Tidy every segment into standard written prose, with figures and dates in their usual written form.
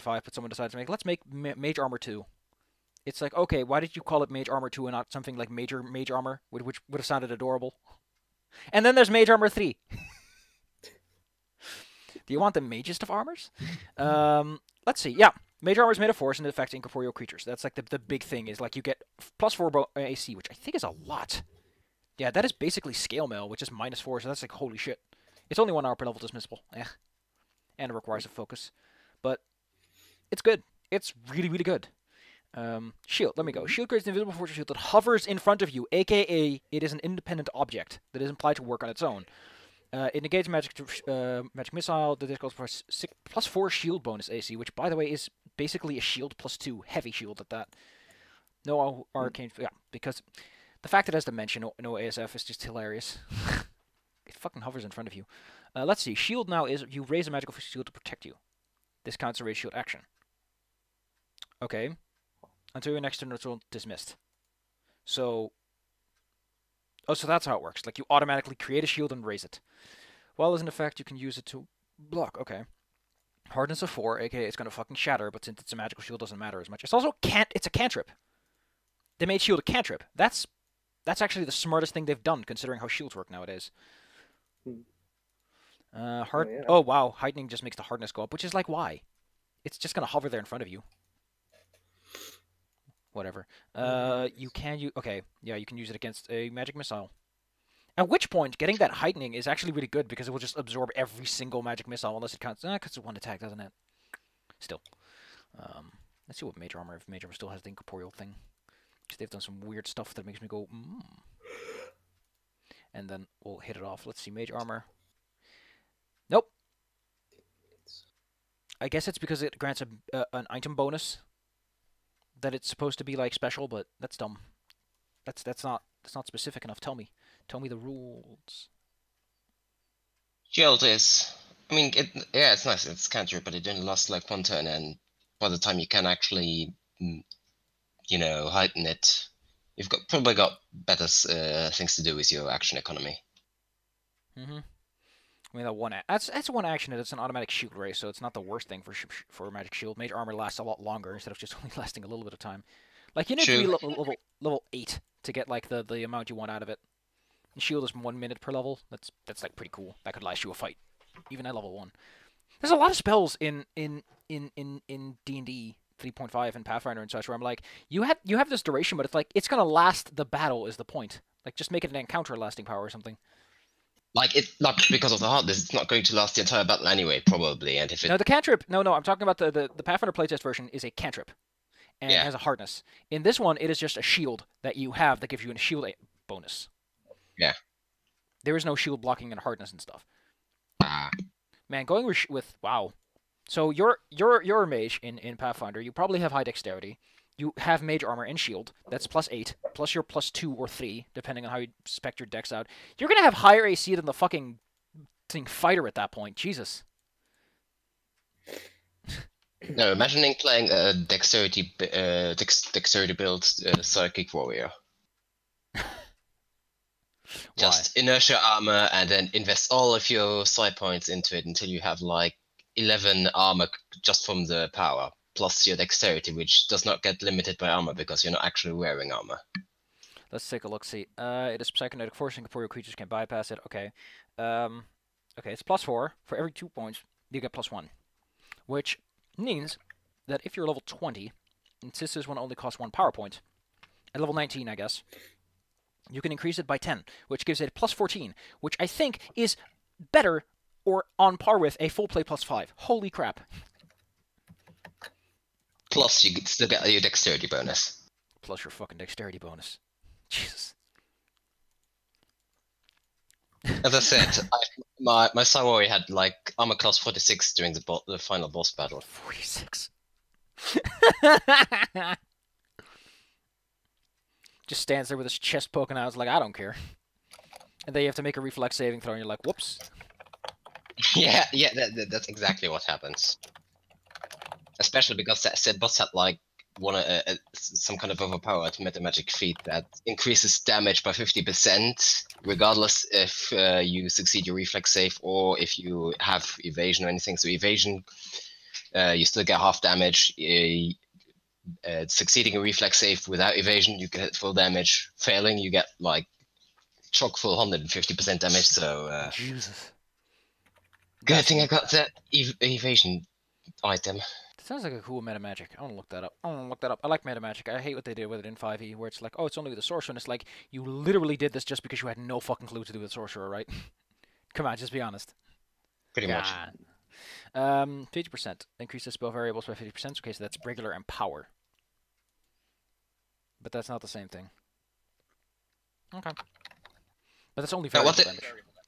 3.5, but someone decides to make, let's make Mage Armor 2. It's like, okay, why did you call it Mage Armor 2 and not something like Major Mage Armor, which would have sounded adorable? And then there's Mage Armor 3. Do you want the magest of armors? Let's see. Yeah, Mage Armor is made of force and it affects incorporeal creatures. That's like the big thing, is like you get +4 AC, which I think is a lot. Yeah, that is basically scale mail, which is -4, so that's like, holy shit. It's only 1 hour per level dismissible. And it requires a focus. But it's good. It's really, really good. Shield, let me go. Shield creates an invisible force shield that hovers in front of you, aka it is an independent object that is implied to work on its own. It negates magic missile. The disc goes for +4 shield bonus AC, which, by the way, is basically a shield +2 heavy shield at that. No arcane, yeah, because the fact that it has dimension, no ASF, is just hilarious. It fucking hovers in front of you. Let's see. Shield now is you raise a magical shield to protect you. This counts as a raise shield action. Okay. Until your next turn, it's dismissed. So. Oh, so that's how it works. Like, you automatically create a shield and raise it. While as an effect, you can use it to block. Okay. Hardness of 4, aka it's gonna fucking shatter, but since it's a magical shield, it doesn't matter as much. It's also it's a cantrip. They made shield a cantrip. That's actually the smartest thing they've done, considering how shields work nowadays. Oh wow, heightening just makes the hardness go up, which is like, why? It's just gonna hover there in front of you. Whatever. Okay, yeah, you can use it against a magic missile. At which point, getting that heightening is actually really good, because it will just absorb every single magic missile, unless it counts. Because it's 1 attack, doesn't it? Still. Let's see what Mage Armor, if Mage Armor still has the incorporeal thing. Because they've done some weird stuff that makes me go, And then we'll hit it off. Let's see, Mage Armor. Nope. I guess it's because it grants an item bonus. That it's supposed to be like special, but that's dumb. That's not specific enough. Tell me the rules. Shield is, I mean, it's nice. It's cantrip, but it only lasts like 1 turn, and by the time you can actually, heighten it, you've probably got better things to do with your action economy. I mean, that's one action. It's an automatic shield raise, so it's not the worst thing for Magic Shield. Mage Armor lasts a lot longer instead of just only lasting a little bit of time. Like, you need to be level 8 to get like the amount you want out of it. And Shield is 1 minute per level. That's like pretty cool. That could last you a fight, even at level 1. There's a lot of spells in D&D 3.5 and Pathfinder and such where I'm like, you have this duration, but it's like it's gonna last the battle is the point. Like, just make it an encounter lasting power or something. Like, not because of the hardness, it's not going to last the entire battle anyway, probably. And if it... No, the cantrip. No, I'm talking about the Pathfinder Playtest version is a cantrip, and it has a hardness. In this one, it is just a shield that you have that gives you a shield bonus. Yeah. There is no shield blocking and hardness and stuff. Man, going with wow. So you're a mage in Pathfinder. You probably have high dexterity. You have Mage Armor and Shield. That's +8, plus your +2 or 3, depending on how you spec your dex out. You're going to have higher AC than the fucking fighter at that point. Jesus. No, imagining playing a dexterity build psychic warrior. Just inertia armor, and then invest all of your psi points into it until you have like 11 armor just from the power. Plus your dexterity, which does not get limited by armor because you're not actually wearing armor. Let's take a look. See, it is psychonetic force, incorporeal creatures can bypass it. Okay, okay, it's +4 for every 2 points. You get +1, which means that if you're level 20, and since this one only costs 1 power point, at level 19, I guess, you can increase it by 10, which gives it +14, which I think is better or on par with a full play +5. Holy crap! Plus, you still get your dexterity bonus. Plus your fucking dexterity bonus. Jesus. As I said, my Psi Warrior had like armor class 46 during the final boss battle. 46. Just stands there with his chest poking out. It's like, I don't care. And then you have to make a reflex saving throw, and you're like, whoops. Yeah, that's exactly what happens. Especially because said boss had like some kind of overpowered metamagic feat that increases damage by 50%, regardless if you succeed your reflex save or if you have evasion or anything. So evasion You still get half damage. Succeeding a reflex save without evasion, you get full damage. Failing, you get like chock full 150% damage. So Jesus. good thing I got that evasion item. That sounds like a cool meta magic. I want to look that up. I like meta magic. I hate what they did with it in 5e, where it's like, oh, it's only with the sorcerer, and it's like, you literally did this just because you had no fucking clue to do with sorcerer, right? Come on, just be honest. Pretty much. 50%. Increases spell variables by 50%. Okay, so that's regular and power. But that's not the same thing. Okay. But that's only variable damage.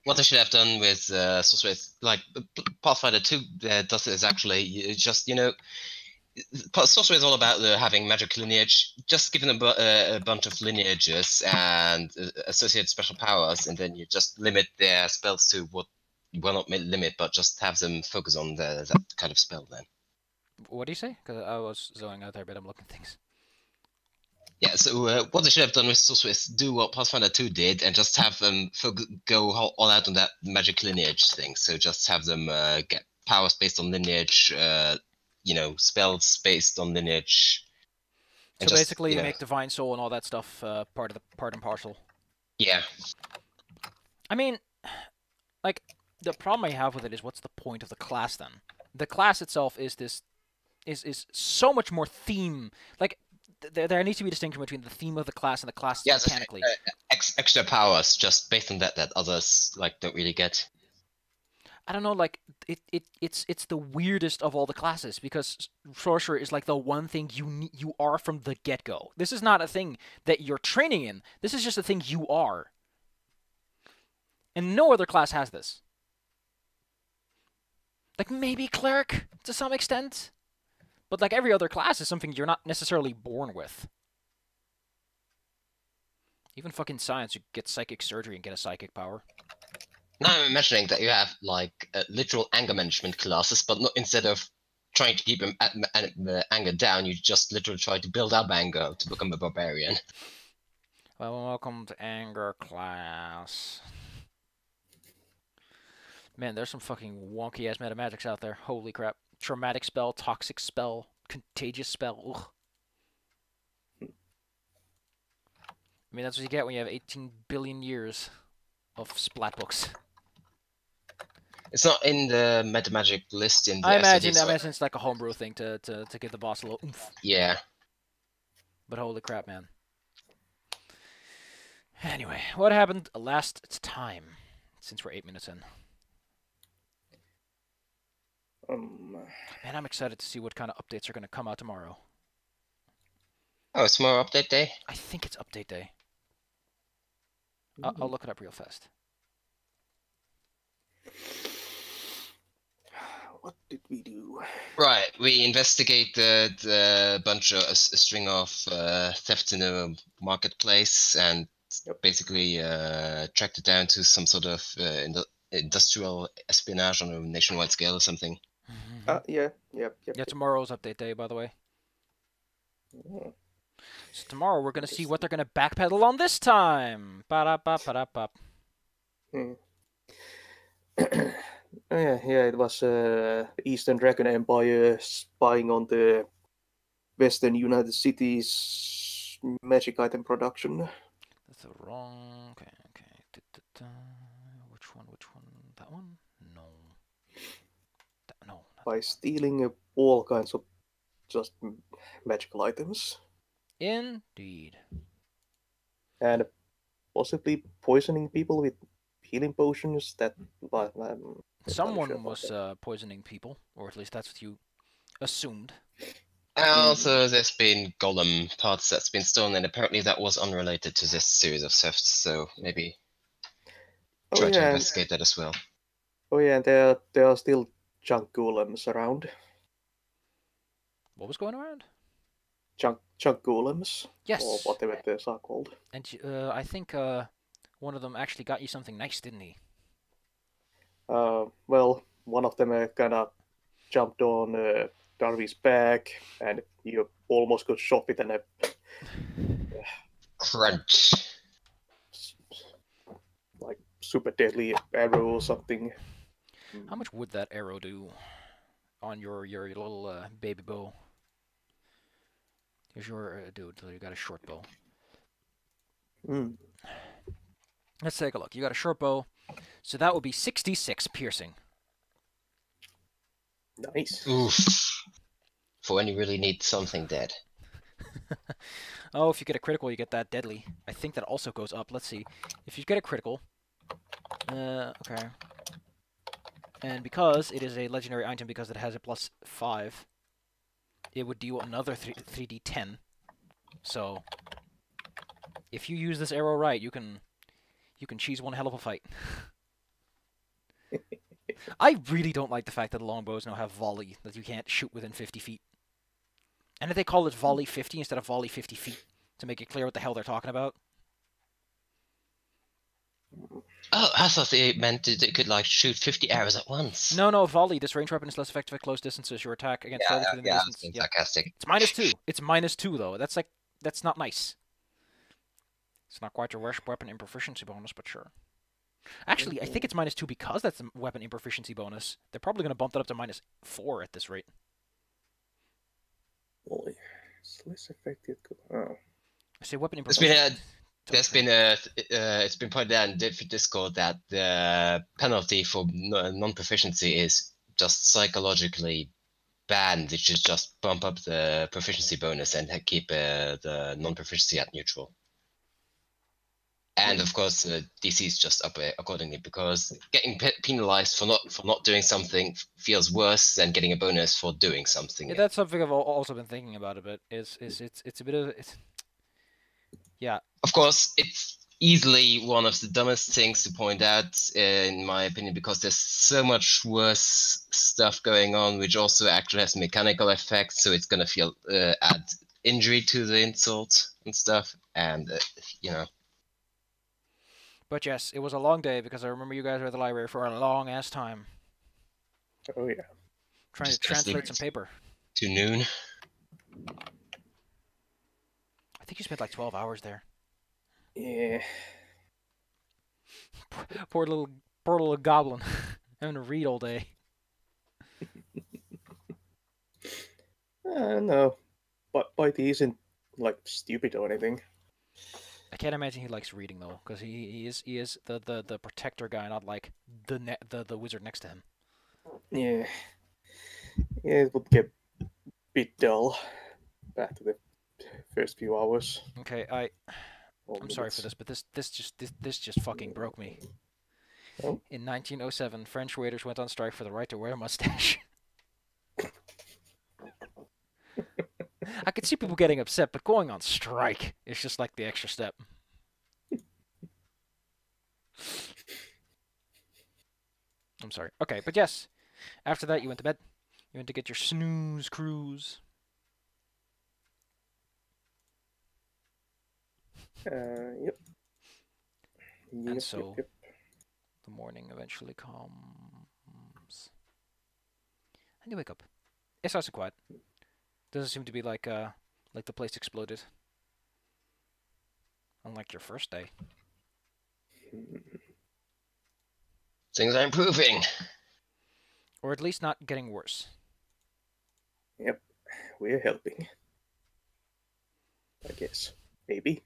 What they should have done with sorcerer, like Pathfinder 2 does is actually just, sorcery is all about having magic lineage. Just give them a bunch of lineages and associated special powers, and then you just limit their spells to what, well, not limit, but just have them focus on that kind of spell then. What do you say? Because I was zoning out there, but I'm looking at things. Yeah, so what they should have done with sorcery is do what Pathfinder 2 did and just have them go all out on that magic lineage thing. So just have them get powers based on lineage, spells based on lineage. So basically, make Divine Soul and all that stuff part and parcel. Yeah. I mean, like, the problem I have with it is, what's the point of the class then? The class itself is so much more theme. Like, there needs to be a distinction between the theme of the class and the class mechanically. Extra powers just based on that others don't really get. I don't know, like, it's the weirdest of all the classes, because sorcerer is like the one thing you are from the get-go. This is not a thing that you're training in. This is just a thing you are. And no other class has this. Like, maybe cleric to some extent, but like every other class is something you're not necessarily born with. Even fucking science, you get psychic surgery and get a psychic power. Now I'm imagining that you have literal anger management classes, but not, instead of trying to keep anger down, you just literally try to build up anger to become a barbarian. Well, welcome to anger class. Man, there's some fucking wonky ass metamagics out there. Holy crap. Traumatic spell, toxic spell, contagious spell. Ugh. I mean, that's what you get when you have 18 billion years of splat books. It's not in the metamagic list in the I imagine it's like a homebrew thing to give the boss a little oomph. Yeah. But holy crap, man. Anyway, what happened last time? Since we're 8 minutes in. Man, I'm excited to see what kind of updates are going to come out tomorrow. Oh, it's more update day? I think it's update day. I'll look it up real fast. What did we do? Right, we investigated a string of thefts in the marketplace and basically tracked it down to some sort of industrial espionage on a nationwide scale or something. Yeah, tomorrow's update day, by the way. Yeah. So tomorrow we're going to see what they're going to backpedal on this time. Ba-da-ba-ba-da-ba. Yeah, it was the Eastern Dragon Empire spying on the Western United Cities magic item production. That's the wrong... Okay. Which one? That one? No. No. By stealing all kinds of just magical items. Indeed. And possibly poisoning people with healing potions. Someone was poisoning people, or at least that's what you assumed. Also, there's been golem parts that's been stolen, and apparently that was unrelated to this series of thefts, so maybe try to investigate that as well. Oh yeah, and there are still junk golems around. What was going around? Junk golems? Yes. Or whatever those are called. And I think one of them actually got you something nice, didn't he? Well, one of them kind of jumped on Darby's back, and you almost got shot with an crunch, like super deadly arrow or something. How much would that arrow do? on your little baby bow. Here's your dude. So you got a short bow. Mm. Let's take a look. You got a short bow, so that would be 66 piercing. Nice. Oof. For when you really need something dead. Oh, if you get a critical, you get that deadly. I think that also goes up. Let's see. If you get a critical, okay. And because it is a legendary item, because it has a +5, it would deal another 3d10. So, if you use this arrow right, you can cheese one hell of a fight. I really don't like the fact that the longbows now have volley, that you can't shoot within 50 feet. And if they call it volley 50 instead of volley 50 feet, to make it clear what the hell they're talking about. Oh, I thought they meant that it could like shoot 50 arrows at once. No, volley. This range weapon is less effective at close distances. Your attack against targets within the Yeah, distance. that's being Yep. sarcastic. It's -2. It's -2 though. That's not nice. It's not quite your weapon improficiency bonus, but sure. Actually, I think it's -2 because that's a weapon improficiency bonus. They're probably going to bump that up to -4 at this rate. Well, it's less effective. Oh. I say weapon There's improficiency. been it's been pointed out in Discord that the penalty for non-proficiency is just psychologically banned. It should just bump up the proficiency bonus and keep the non-proficiency at neutral. And of course, DC is just up accordingly, because getting penalized for not doing something feels worse than getting a bonus for doing something. Yeah, that's something I've also been thinking about a bit. It's a bit of yeah. Of course, it's easily one of the dumbest things to point out, in my opinion, because there's so much worse stuff going on, which also actually has mechanical effects. So it's gonna feel add injury to the insult and stuff, and you know. But yes, it was a long day because I remember you guys were at the library for a long ass time. Oh yeah. Trying to Just gonna sleep translate some paper. To noon. I think you spent like 12 hours there. Yeah. Poor little goblin having to read all day. No, but Bitey isn't like stupid or anything. I can't imagine he likes reading though, because he is the protector guy, not like the wizard next to him. Yeah. Yeah, it would get a bit dull back to the first few hours. Okay, I'm sorry for this, but this just fucking broke me. Oh? In 1907, French waiters went on strike for the right to wear a mustache. I could see people getting upset, but going on strike is just like the extra step. I'm sorry. Okay, but yes. After that, you went to bed. You went to get your snooze cruise. Yep. And so, Yep. the morning eventually comes. And you wake up. It's also quiet. Doesn't seem to be like the place exploded. Unlike your first day. Things are improving. Or at least not getting worse. Yep. We're helping. I guess. Maybe.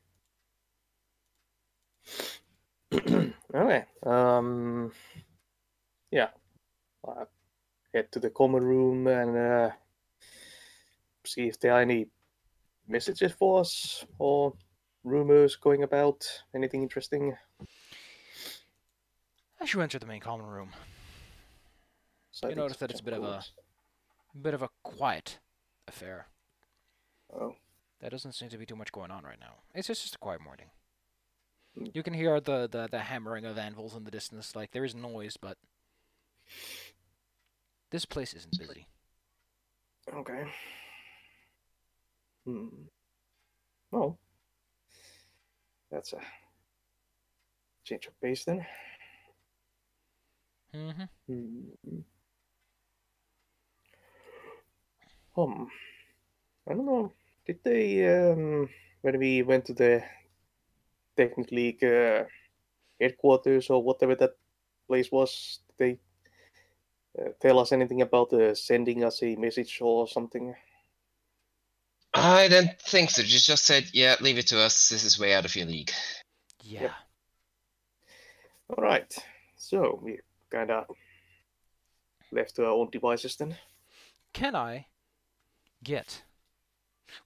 Okay. Yeah. I'll head to the common room and see if there are any messages for us or rumors going about. Anything interesting? As you enter the main common room, you notice that it's a bit of a quiet affair. Oh. There doesn't seem to be too much going on right now. It's just a quiet morning. You can hear the hammering of anvils in the distance. Like, there is noise, but this place isn't busy. Okay. Well, that's a change of pace then. Mm-hmm. I don't know. Did they, when we went to the Technic League headquarters or whatever that place was, did they tell us anything about sending us a message or something? I don't think so. You just said, yeah, leave it to us. This is way out of your league. Yeah. Yep. All right. So we kind of left to our own devices then. Can I get?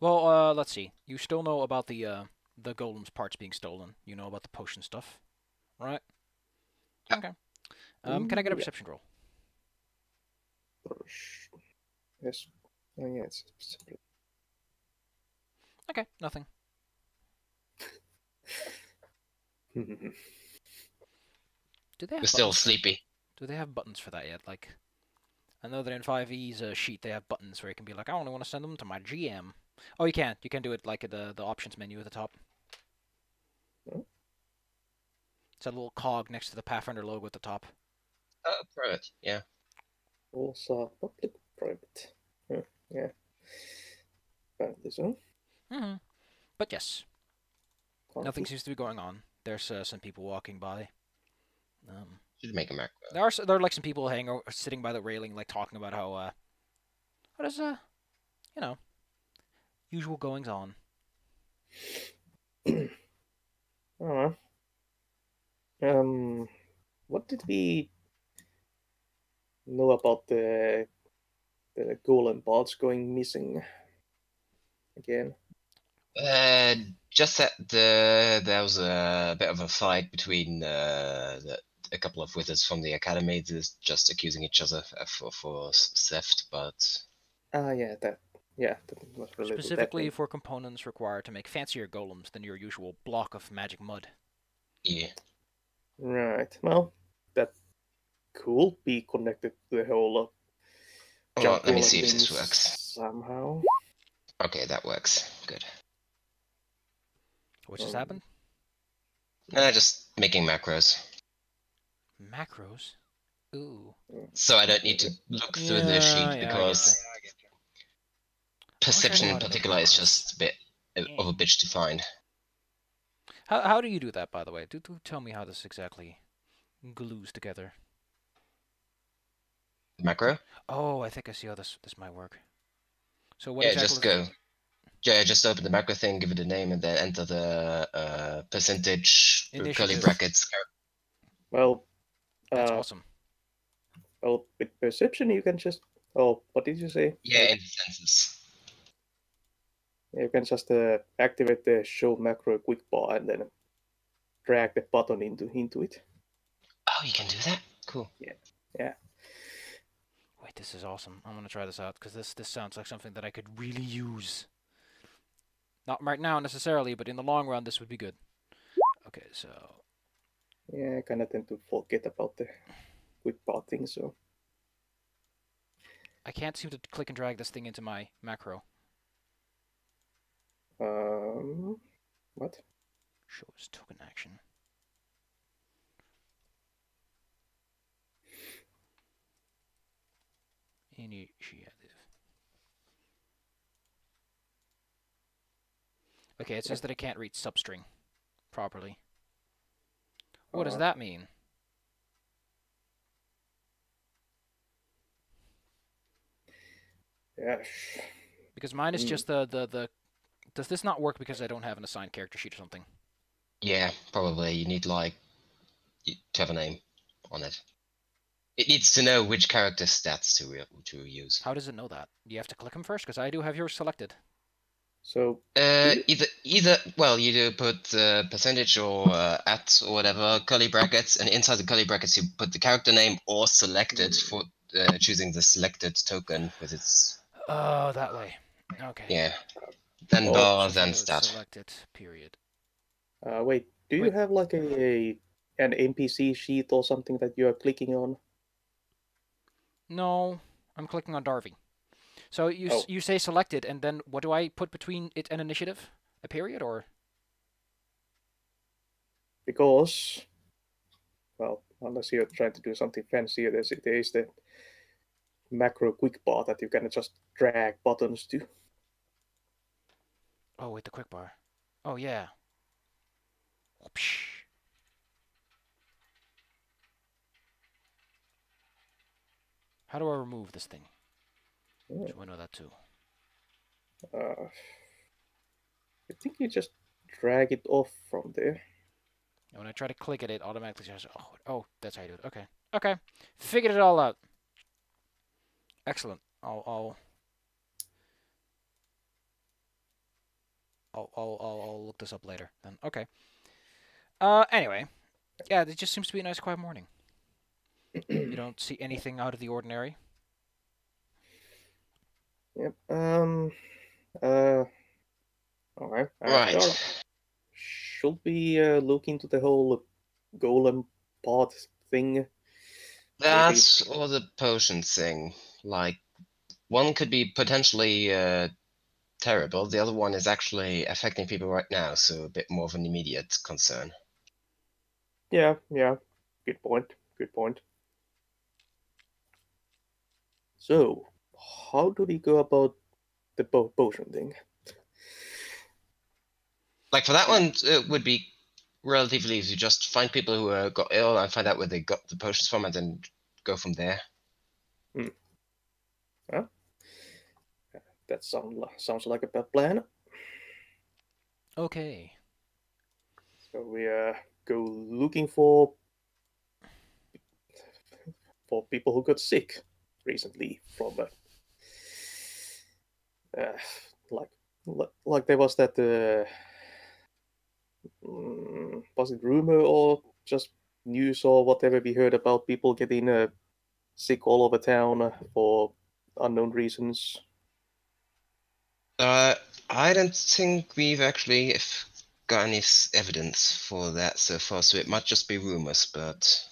Well, let's see. You still know about the golem's parts being stolen. You know about the potion stuff, right? Okay. Can I get a Yeah. perception roll? Yes. Oh, yeah, it's separate. Okay, nothing. Hmm. Do they have We're still buttons? sleepy. Do they have buttons for that yet? Like, I know that in 5e's sheet they have buttons where you can be like, I only want to send them to my GM. Oh, you can. You can do it like the options menu at the top. Oh. It's a little cog next to the Pathfinder logo at the top. Oh, private, yeah. Also public, private. Yeah. Apparently so. Mm-hmm. But yes, Can't nothing be. seems to be going on. There's some people walking by. Should make a macro. There are like some people sitting by the railing, like talking about how what is you know, usual goings on. uh, what did we know about the golem bots going missing again? Just that there was a bit of a fight between a couple of wizards from the academy, just accusing each other for theft. But Yeah, that was related to that Specifically one. for components required to make fancier golems than your usual block of magic mud. yeah, Right. Well, that could be connected to the whole well, junk let me golem see if thing this works. somehow. Okay, that works. Good. What just happened? Just making macros, Macros. Ooh. so I don't need to look through the sheet because perception in how to make particular is macros. just a bit of a bitch to find. How do you do that, by the way? Do tell me how this exactly glues together. Macro? Oh, I think I see how this might work. So what Yeah, exactly? just go. Yeah, just open the macro thing, give it a name, and then enter the percentage curly Initiative. brackets. Well, That's awesome. well, with perception you can just. Oh, what did you say? Yeah, in the census. You can just activate the show macro quick bar and then drag the button into it. Oh, you can do that? Cool. Yeah. Wait, this is awesome. I'm gonna try this out because this sounds like something that I could really use. Not right now necessarily, but in the long run, this would be good. Okay, so. Yeah, I kind of tend to forget about the quick bar thing, so. I can't seem to click and drag this thing into my macro. What? Show as token action. Initiative. Okay, it says that I can't read substring properly. What does that mean? Yeah. Because mine is just the. Does this not work because I don't have an assigned character sheet or something? Yeah, probably. You need, like, to have a name on it. It needs to know which character stats to use. How does it know that? Do you have to click them first? Because I do have yours selected. So. Either well, you do put percentage or at or whatever curly brackets, and inside the curly brackets you put the character name or selected for choosing the selected token with its. Oh, that way. Okay. Yeah. Then Oh, bar, So then it's stat. selected. Period. Wait. Do you Wait. have like an NPC sheet or something that you are clicking on? No, I'm clicking on Darby. So you say selected, and then what do I put between it and initiative? A period or? Because, well, unless you're trying to do something fancier, there is the macro quick bar that you can just drag buttons to. Oh wait, the quick bar. Oh yeah. Whoopsh. How do I remove this thing? Oh, So I know that too. I think you just drag it off from there. And when I try to click it, it automatically says, oh, that's how you do it. Okay. Okay. Figured it all out. Excellent. I'll look this up later then. Okay. Anyway. Yeah, it just seems to be a nice quiet morning. You don't see anything out of the ordinary. Yep. Uh. All right. Right. Should we look into the whole golem pod thing? Maybe. That's all the potion thing. Like, one could be potentially terrible. The other one is actually affecting people right now, so a bit more of an immediate concern. Yeah. Yeah. Good point. Good point. So, how do we go about the potion thing? Like for that one, it would be relatively easy. Just find people who got ill and find out where they got the potions from, and then go from there. Huh? That sounds like a bad plan. Okay. So we go looking for people who got sick recently from uh, like like there was that was it rumor or just news or whatever we heard about people getting sick all over town for unknown reasons. I don't think we've actually got any evidence for that so far, so it might just be rumors, but...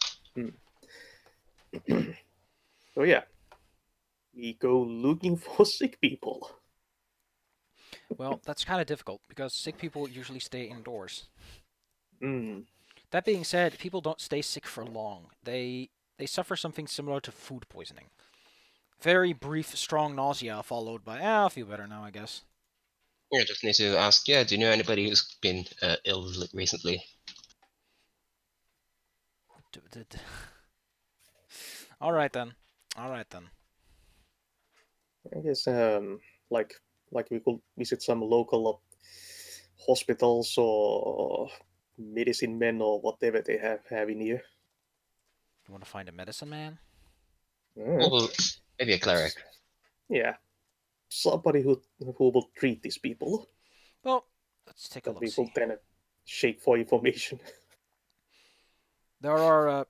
So yeah, we go looking for sick people. Well, that's kind of difficult because sick people usually stay indoors. Mm. That being said, people don't stay sick for long. They suffer something similar to food poisoning. Very brief, strong nausea followed by, I'll feel better now, I guess. Yeah, just need to ask, do you know anybody who's been ill recently? All right then. All right then. I guess like we could visit some local hospitals or medicine men or whatever they have in here. You want to find a medicine man? Or maybe a cleric. Yeah, somebody who will treat these people. Well, let's take a That look. we will See, then shake for information. there are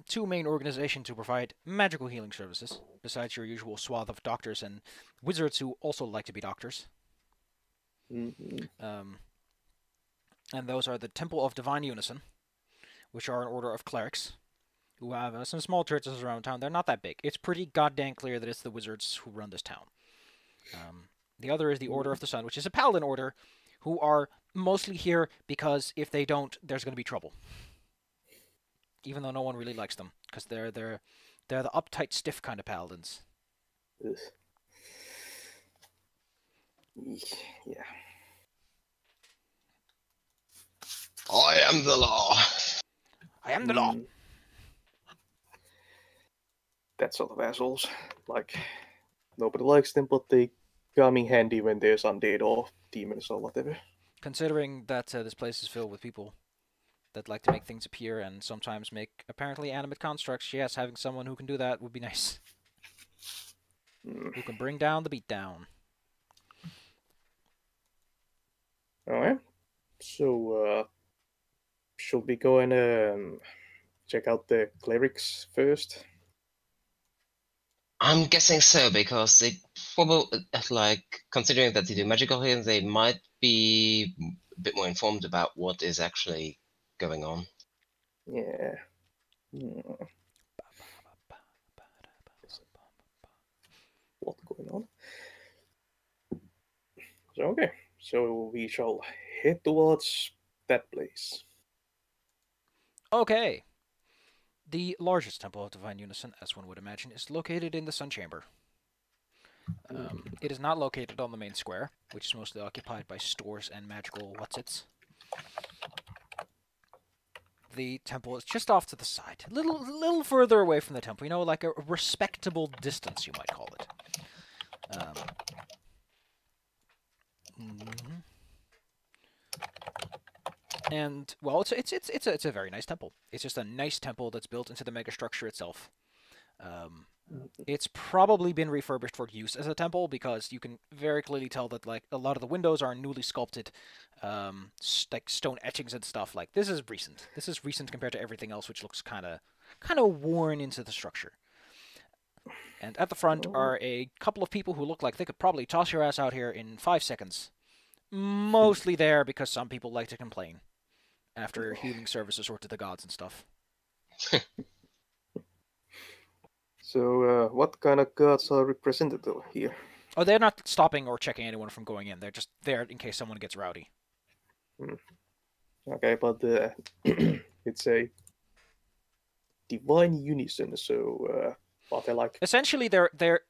two main organizations who provide magical healing services, besides your usual swath of doctors and wizards who also like to be doctors. Mm-hmm. And those are the Temple of Divine Unison, which are an order of clerics who have some small churches around town. They're not that big. It's pretty goddamn clear that it's the wizards who run this town. The other is the Order of the Sun, which is a paladin order who are mostly here because if they don't, there's going to be trouble. Even though no one really likes them, because they're the uptight, stiff kind of paladins. Yeah. I am the law. I am the law. That sort of assholes. Like, nobody likes them, but they come in handy when there's undead or demons or whatever. Considering that this place is filled with people that like to make things appear and sometimes make apparently animate constructs, yes, having someone who can do that would be nice. Who can bring down the beatdown. Alright. So, should we go and check out the clerics first? I'm guessing so, because they probably, like, considering that they do magical healing, they might be a bit more informed about what is actually going on. Yeah. What's going on? So, okay. So we shall head towards that place. Okay. The largest Temple of Divine Unison, as one would imagine, is located in the Sun Chamber. It is not located on the main square, which is mostly occupied by stores and magical whatsits. the temple is just off to the side, a little further away from the temple. You know, like a respectable distance, you might call it. Mhm. And well, it's a very nice temple. It's just a nice temple that's built into the megastructure itself. It's probably been refurbished for use as a temple because you can very clearly tell that like a lot of the windows are newly sculpted, like stone etchings and stuff. Like this is recent. This is recent compared to everything else, which looks kind of worn into the structure. And at the front are a couple of people who look like they could probably toss your ass out here in 5 seconds. Mostly there because some people like to complain after healing services or to the gods and stuff. So, what kind of gods are represented here? Oh, they're not stopping or checking anyone from going in. They're just there in case someone gets rowdy. Okay, but it's a divine unison. So, what they like? Essentially, they're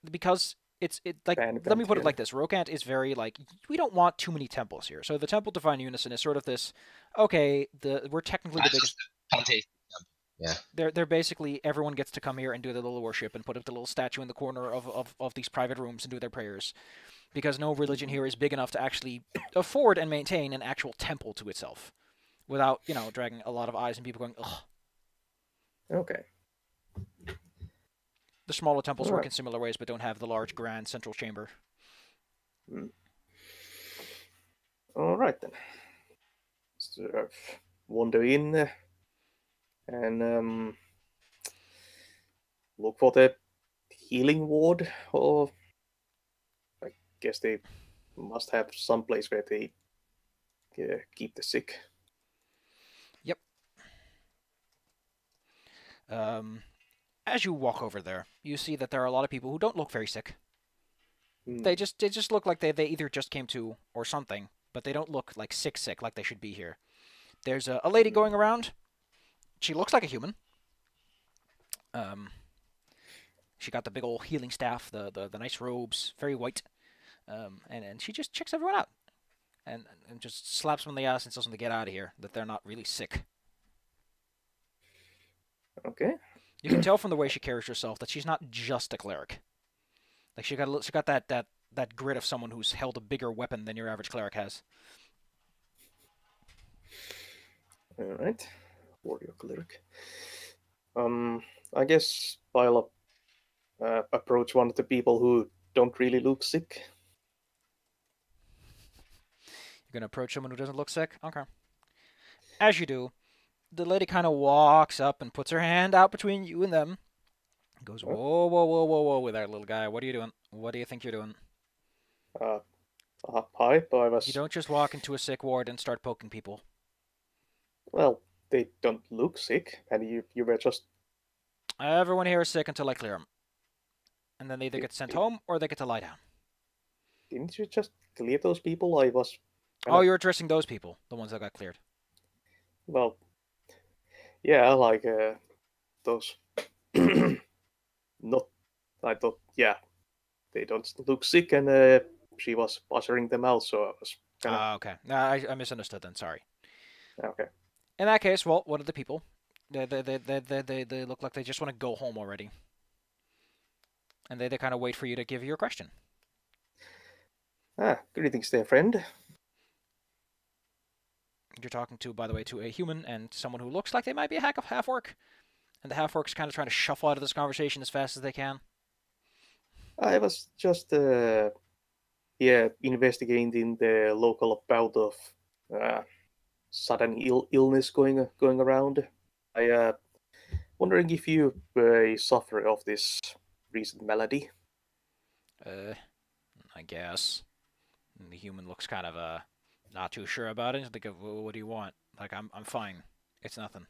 because it's like let me put it yeah. like this: Rocant is very like we don't want too many temples here. So the Temple Divine Unison is sort of this. Okay, we're technically the biggest. Yeah. They're basically everyone gets to come here and do their little worship and put up the little statue in the corner of these private rooms and do their prayers, because no religion here is big enough to actually afford and maintain an actual temple to itself, without dragging a lot of eyes and people going ugh. Okay. The smaller temples work in similar ways, but don't have the large, grand central chamber. All right then. So, wander in and look for the healing ward, or I guess they must have some place where they keep the sick. Yep. As you walk over there, you see that there are a lot of people who don't look very sick. They just look like they either just came to or something, but they don't look like sick like they should be here. There's a lady going around. She looks like a human. She got the big old healing staff, the nice robes, very white, and she just checks everyone out, and just slaps them on the ass and tells them to get out of here, that they're not really sick. Okay. You can tell from the way she carries herself that she's not just a cleric. Like she got that grit of someone who's held a bigger weapon than your average cleric has. All right. Warrior cleric. I guess I'll approach one of the people who don't really look sick. You're gonna approach someone who doesn't look sick? Okay. As you do, the lady kind of walks up and puts her hand out between you and them. Goes, whoa, whoa, whoa, whoa, whoa, with that little guy. What are you doing? What do you think you're doing? Hi, I was... You don't just walk into a sick ward and start poking people. Well, they don't look sick, and you were just... Everyone here is sick until I clear them. And then they either get sent home or they get to lie down. Didn't you just clear those people? I was... Oh, you're addressing those people, the ones that got cleared. Well, yeah, like those... Not... I thought, yeah, they don't look sick, and she was ushering them out, so I was kind of... Okay. I misunderstood then, sorry. Okay. In that case, well, what are the people? They look like they just want to go home already. And they kind of wait for you to give you your question. Greetings there, friend. You're talking to, by the way, to a human and someone who looks like they might be a half-orc. And the half-orc's kind of trying to shuffle out of this conversation as fast as they can. I was just, investigating the local bout of sudden illness going around. I wondering if you were a sufferer of this recent malady. I guess. And the human looks kind of not too sure about it. Like, what do you want? Like, I'm fine. It's nothing.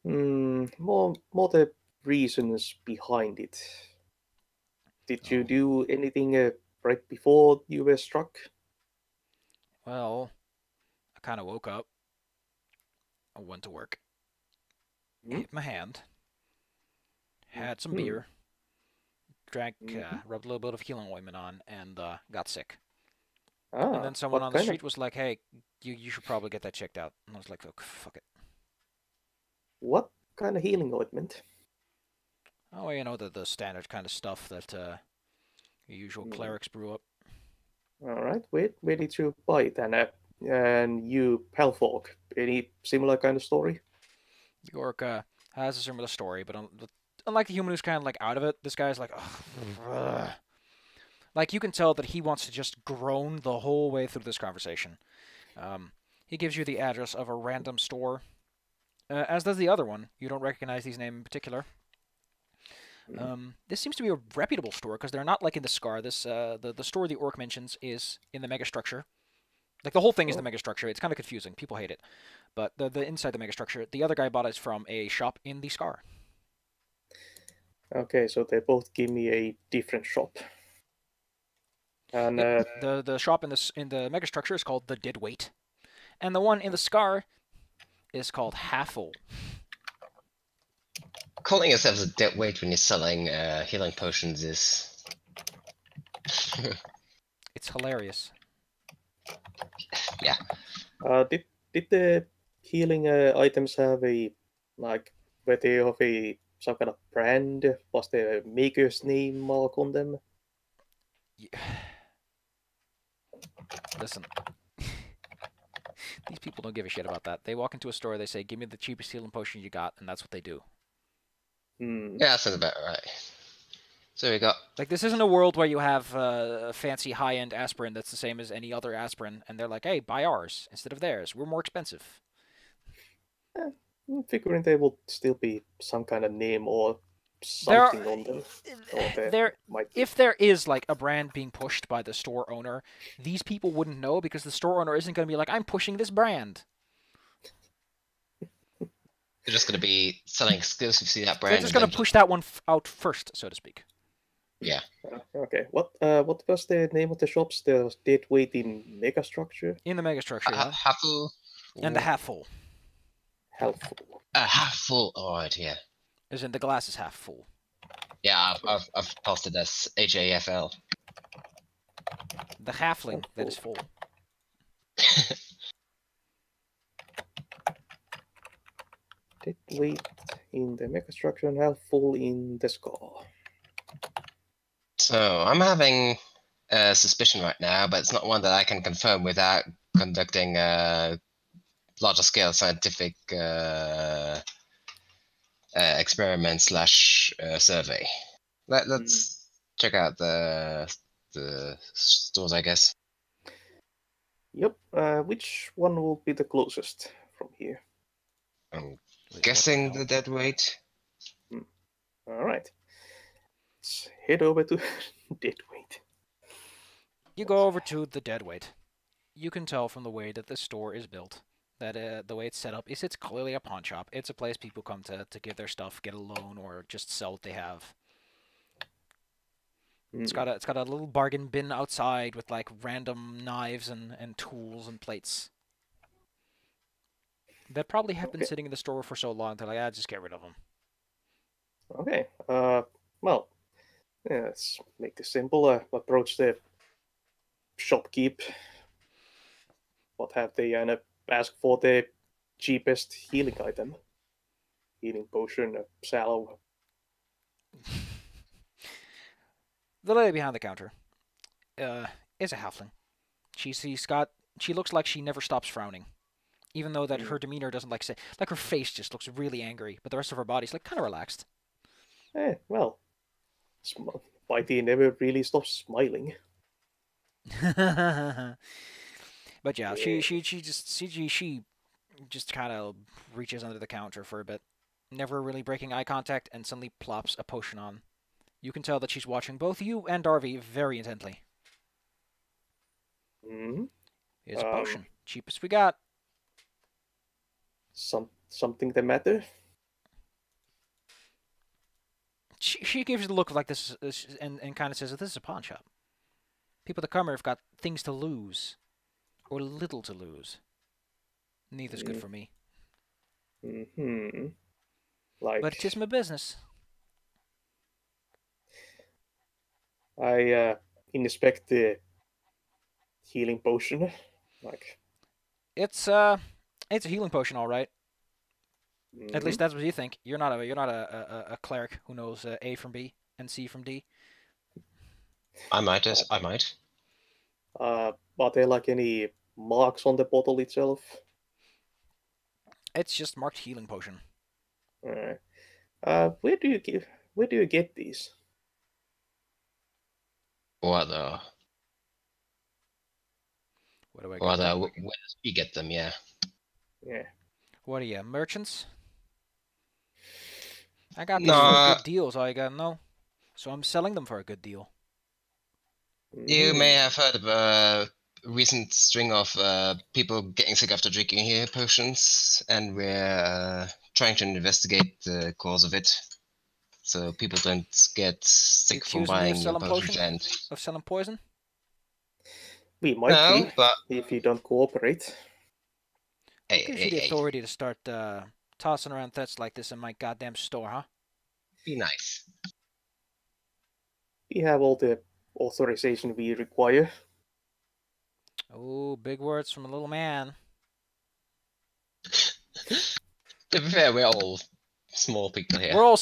More the reasons behind it. Did you do anything right before you were struck? Well, I kind of woke up. I went to work. Hit my hand. Had some beer. Drank, rubbed a little bit of healing ointment on, and got sick. And then someone on the street was like, hey, you should probably get that checked out. And I was like, oh, fuck it. What kind of healing ointment? Oh, you know, the standard kind of stuff that your usual clerics brew up. All right, where did you buy it? And you, Pelfolk, any similar kind of story? York has a similar story, but unlike the human who's kind of like out of it, this guy's like, ugh. Like you can tell that he wants to just groan the whole way through this conversation. He gives you the address of a random store, as does the other one. You don't recognize these names in particular. This seems to be a reputable store because they're not like in the Scar. This the store the orc mentions is in the megastructure. Like the whole thing is the megastructure. It's kind of confusing. People hate it, but the inside the megastructure, the other guy bought it from a shop in the Scar. Okay, so they both give me a different shop. And Yep. The shop in the megastructure is called the Deadweight, and the one in the Scar is called Half-Full. Calling yourself a dead weight when you're selling healing potions is... It's hilarious. Yeah. did the healing items have a like were they of a some kind of brand? Was there a maker's name mark on them? Listen, these people don't give a shit about that. They walk into a store, they say, "Give me the cheapest healing potion you got," and that's what they do. Hmm. Yeah, that sounds about right. So we got... Like, this isn't a world where you have a fancy high-end aspirin that's the same as any other aspirin, and they're like, "Hey, buy ours instead of theirs. We're more expensive." I'm figuring there will still be some kind of name or There are, something on them. Or there, might be. if there is like a brand being pushed by the store owner, these people wouldn't know because the store owner isn't going to be like, "I'm pushing this brand." They're just going to be selling exclusively to that brand. They're just going to push that one out first, so to speak. Yeah. Okay. What was the name of the shops? The Deadweight in Megastructure? In the megastructure, yeah. Half-full. And the Half-Full. Helpful. Half-full. Alright, yeah. As in the glass is half full. Yeah, I've posted as HAFL. The halfling that is full. Deadweight in the Megastructure and helpful in the Scar. So I'm having a suspicion right now, but it's not one that I can confirm without conducting a larger scale scientific experiment slash survey. Let's check out the stores, I guess. Yep. Which one will be the closest from here? I'm guessing the dead weight. All right. Let's head over to Deadweight. You go over to the Deadweight. You can tell from the way that the store is built that the way it's set up is it's clearly a pawn shop. It's a place people come to give their stuff, get a loan, or just sell what they have. It's got a little bargain bin outside with like random knives and tools and plates that probably have been sitting in the store for so long they're like, just get rid of them. Okay. Well, yeah, let's make this simple. Approach the shopkeep. What have they ask for the cheapest healing item? Healing potion, salve. The lady behind the counter is a halfling. She looks like she never stops frowning, even though that her demeanor doesn't like her face just looks really angry, but the rest of her body's like kind of relaxed. Well, Whitey never really stops smiling. But yeah, she just kind of reaches under the counter for a bit, never really breaking eye contact, and suddenly plops a potion on. You can tell that she's watching both you and Darby very intently. Here's a potion, cheapest we got. Something the matter? She gives you the look of like this and kind of says that this is a pawn shop. People that come here have got things to lose, or little to lose. Neither's good for me. Like, but it is my business. I inspect the healing potion. Like, it's a healing potion, all right. At least that's what you think. You're not a cleric who knows A from B and C from D. I might. I might. Are there like any marks on the bottle itself? It's just marked healing potion. Alright. Where do you get these? Or What do I where get? does she get them? Yeah. Yeah. What are you, merchants? I got these No. for good deals, all you gotta know. So I'm selling them for a good deal. You may have heard of a recent string of people getting sick after drinking here potions, and we're trying to investigate the cause of it, so people don't get sick from Accuse me of buying your selling potions. potion? And Of selling poison? We might no, be, but if you don't cooperate. Who hey, gives hey, you the hey, authority to start tossing around threats like this in my goddamn store, huh? be nice. We have all the authorization we require. Oh, big words from a little man. To be fair, we're all small people here. We're all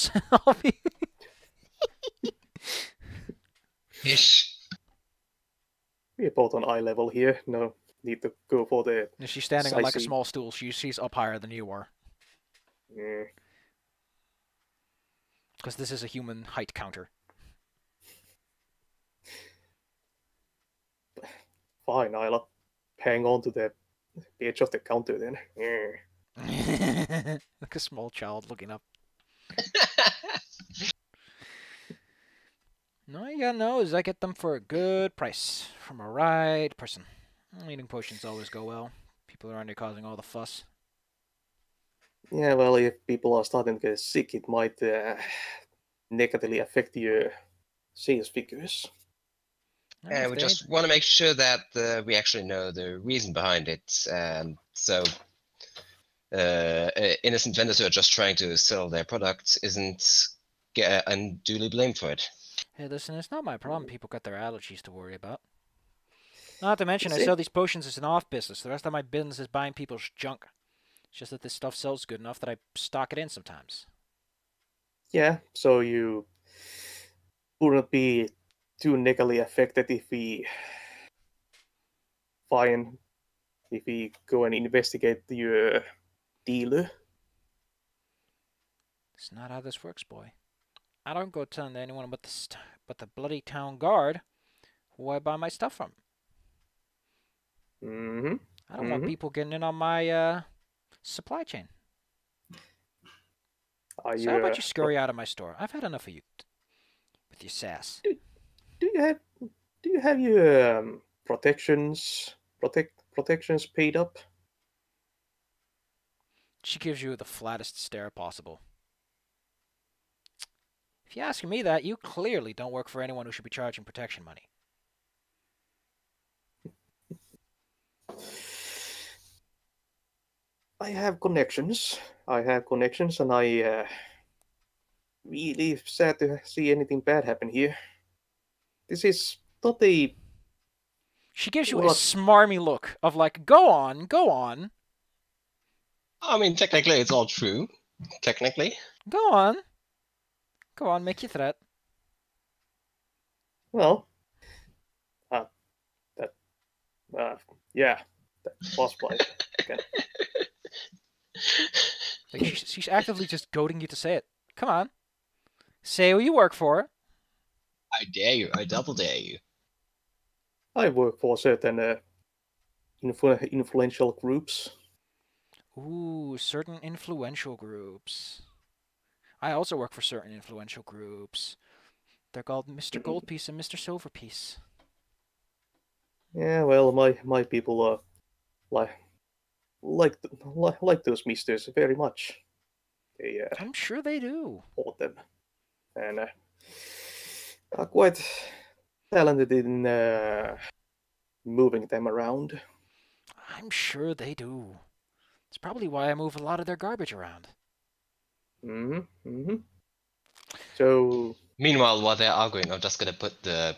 Ish. We're both on eye level here. No need to go for the. She's standing on like a Sightsee. small stool. She's up higher than you are. Because this is a human height counter. Fine, I'll hang on to the edge of the counter then. Like a small child looking up. No, you gotta know is I get them for a good price from a right person. Eating potions always go well. People around here causing all the fuss. Yeah, well, if people are starting to get sick, it might negatively affect your sales figures. And we just want to make sure that we actually know the reason behind it, and so innocent vendors who are just trying to sell their products isn't get unduly blamed for it. Hey, listen, it's not my problem people got their allergies to worry about. Not to mention, I Is it? sell these potions as an off business. The rest of my business is buying people's junk. It's just that this stuff sells good enough that I stock it in sometimes. Yeah, so you wouldn't be too negatively affected if we go and investigate your dealer. It's not how this works, boy. I don't go telling anyone but the bloody town guard who I buy my stuff from. Mm-hmm. I don't want people getting in on my supply chain. So how about you scurry out of my store? I've had enough of you with your sass. Do you have your protections paid up? She gives you the flattest stare possible. If you ask me that, you clearly don't work for anyone who should be charging protection money. I have connections, and I really sad to see anything bad happen here. This is not a. She gives you a smarmy look of like, go on, go on. I mean, technically, it's all true. Technically. Go on. Go on, make your threat. Well, yeah, that was fine. Okay. Like she's actively just goading you to say it. Come on. Say who you work for. I dare you. I double dare you. I work for certain influential groups. Ooh, certain influential groups. I also work for certain influential groups. They're called Mr. Goldpiece and Mr. Silverpiece. Yeah, well, my people are like those misters very much. They I'm sure they do. bought them, and are quite talented in moving them around. I'm sure they do. It's probably why I move a lot of their garbage around. So, meanwhile, while they're arguing, I'm just gonna put the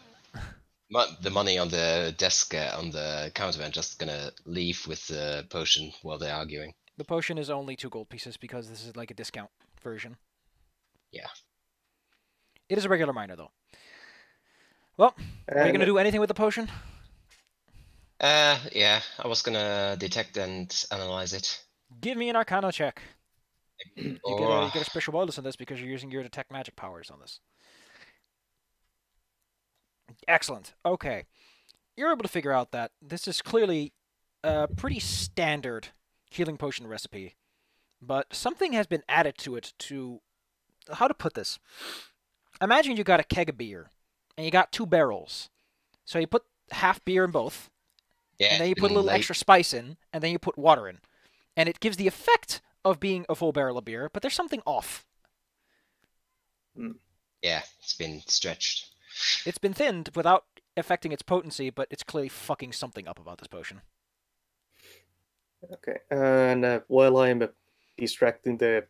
money on the desk on the counter and just gonna leave with the potion while they're arguing. The potion is only 2 gold pieces because this is like a discount version. Yeah. It is a regular miner, though. Well, are you going to do anything with the potion? Yeah, I was gonna detect and analyze it. Give me an Arcana check. You Or get a special bonus on this because you're using your detect magic powers on this. Excellent. Okay. You're able to figure out that this is clearly a pretty standard healing potion recipe, but something has been added to it to... How to put this? Imagine you got a keg of beer, and you got 2 barrels. So you put half beer in both, yeah, and then you put a little extra spice in, and then you put water in. And it gives the effect of being a full barrel of beer, but there's something off. Yeah, it's been stretched. It's been thinned without affecting its potency, but it's clearly fucking something up about this potion. Okay, and while I'm distracting the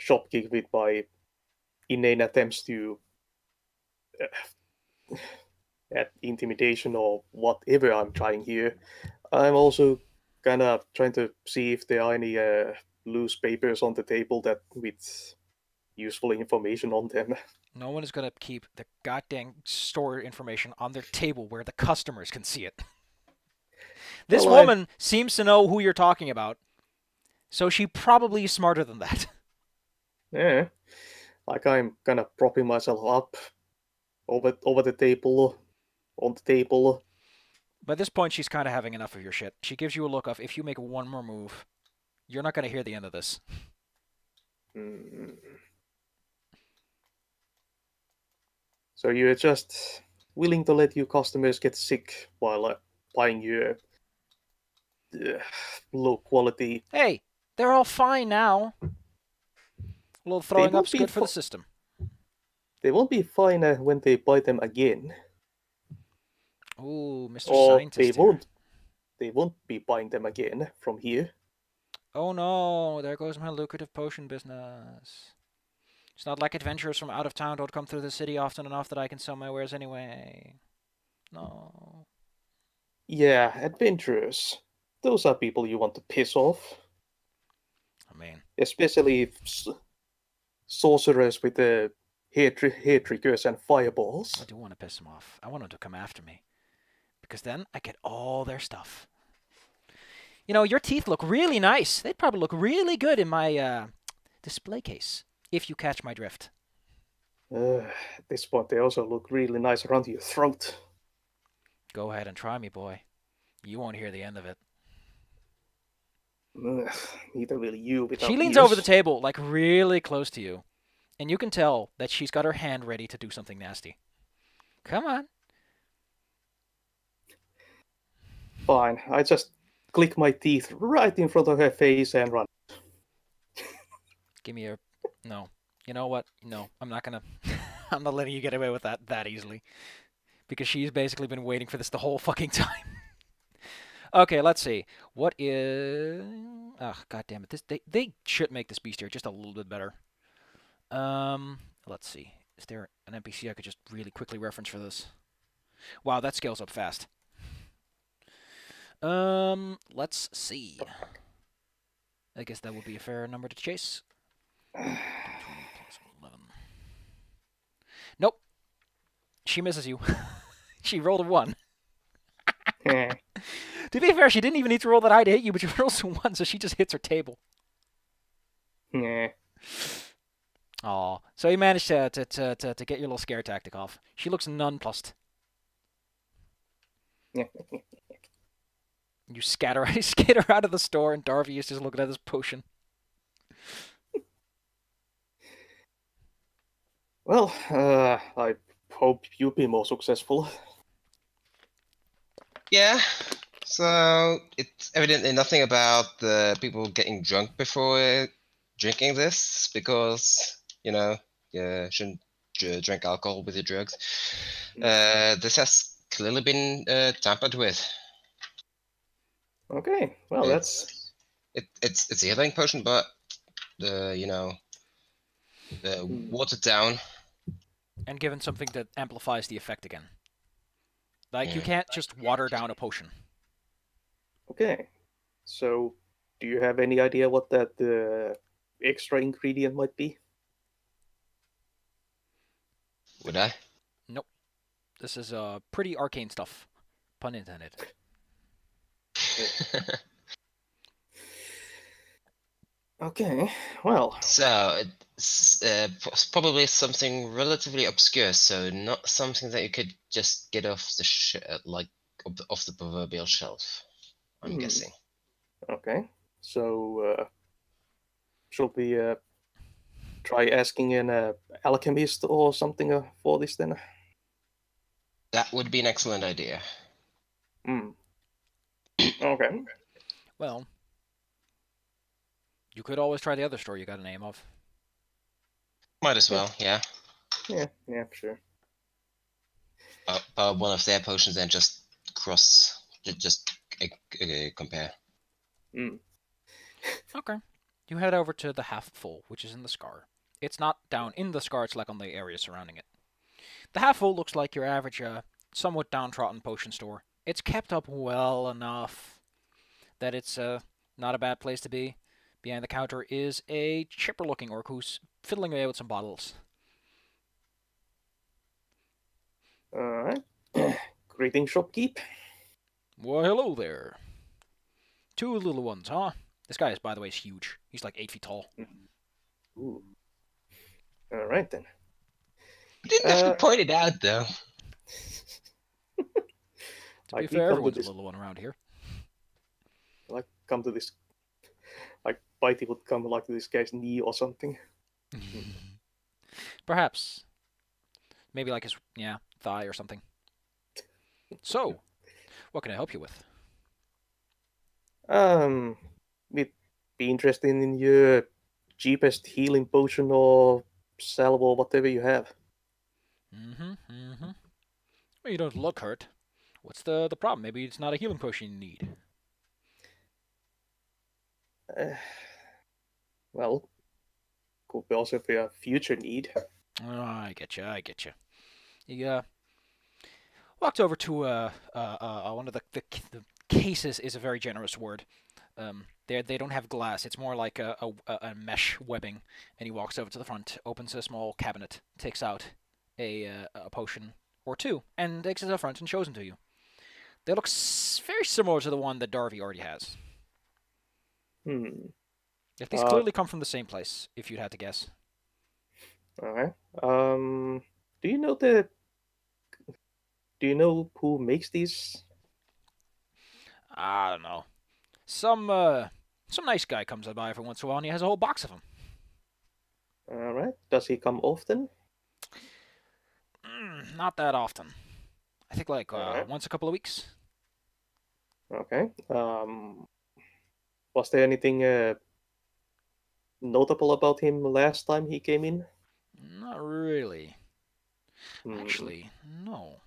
shopkeep with my inane attempts to at intimidation or whatever I'm trying here, I'm also kind of trying to see if there are any loose papers on the table that with useful information on them. No one is going to keep the goddamn store information on their table where the customers can see it. This woman seems to know who you're talking about, so she probably is smarter than that. Yeah, like I'm kind of propping myself up over the table, on the table. By this point, she's kind of having enough of your shit. She gives you a look of, if you make one more move, you're not going to hear the end of this. So you're just willing to let your customers get sick while buying your low quality... Hey, they're all fine now. A little throwing up's good for the system. They won't be fine when they buy them again. Ooh, Mr. Or Scientist. they won't be buying them again from here. Oh no, there goes my lucrative potion business. It's not like adventurers from out of town don't come through the city often enough that I can sell my wares anyway. No. Yeah, adventurers. Those are people you want to piss off. I mean... Especially sorcerers with the hair triggers and fireballs. I do want to piss them off. I want them to come after me. Because then I get all their stuff. You know, your teeth look really nice. They'd probably look really good in my display case, if you catch my drift. At this point, they also look really nice around your throat. Go ahead and try me, boy. You won't hear the end of it. Neither will you. She leans over the table, like really close to you. And you can tell that she's got her hand ready to do something nasty. Come on. Fine. I just click my teeth right in front of her face and run. Give me a... No. You know what? No, I'm not gonna... I'm not letting you get away with that easily. Because she's basically been waiting for this the whole fucking time. Okay, let's see. What is... Oh, God damn it. They should make this bestiary just a little bit better. Let's see. Is there an NPC I could just really quickly reference for this? Wow, that scales up fast. Let's see. I guess that would be a fair number to chase. 20 plus 11. Nope. She misses you. She rolled a 1. To be fair, she didn't even need to roll that high to hit you, but she rolls a 1, so she just hits her table. Aw. So you managed to get your little scare tactic off. She looks nonplussed. You scatter out of the store, and Darby is just looking at his potion. Well, I hope you'll be more successful. Yeah, so it's evidently nothing about the people getting drunk before drinking this, because, you know, you shouldn't drink alcohol with your drugs. This has clearly been tampered with. Okay, well, it's a healing potion, but watered down and given something that amplifies the effect again. Like, you can't just water down a potion. Okay. So, do you have any idea what that extra ingredient might be? Would I? Nope. This is pretty arcane stuff. Pun intended. Okay, well. So it's probably something relatively obscure, so not something that you could just get off the like off the proverbial shelf. I'm guessing. Okay, so should we try asking an alchemist or something for this then? That would be an excellent idea. Okay. Well, you could always try the other store you got a name of. Might as well, yeah. Yeah, sure. One of their potions and just compare. Okay. You head over to the half full, which is in the scar. It's not down in the scar, it's like on the area surrounding it. The half full looks like your average, somewhat downtrodden potion store. It's kept up well enough that it's not a bad place to be. Behind the counter is a chipper looking orc who's fiddling away with some bottles. Alright. Greeting, shopkeep. Well, hello there. Two little ones, huh? This guy, by the way, is huge. He's like 8 feet tall. Ooh. Alright then. You didn't have to point it out, though. To be fair, everyone's a little one around here. Like, come to this... Like, Bitey would come like to this guy's knee or something. Perhaps. Maybe like his, thigh or something. So, what can I help you with? We'd be interested in your cheapest healing potion or salve or whatever you have. Well, you don't look hurt. What's the problem? Maybe it's not a healing potion you need. Well, could be also be a future need. Oh, I get you. You walked over to one of the cases is a very generous word. They don't have glass. It's more like a mesh webbing. And he walks over to the front, opens a small cabinet, takes out a potion or two, and takes it to the front and shows them to you. They look very similar to the one that Darby already has. If these clearly come from the same place, if you'd had to guess. Okay. Do you know who makes these? I don't know. Some nice guy comes by every once in a while and he has a whole box of them. Alright. Does he come often? Not that often. I think like once a couple of weeks. Okay. Was there anything notable about him last time he came in? Not really. Actually, no.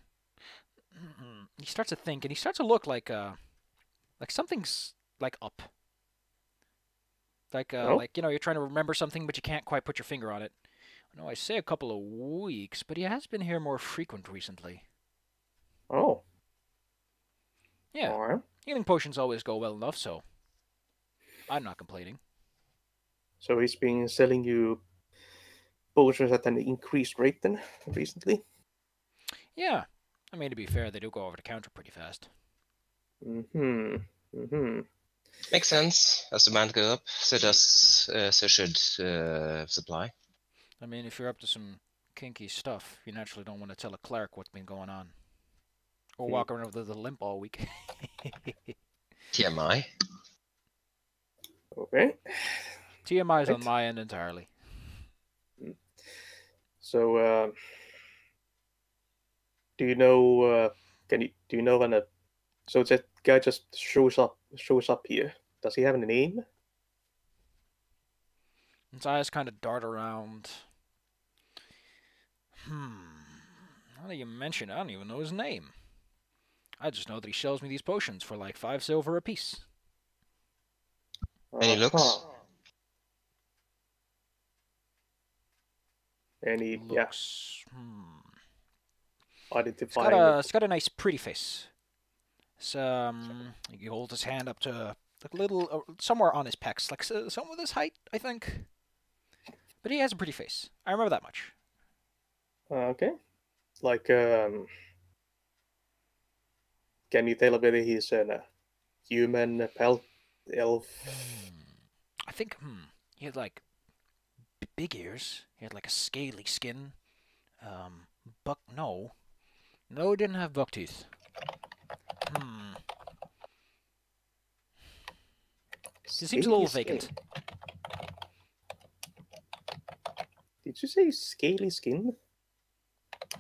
He starts to think, and he starts to look like something's like up. Like you're trying to remember something, but you can't quite put your finger on it. No, I say a couple of weeks, but he has been here more frequent recently. Oh. Yeah. Alright. Healing potions always go well enough, so I'm not complaining. So he's been selling you potions at an increased rate then, recently? Yeah. I mean, to be fair, they do go over the counter pretty fast. Makes sense. As demand goes up, so should supply. I mean, if you're up to some kinky stuff, you naturally don't want to tell a cleric what's been going on. Or walk around with a limp all week. TMI. Okay. TMI is on my end entirely. So, do you know? When so that guy just shows up here? Does he have a name? His eyes kind of dart around. Now that you mention it, I don't even know his name. I just know that he sells me these potions for like 5 silver apiece. Any looks? Any looks? Identifying. It's got a nice, pretty face. He holds his hand up to like a little somewhere on his pecs, like somewhere this height, I think. But he has a pretty face. I remember that much. Okay. Like, can you tell whether he's a human, a elf? I think he had like big ears. He had like a scaly skin. Buck no, he didn't have buck teeth. He seems a little vacant. Did you say scaly skin?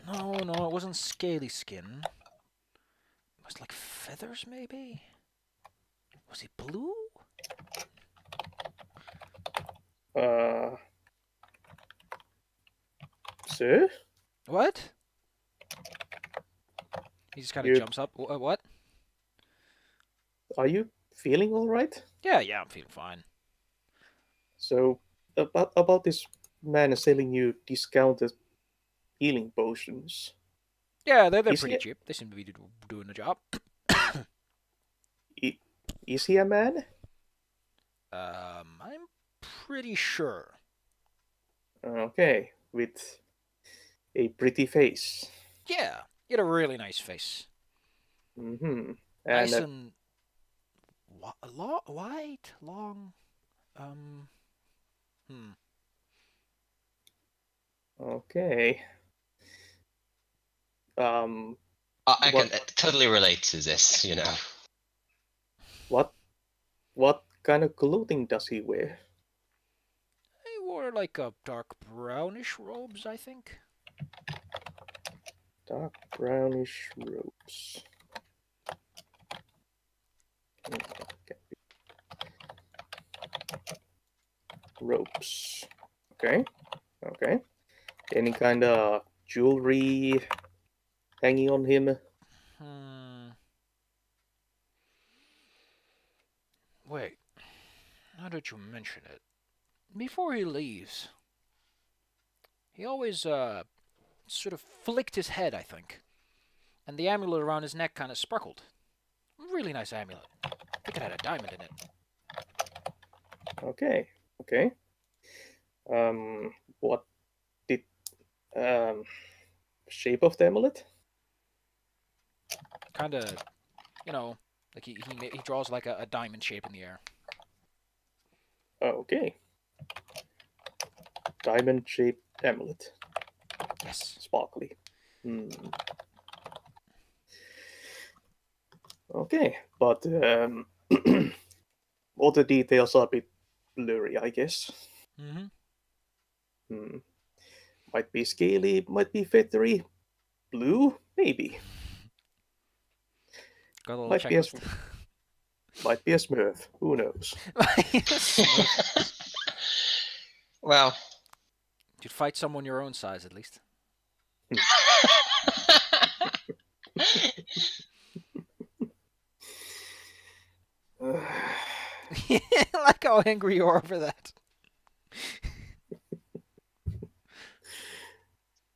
No, it wasn't scaly skin. It was like feathers, maybe? Was he blue? Sir? What? He just kind of jumps up. What? Are you feeling all right? Yeah, I'm feeling fine. So, about this man selling you discounted healing potions. Yeah, they're pretty cheap. They seem to be doing the job. Is he a man? I'm pretty sure. Okay, with a pretty face. Yeah, he had a really nice face. Mm-hmm. Nice and white, long. Okay. I can totally relate to this, you know. What kind of clothing does he wear? He wore like a dark brownish robes, I think. Dark brownish robes. Ropes. Okay. Any kind of jewelry hanging on him? Wait. Now that you mention it, before he leaves, he always sort of flicked his head, I think, and the amulet around his neck kind of sparkled. Really nice amulet. I think it had a diamond in it. Okay. What did shape of the amulet? Kind of, like he draws like a diamond shape in the air. Okay. Diamond shaped amulet. Yes. Sparkly. Okay, but all the details are a bit blurry, I guess. Might be scaly, might be feathery. Blue? Maybe. Got a little might be a Smurf. Who knows? Well, you'd fight someone your own size at least. Like how angry you are for that.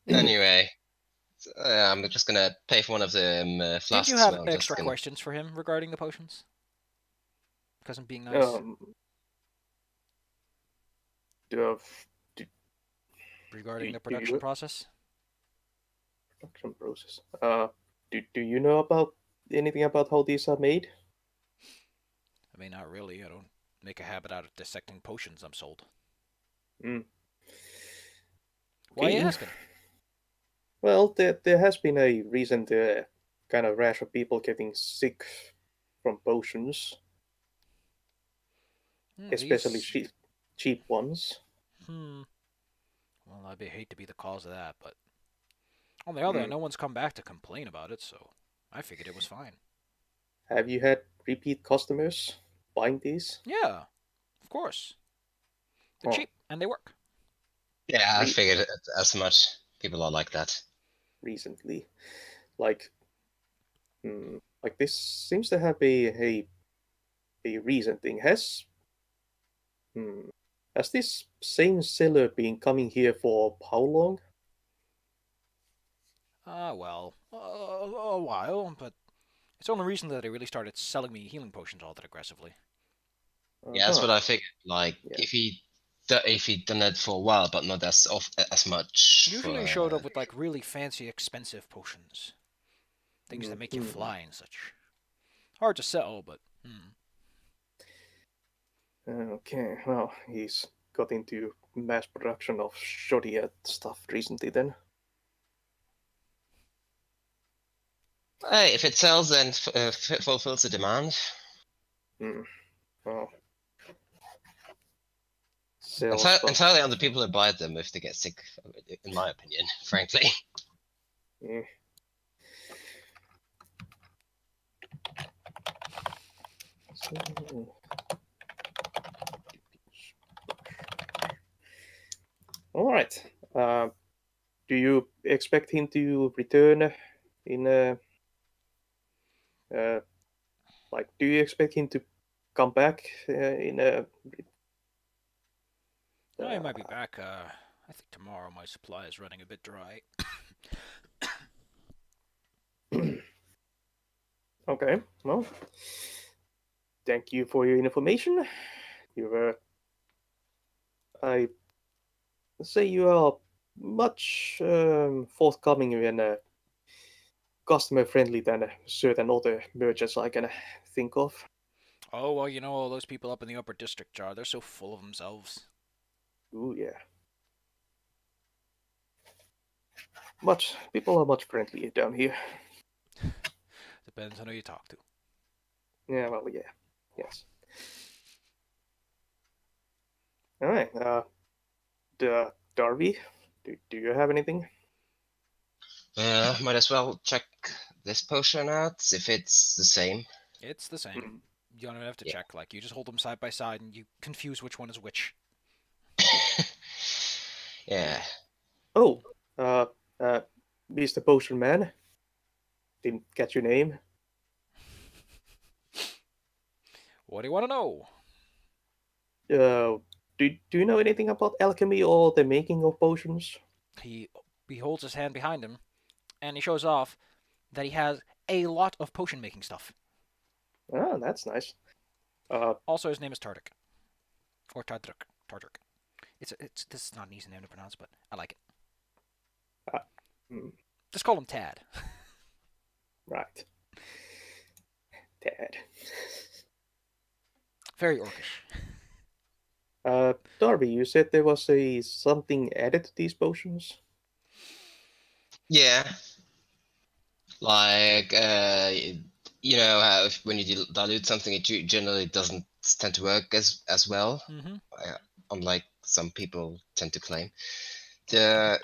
Anyway, I'm just gonna pay for one of the flasks. Did you have extra questions for him regarding the potions? Because I'm being nice. Regarding the production process? Production process. Do you know about anything about how these are made? I mean, not really. I don't make a habit out of dissecting potions I'm sold. Okay. Why are you asking? Well, there has been a recent kind of rash of people getting sick from potions. Especially cheap ones. Well, I'd hate to be the cause of that, but on the other hand, no one's come back to complain about it, so I figured it was fine. Have you had repeat customers buying these? Yeah, of course. They're cheap and they work. Yeah, I figured as much. People are like that. Recently, like this seems to have a recent thing. Has this same seller been coming here for how long? Well, a while, but it's only recently that he really started selling me healing potions all that aggressively. Yeah, that's Uh-huh. what I figured. Like, Yeah. if he'd done it for a while, but not as much. Usually he showed up with like really fancy, expensive potions. Things that make you fly and such. Hard to sell, but... Okay, well, he's got into mass production of shoddy stuff recently then. Hey, if it sells, then fulfills the demand. Well, sells stuff. Entirely on the people who buy them if they get sick, in my opinion, frankly. Yeah. All right. Do you expect him to return in like? Do you expect him to come back in a? I might be back. I think tomorrow my supply is running a bit dry. Okay. Well, thank you for your information. You were. I say you are much forthcoming and customer friendly than certain other merchants I can think of. Oh, well, you know, all those people up in the upper district jar, they're so full of themselves. Ooh, yeah. People are much friendlier down here. Depends on who you talk to. Yeah, well, yeah. Yes. All right. Darby, do you have anything? Might as well check this potion out if it's the same. It's the same. Mm. You don't even have to Yeah. check. Like, you just hold them side by side and you confuse which one is which. Yeah. Oh, Mr. Potion Man. Didn't catch your name. What do you want to know? Do you know anything about alchemy or the making of potions? He holds his hand behind him, and he shows off that he has a lot of potion making stuff. Oh, that's nice. Also, his name is Tardik. Or Tardruk. Tardruk. This is not an easy name to pronounce, but I like it. Just call him Tad. Right. Tad. Very orcish. Darby, you said there was something added to these potions? Yeah. Like, you know how when you dilute something, it generally doesn't tend to work as well, unlike some people tend to claim. It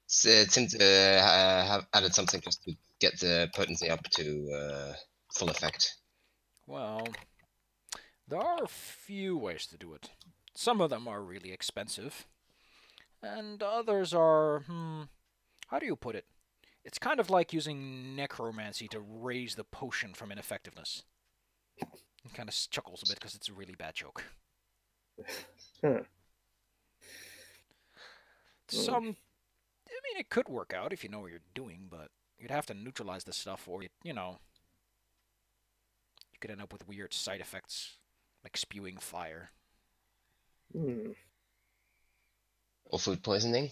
seems to have added something just to get the potency up to full effect. Well, there are a few ways to do it. Some of them are really expensive, and others are, how do you put it? It's kind of like using necromancy to raise the potion from ineffectiveness. He kind of chuckles a bit because it's a really bad joke. Huh. I mean, it could work out if you know what you're doing, but you'd have to neutralize the stuff, or, you could end up with weird side effects, like spewing fire. Or food poisoning.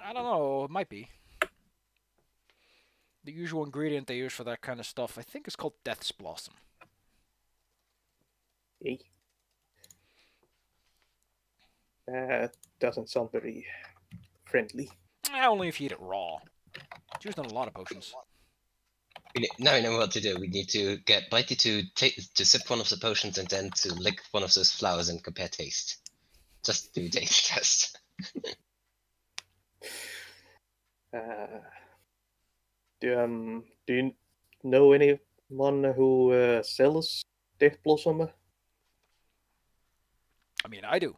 I don't know, it might be. The usual ingredient they use for that kind of stuff, I think, is called Death's Blossom. Hey. That doesn't sound very friendly. Only if you eat it raw. It's used in a lot of potions. Now we know what to do. We need to get Blighty to sip one of the potions and then to lick one of those flowers and compare taste. Just do taste test. Do you know anyone who sells Death Blossom? I mean, I do.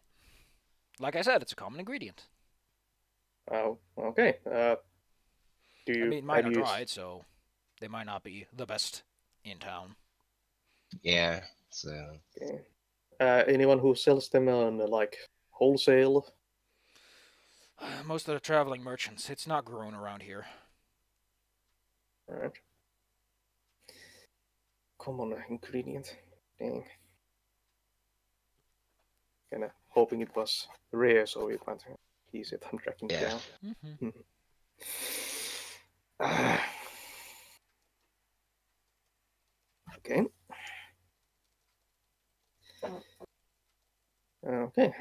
Like I said, it's a common ingredient. Oh, okay. Do you? I mean, mine are dried, so they might not be the best in town. Yeah. So. Okay. Anyone who sells them on like wholesale? Most of the traveling merchants. It's not grown around here. All right. common ingredient. Dang. Kinda hoping it was rare so we can't use it. I'm tracking it Yeah. down. Mm-hmm. Okay. Okay.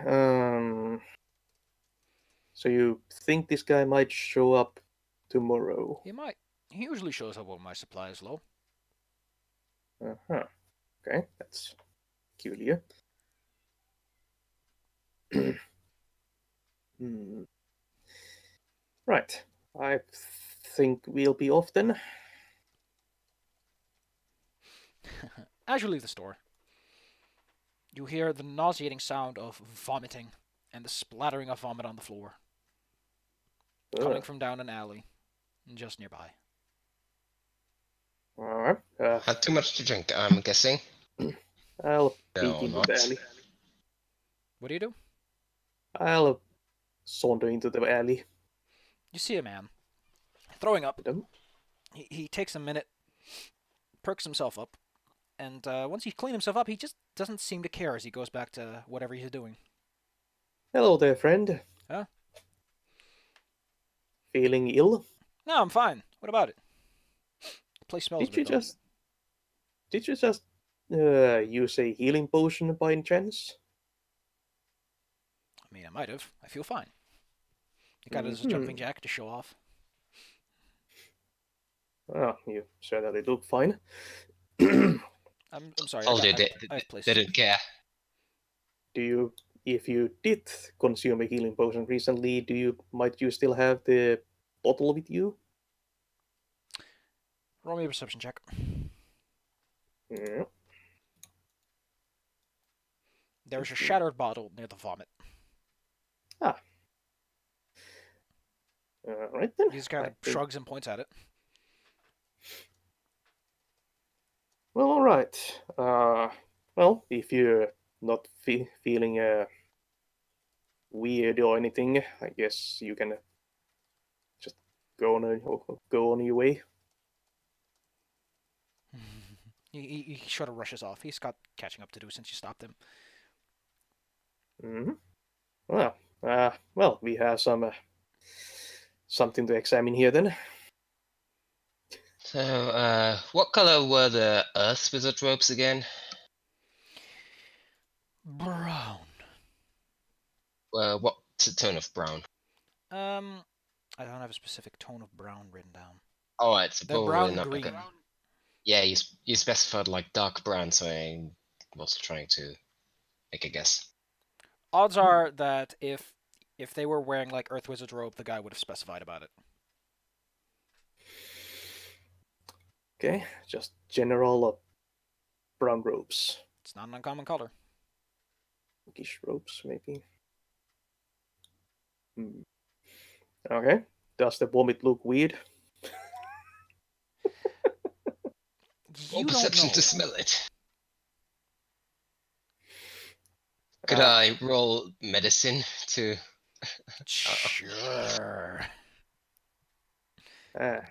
So you think this guy might show up tomorrow? He might. He usually shows up when my supply is low. Uh-huh. Okay, that's peculiar. Hmm. Right. I think we'll be off then. As you leave the store, you hear the nauseating sound of vomiting and the splattering of vomit on the floor, coming from down an alley just nearby. Alright. Had too much to drink, I'm guessing. I'll No, peek into not. the alley. What do you do? I'll saunter into the alley. You see a man throwing up. Them. He takes a minute, perks himself up, and once he's cleaned himself up, he just doesn't seem to care as he goes back to whatever he's doing. Hello there, friend. Huh? Feeling ill? No, I'm fine. What about it? The place smells Did a bit, you just use a healing potion by any chance? I mean, I might have. I feel fine. He got it as a jumping jack to show off. Oh, you certainly look fine. I'm sorry. Told you, I have places. they didn't care. If you did consume a healing potion recently, might you still have the bottle with you? Roll me a perception check. Yeah. There's a shattered bottle near the vomit. Alright then. He just kind of shrugs and points at it. Well, alright. Well, if you're not feeling weird or anything, I guess you can just go on your way. He sort of rushes off. He's got catching up to do since you stopped him. Well, we have something to examine here then. So, what color were the Earth Wizard robes again? Brown. What tone of brown? I don't have a specific tone of brown written down. Alright, so They're probably brown not green. like yeah, you specified like dark brown, so I was trying to make a guess. Odds are that if they were wearing like Earth Wizard's robe, the guy would have specified about it. Okay, just general brown robes. It's not an uncommon color. Pinkish robes, maybe. Okay. Does the vomit look weird? Roll perception to smell it. Could Uh, I roll medicine to? Sure. I'm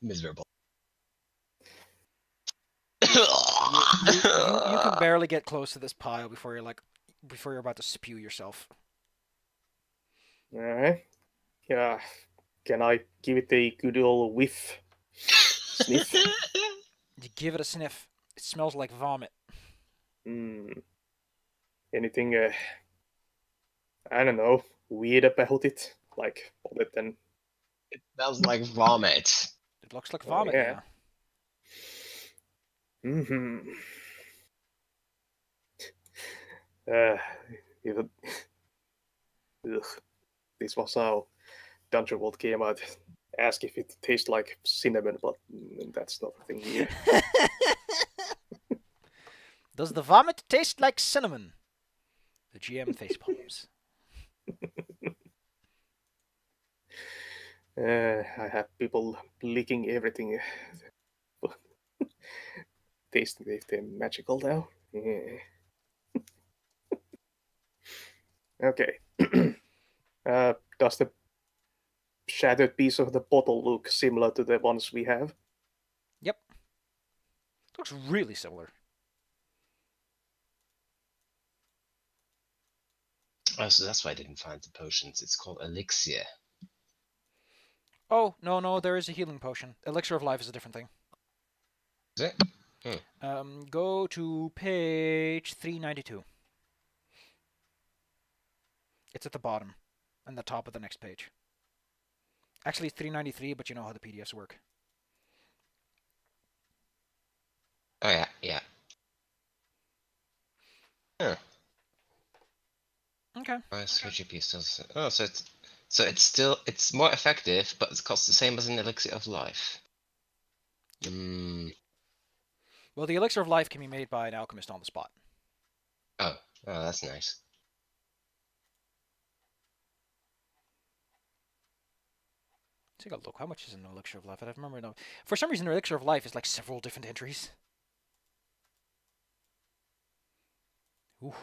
miserable. You can barely get close to this pile before you're about to spew yourself. Alright. Yeah. Can I give it a good old whiff? Sniff? You give it a sniff. It smells like vomit. Anything, I don't know, weird about it? Like, other than... It smells like vomit. It looks like vomit, yeah. This was how Dungeon World came out. Ask if it tastes like cinnamon, but that's not a thing here. Does the vomit taste like cinnamon? The GM facepalms. I have people licking everything. Tasting if they're magical now. Yeah. Okay. Does the shattered piece of the bottle look similar to the ones we have? Yep. Looks really similar. Oh, so that's why I didn't find the potions. It's called elixir. Oh, no, there is a healing potion. Elixir of Life is a different thing. Is it? Go to page 392. It's at the bottom and the top of the next page. Actually, 393, but you know how the PDFs work. Oh yeah, yeah. Huh. Okay. Price for GP still. Oh, so it's more effective, but it costs the same as an elixir of life. Yep. Hmm. Well, the Elixir of Life can be made by an alchemist on the spot. Oh, that's nice. Take a look. How much is an Elixir of Life? I don't remember. No. For some reason, an Elixir of Life is like several different entries. Ooh.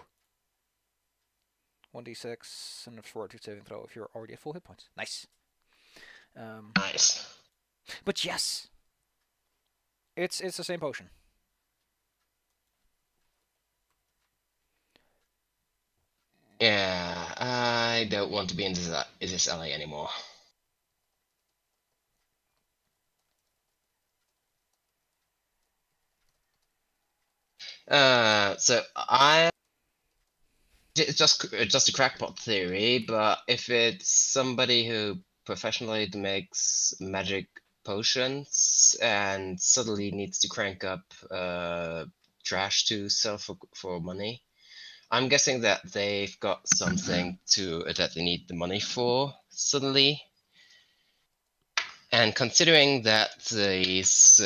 1d6 and a fortitude saving throw if you're already at full hit points. Nice. Nice. But yes, it's the same potion. Yeah, I don't want to be in this LA anymore. So it's just a crackpot theory, but if it's somebody who professionally makes magic potions and suddenly needs to crank up trash to sell for money, I'm guessing that they've got something that they need the money for suddenly. And considering that these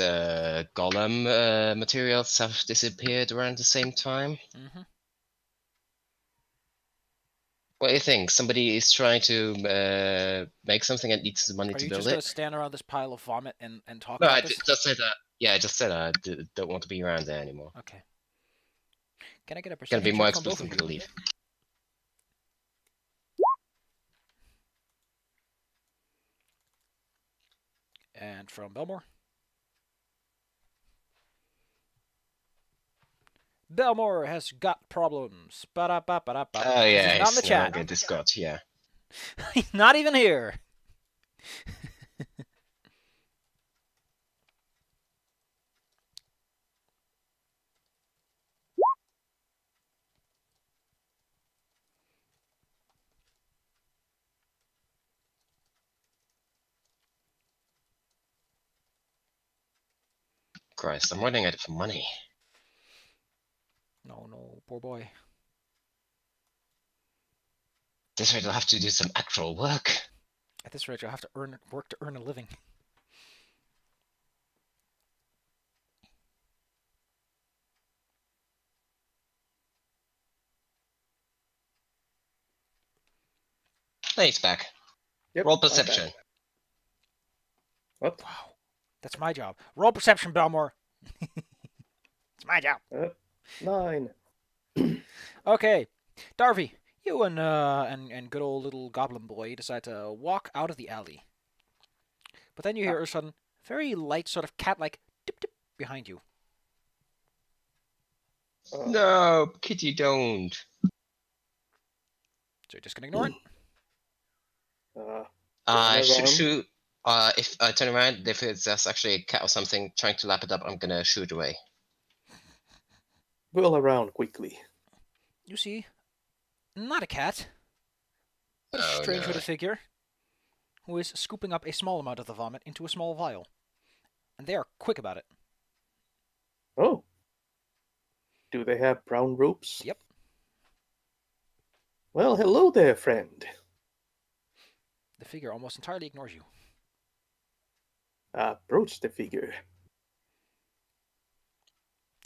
golem materials have disappeared around the same time, what do you think? Somebody is trying to make something and needs the money Are to you build just going it? to stand around this pile of vomit and talk No, about I this? just said that. Yeah, I just said I don't want to be around there anymore. Okay. Can I get a Gonna be perception more check from both explicit of to you? leave. And from Belmore? Belmore has got problems. Ba-da-ba-ba-da-ba. Oh Because yeah, he's not in the he's no chat. longer Discord. Yeah. He's not even here. Christ, I'm running out of money. No, poor boy. This rate, I'll have to do some actual work. At this rate, you'll have to work to earn a living. Hey, it's back. Yep, Roll I'm back. perception. What? Wow. That's my job. Roll perception, Belmore. It's my job. 9. Okay. Darby, you and good old little goblin boy decide to walk out of the alley. But then you hear a sudden, very light, sort of cat-like dip dip behind you. No, Kitty, don't. So you're just gonna ignore it? I Turn around. shoot. If I turn around, if it's just actually a cat or something trying to lap it up, I'm gonna shoot away. Whirl around quickly. You see, not a cat, but a Oh, strange no. hooded figure who is scooping up a small amount of the vomit into a small vial. And they are quick about it. Oh. Do they have brown robes? Yep. Well, hello there, friend. The figure almost entirely ignores you. Approach the figure.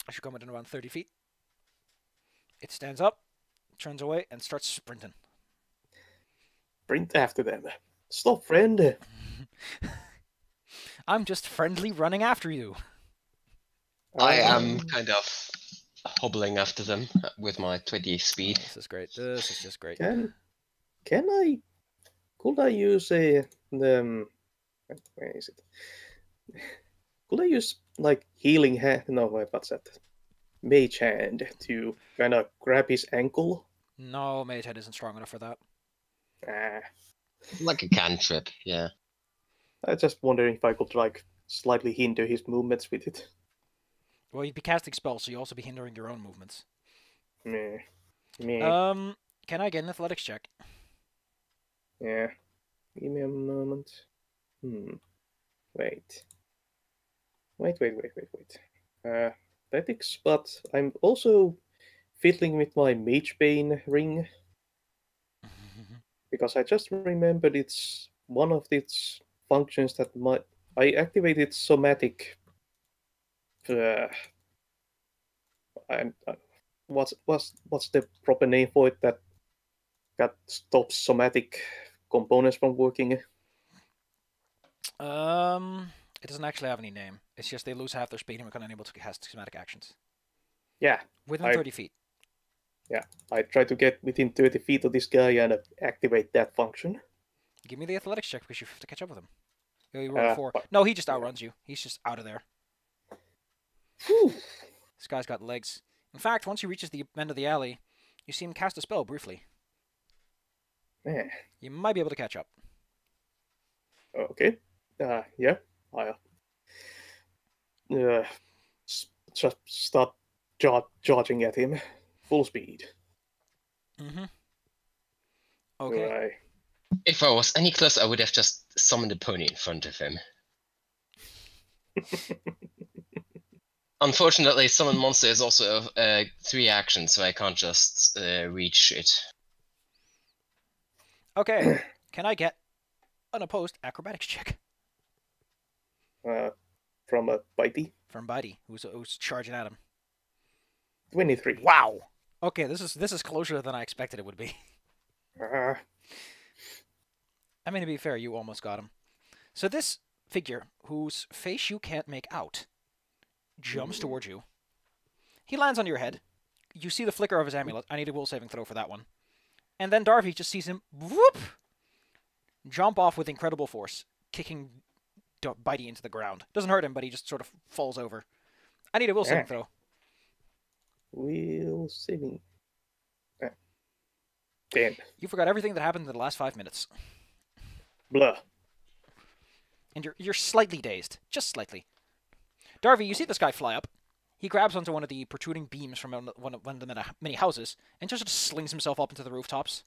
As you come within around 30 feet, it stands up, turns away, and starts sprinting. Sprint after them. Stop, friend. I'm just friendly running after you. I am kind of hobbling after them with my 20 speed. This is great. This is just great. Could I use where is it? Could I use like healing hand? No, wait, what's that? Mage hand to kind of grab his ankle. No, Mage Head isn't strong enough for that. Ah, Like a cantrip, yeah. I was just wondering if I could like slightly hinder his movements with it. Well, you'd be casting spells, so you also be hindering your own movements. Meh. Meh. Can I get an athletics check? Yeah. Give me a moment. Wait. Wait. Athletics, but I'm also fiddling with my Mage Bane ring because I just remembered it's one of its functions that I activated somatic. Uh, and what's the proper name for it that stops somatic components from working? It doesn't actually have any name. It's just they lose half their speed and become unable to cast schematic actions. Yeah. Within 30 feet. Yeah, I try to get within 30 feet of this guy and activate that function. Give me the athletics check because you have to catch up with him. Oh, you rolled a 4. But, No, he just outruns you. He's just out of there. whew, This guy's got legs. In fact, once he reaches the end of the alley, you see him cast a spell briefly. man. You might be able to catch up. Okay. Yeah. I just start charging at him, full speed. Mm-hmm. Okay. Right. If I was any closer, I would have just summoned a pony in front of him. Unfortunately, summon monster is also 3 actions, so I can't just reach it. Okay. Can I get an opposed acrobatics check From a bitey. from Buddy, who's charging at him? 23. Wow. Okay, this is closer than I expected it would be. Uh, I mean, to be fair, you almost got him. So this figure, whose face you can't make out, jumps towards you. He lands on your head. You see the flicker of his amulet. I need a will saving throw for that one. And then Darby just sees him whoop, jump off with incredible force, kicking Bitey into the ground. Doesn't hurt him, but he just sort of falls over. I need a will saving throw. will saving. 10. You forgot everything that happened in the last 5 minutes. Blah. And you're slightly dazed. Just slightly. Darby, you see this guy fly up. He grabs onto one of the protruding beams from one of the many houses and just sort of slings himself up into the rooftops.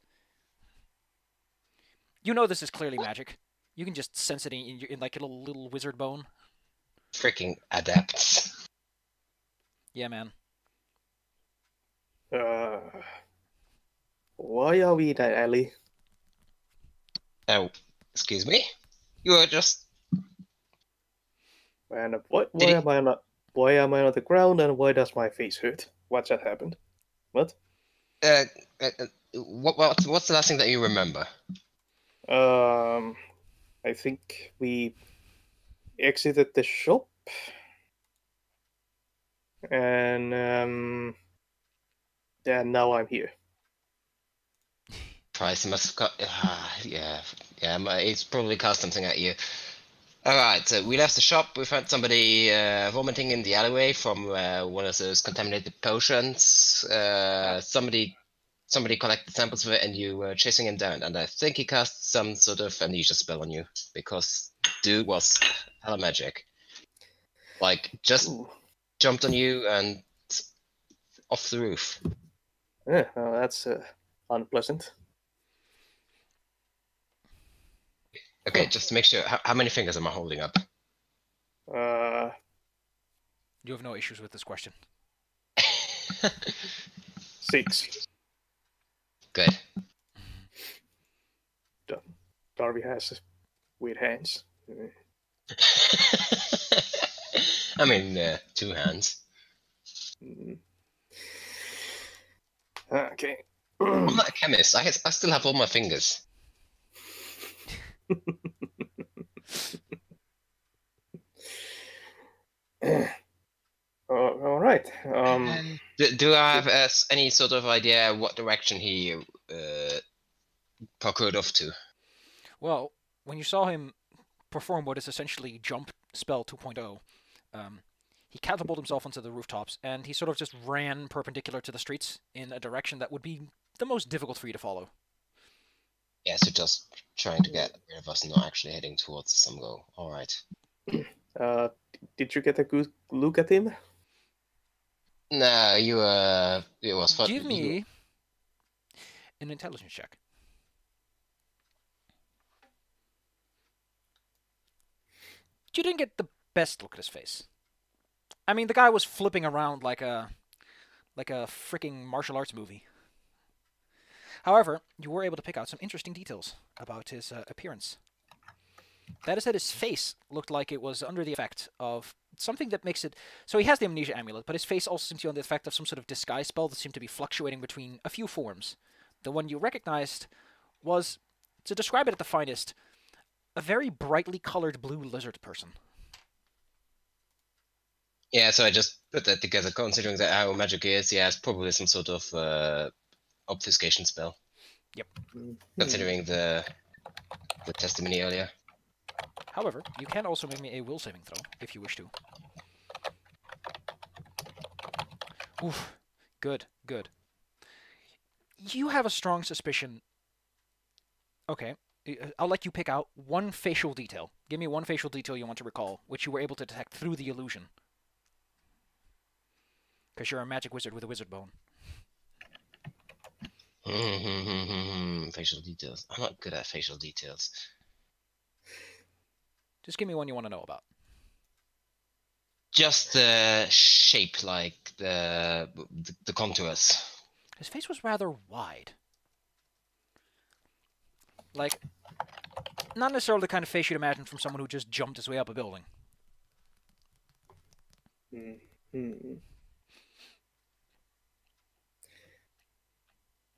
You know this is clearly magic. You can just sense it in like a little wizard bone. Freaking adepts. Yeah, man. Why are we in that alley? Oh, excuse me? You were just... And why am I on the ground and why does my face hurt? What's that happened? What? What's the last thing that you remember? I think we exited the shop. And yeah, now I'm here. Price must have got... yeah, it's probably cast something at you. Alright, so we left the shop, we found somebody vomiting in the alleyway from one of those contaminated potions. Somebody collected samples of it and you were chasing him down, and I think he cast some sort of amnesia spell on you, because dude was hella magic. Like, just jumped on you and off the roof. Yeah, well, that's unpleasant. Okay, just to make sure, how many fingers am I holding up? You have no issues with this question. 6. Good. Darby has weird hands. I mean, 2 hands. Okay. I'm not a chemist. I still have all my fingers. All right. Do I have any sort of idea what direction he procured off to? Well, when you saw him perform what is essentially Jump Spell 2.0, He catapulted himself onto the rooftops, and he sort of just ran perpendicular to the streets in a direction that would be the most difficult for you to follow. Yeah, so just trying to get rid of us and not actually heading towards some goal. Alright. Did you get a good look at him? No, it was fun. Give me an intelligence check. You didn't get the best look at his face. I mean, the guy was flipping around like a freaking martial arts movie. However, you were able to pick out some interesting details about his appearance. That is that his face looked like it was under the effect of something that makes it... So he has the amnesia amulet, but his face also seems to be under the effect of some sort of disguise spell that seemed to be fluctuating between a few forms. The one you recognized was, to describe it at the finest, a very brightly colored blue lizard person. Yeah, so I just put that together, considering that how magic is. Yeah, it's probably some sort of obfuscation spell. Yep. Considering the testimony earlier. However, you can also make me a will saving throw, if you wish to. Oof. Good, good. You have a strong suspicion... Okay, I'll let you pick out one facial detail. Give me one facial detail you want to recall, which you were able to detect through the illusion. Because you're a magic wizard with a wizard bone. Facial details. I'm not good at facial details. Just give me one you want to know about. Just the shape, like the contours. His face was rather wide. Like, not necessarily the kind of face you'd imagine from someone who just jumped his way up a building.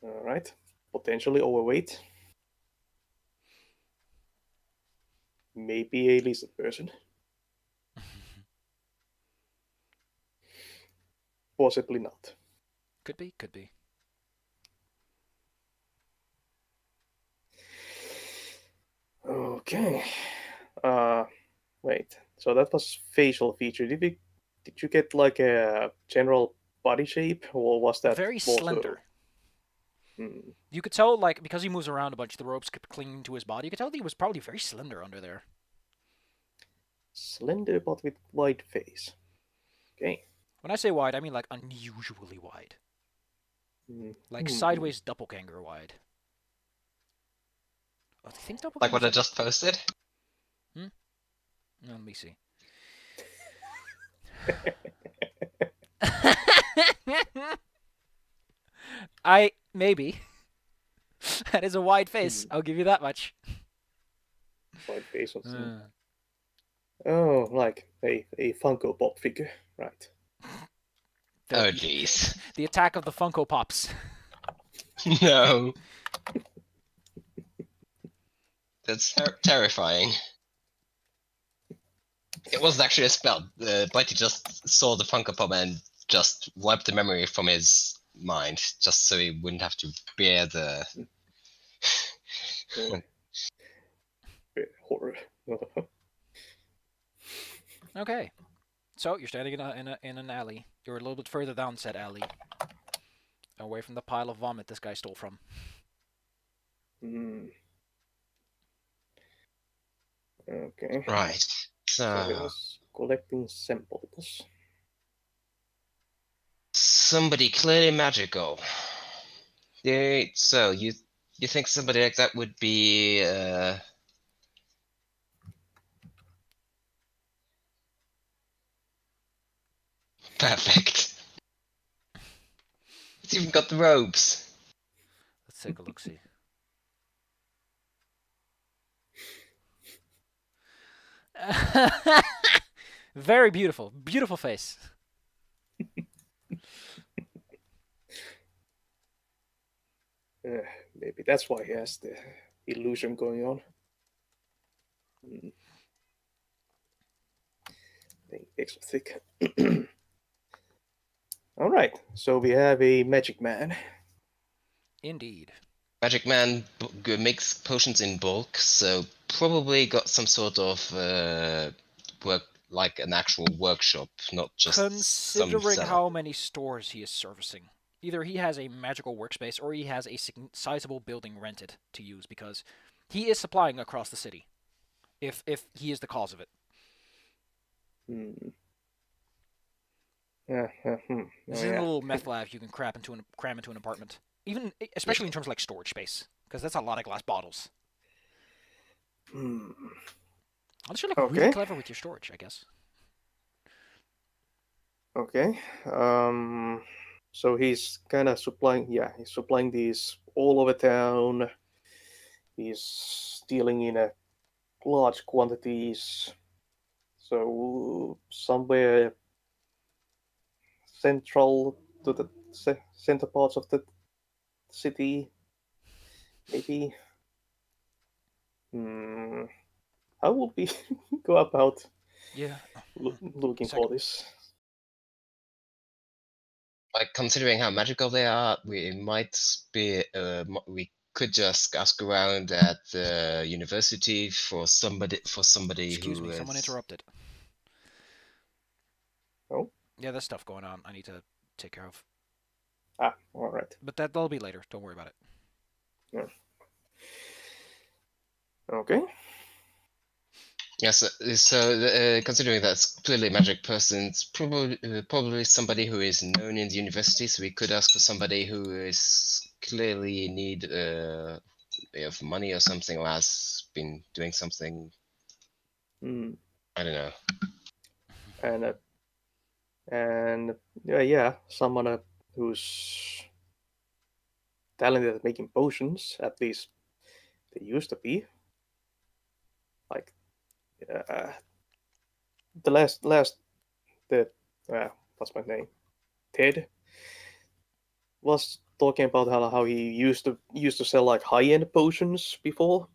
Alright. Potentially overweight. Maybe a lizard person. Possibly not. Could be, could be. Okay. Wait. So that was facial feature. Did you get like a general body shape, or was that Very also... slender. You could tell, like, because he moves around a bunch, the ropes kept clinging to his body. You could tell that he was probably very slender under there. Slender, but with wide face. Okay. When I say wide, I mean, like, unusually wide. Like, sideways doppelganger wide. Oh, do you think doppelganger... Like what I just posted? No, let me see. Maybe. That is a wide face. I'll give you that much. Wide face. Oh, like a Funko Pop figure, right? Oh, jeez. The attack of the Funko Pops. No. That's terrifying. It wasn't actually a spell. Blighty just saw the Funko Pop and just wiped the memory from his mind, just so he wouldn't have to bear the horror. Okay, so you're standing in an alley. You're a little bit further down said alley, away from the pile of vomit this guy stole from. Okay. Right. So collecting samples. Somebody clearly magical. So you think somebody like that would be perfect. It's even got the robes. Let's take a look-see. Very beautiful. Beautiful face. Maybe that's why he has the illusion going on. Extra thick. All right, so we have a magic man. Indeed. Magic man makes potions in bulk, so probably got some sort of like an actual workshop, not just some Considering setup. how many stores he is servicing, either he has a magical workspace or he has a sizable building rented to use because he is supplying across the city. If he is the cause of it. Yeah. This isn't a little meth lab you can cram into an apartment. Even especially in terms of like storage space, because that's a lot of glass bottles. Unless you're like really clever with your storage, I guess. Okay. So he's kind of supplying. Yeah, he's supplying these all over town. He's dealing in large quantities. So somewhere central to the center parts of the city, maybe. How would we go about looking for this? Like, considering how magical they are, we might be we could just ask around at the university for somebody Excuse who me, someone is... interrupted. Oh. Yeah, there's stuff going on I need to take care of. Ah, all right. But that'll be later. Don't worry about it. Yeah. Okay. Yes, so considering that's clearly a magic person, it's probably somebody who is known in the university, so we could ask for somebody who is clearly in need of money or something, or has been doing something. I don't know. And yeah, someone who's talented at making potions. At least they used to be. Like the last what's my name? Ted was talking about how he used to sell like high-end potions before,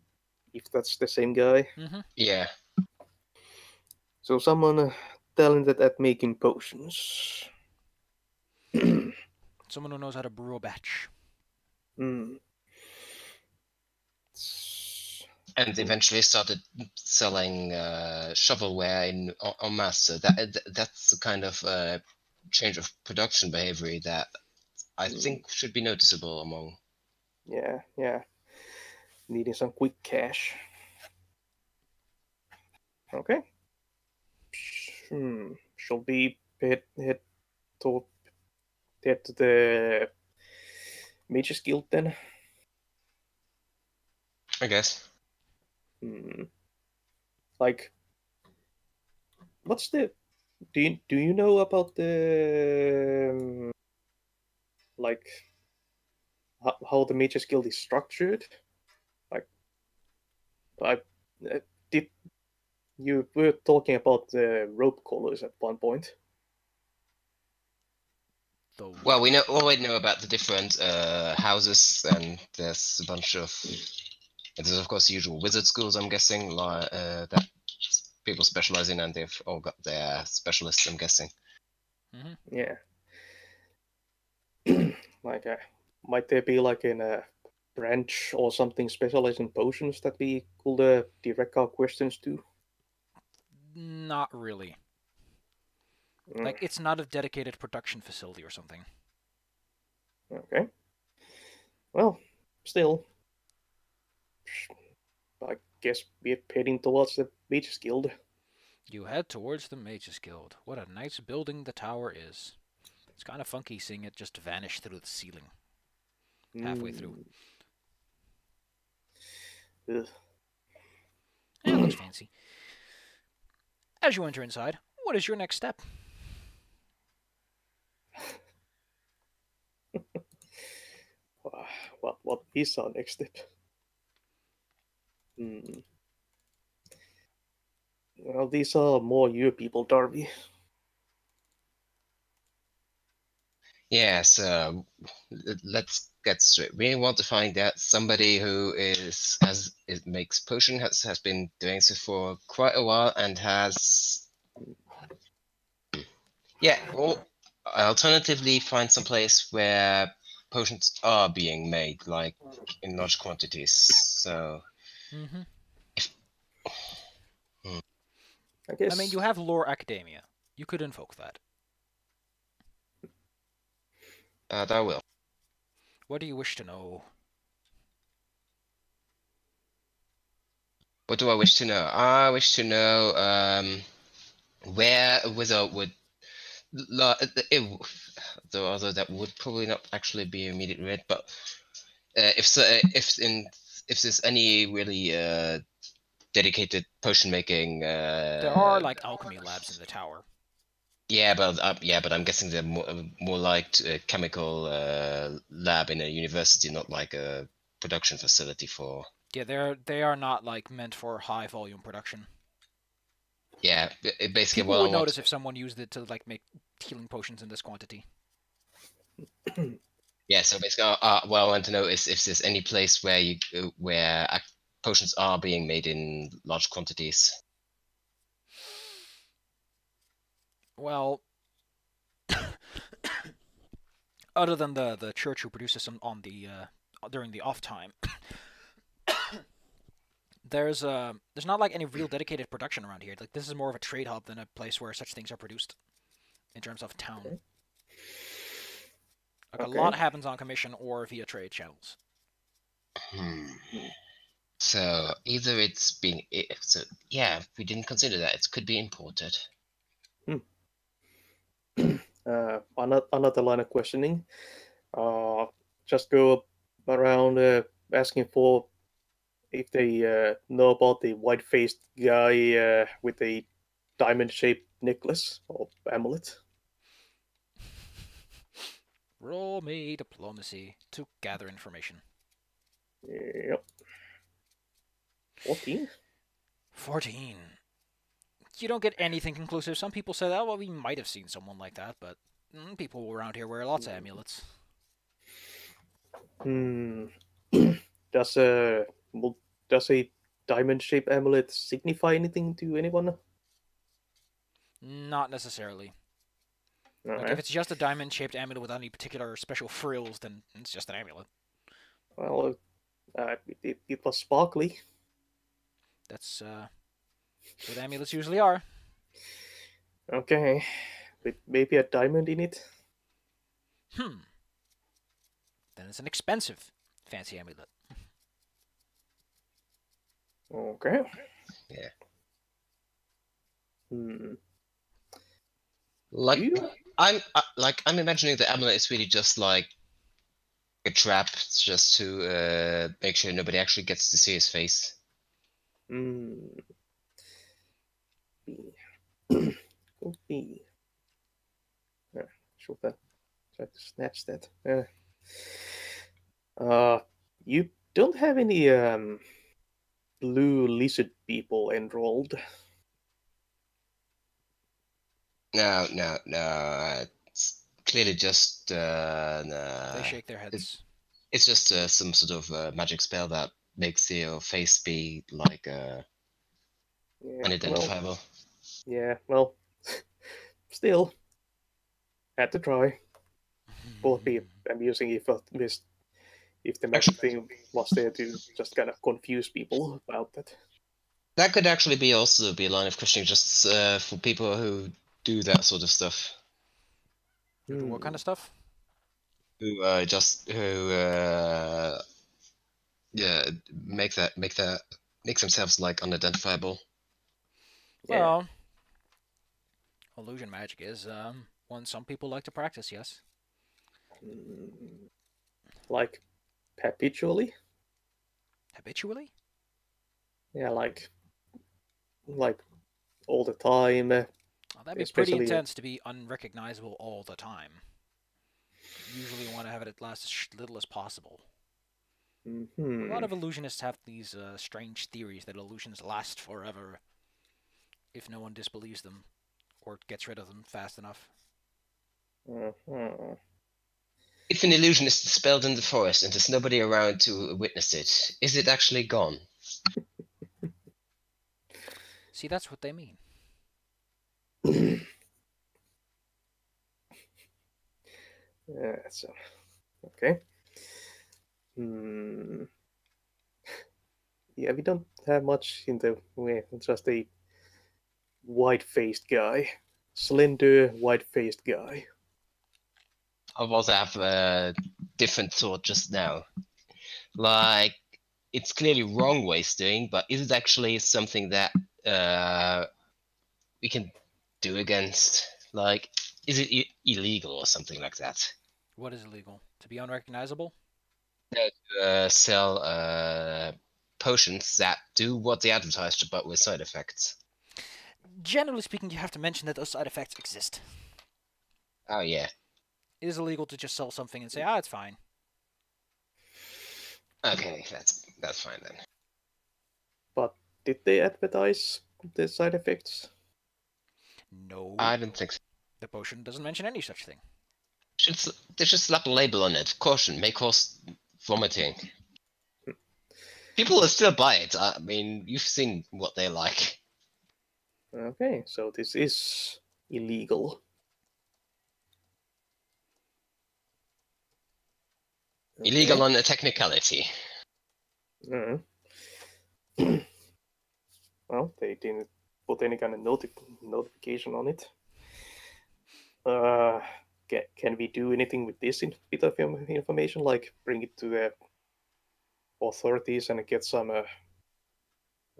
if that's the same guy. Yeah. So someone talented at making potions. Someone who knows how to brew a batch. And eventually started selling shovelware en masse. So that's the kind of change of production behavior that I think should be noticeable among. Yeah. Needing some quick cash. Okay. Shall we head to the Mages Guild then? I guess. Like, what's the? Do you know about the like how the Mages Guild is structured? Like, did you were talking about the rope colors at one point? Well, we already know about the different houses, and there's a bunch of. There's of course the usual wizard schools, I'm guessing, that people specialize in, and they've all got their specialists, I'm guessing. Yeah. Like, might there be like a branch or something specialized in potions that we could direct our questions to? Not really. Like, it's not a dedicated production facility or something. Okay. Well, still, I guess we're heading towards the Mages Guild. You head towards the Mages Guild. What a nice building the tower is. It's kind of funky seeing it just vanish through the ceiling. Halfway through. Ugh. It looks fancy. As you enter inside, what is your next step? What is our next step? Well, these are more you people, Darby. Yeah, so let's get straight. We want to find out somebody who makes potion, has been doing so for quite a while, and has or alternatively find some place where potions are being made, like in large quantities. So I guess. I mean, you have Lore Academia. You could invoke that. That I will. What do you wish to know? What do I wish to know? I wish to know where a wizard would. Although that would probably not actually be immediate red, but if there's any really dedicated potion making. There are like alchemy labs in the tower. Yeah, but I'm guessing they're more like a chemical lab in a university, not like a production facility for. Yeah, they are not like meant for high volume production. Yeah, basically People what I would want. notice if someone used it to like make healing potions in this quantity. Yeah, so basically, what I want to know is if there's any place where potions are being made in large quantities. Well, other than the church who produces them on the during the off time, there's not like any real dedicated production around here. Like this is more of a trade hub than a place where such things are produced in terms of town. Okay. Like a lot happens on commission or via trade channels. So either it's being yeah, we didn't consider that. It could be imported. Another line of questioning. Just go around asking for if they know about the white-faced guy with the diamond-shaped necklace or amulet. Roll me diplomacy to gather information. Yep. 14? 14. You don't get anything conclusive. Some people say that, well, we might have seen someone like that, but people around here wear lots of amulets. Does a diamond-shaped amulet signify anything to anyone? Not necessarily. Alright. Like if it's just a diamond-shaped amulet without any particular special frills, then it's just an amulet. Well, it was sparkly. That's what amulets usually are. Okay, with maybe a diamond in it. Then it's an expensive fancy amulet. Okay. Yeah. Like I'm imagining the amulet is really just like a trap, just to make sure nobody actually gets to see his face. Could be. Should I try to snatch that? You don't have any blue lizard people enrolled. No. It's clearly just They shake their heads. It's just some sort of magic spell that makes your face be like unidentifiable. Well, still, had to try. Would be amusing if the magic thing was there to just kind of confuse people about that. That could actually be also be a line of questioning just for people who do that sort of stuff. What kind of stuff? Who make themselves like unidentifiable. Well, illusion magic is one some people like to practice. Yes. Like habitually. Habitually? Yeah, like all the time. Well, that'd be pretty intense to be unrecognizable all the time. Usually you want to have it last as little as possible. A lot of illusionists have these strange theories that illusions last forever if no one disbelieves them or gets rid of them fast enough. If an illusion is dispelled in the forest and there's nobody around to witness it, is it actually gone? See, that's what they mean. So, okay. Yeah, we don't have much in the way. Just a white-faced guy. Slender, white-faced guy. I also have a different thought just now. Like, it's clearly wrong ways doing, but is it actually something that we can do against? Like, is it illegal or something like that? What is illegal? To be unrecognizable? Sell potions that do what they advertised, but with side effects. Generally speaking, you have to mention that those side effects exist. Oh yeah. It is illegal to just sell something and say, ah, it's fine. Okay, that's fine then. But did they advertise the side effects? No. I don't think so. The potion doesn't mention any such thing. They should slap a label on it. Caution, may cause vomiting. People will still buy it. I mean, you've seen what they like. Okay, so this is illegal. Illegal on a technicality. Mm. Well, they didn't put any kind of notification on it. Can we do anything with this bit of information, like bring it to the authorities and get some, I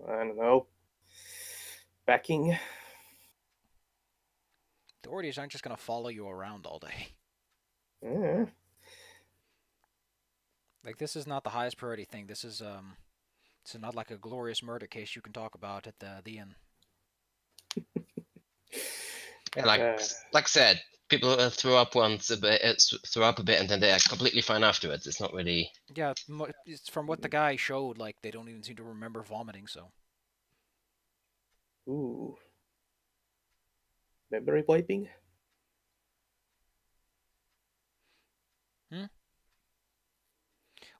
don't know, backing? Authorities aren't just going to follow you around all day. Yeah. Like, this is not the highest priority thing. This is not like a glorious murder case you can talk about at the inn. Yeah, like I said, people throw up once a bit, throw up a bit, and then they're completely fine afterwards. It's not really. Yeah, it's from what the guy showed, like, they don't even seem to remember vomiting, so. Ooh. Memory wiping?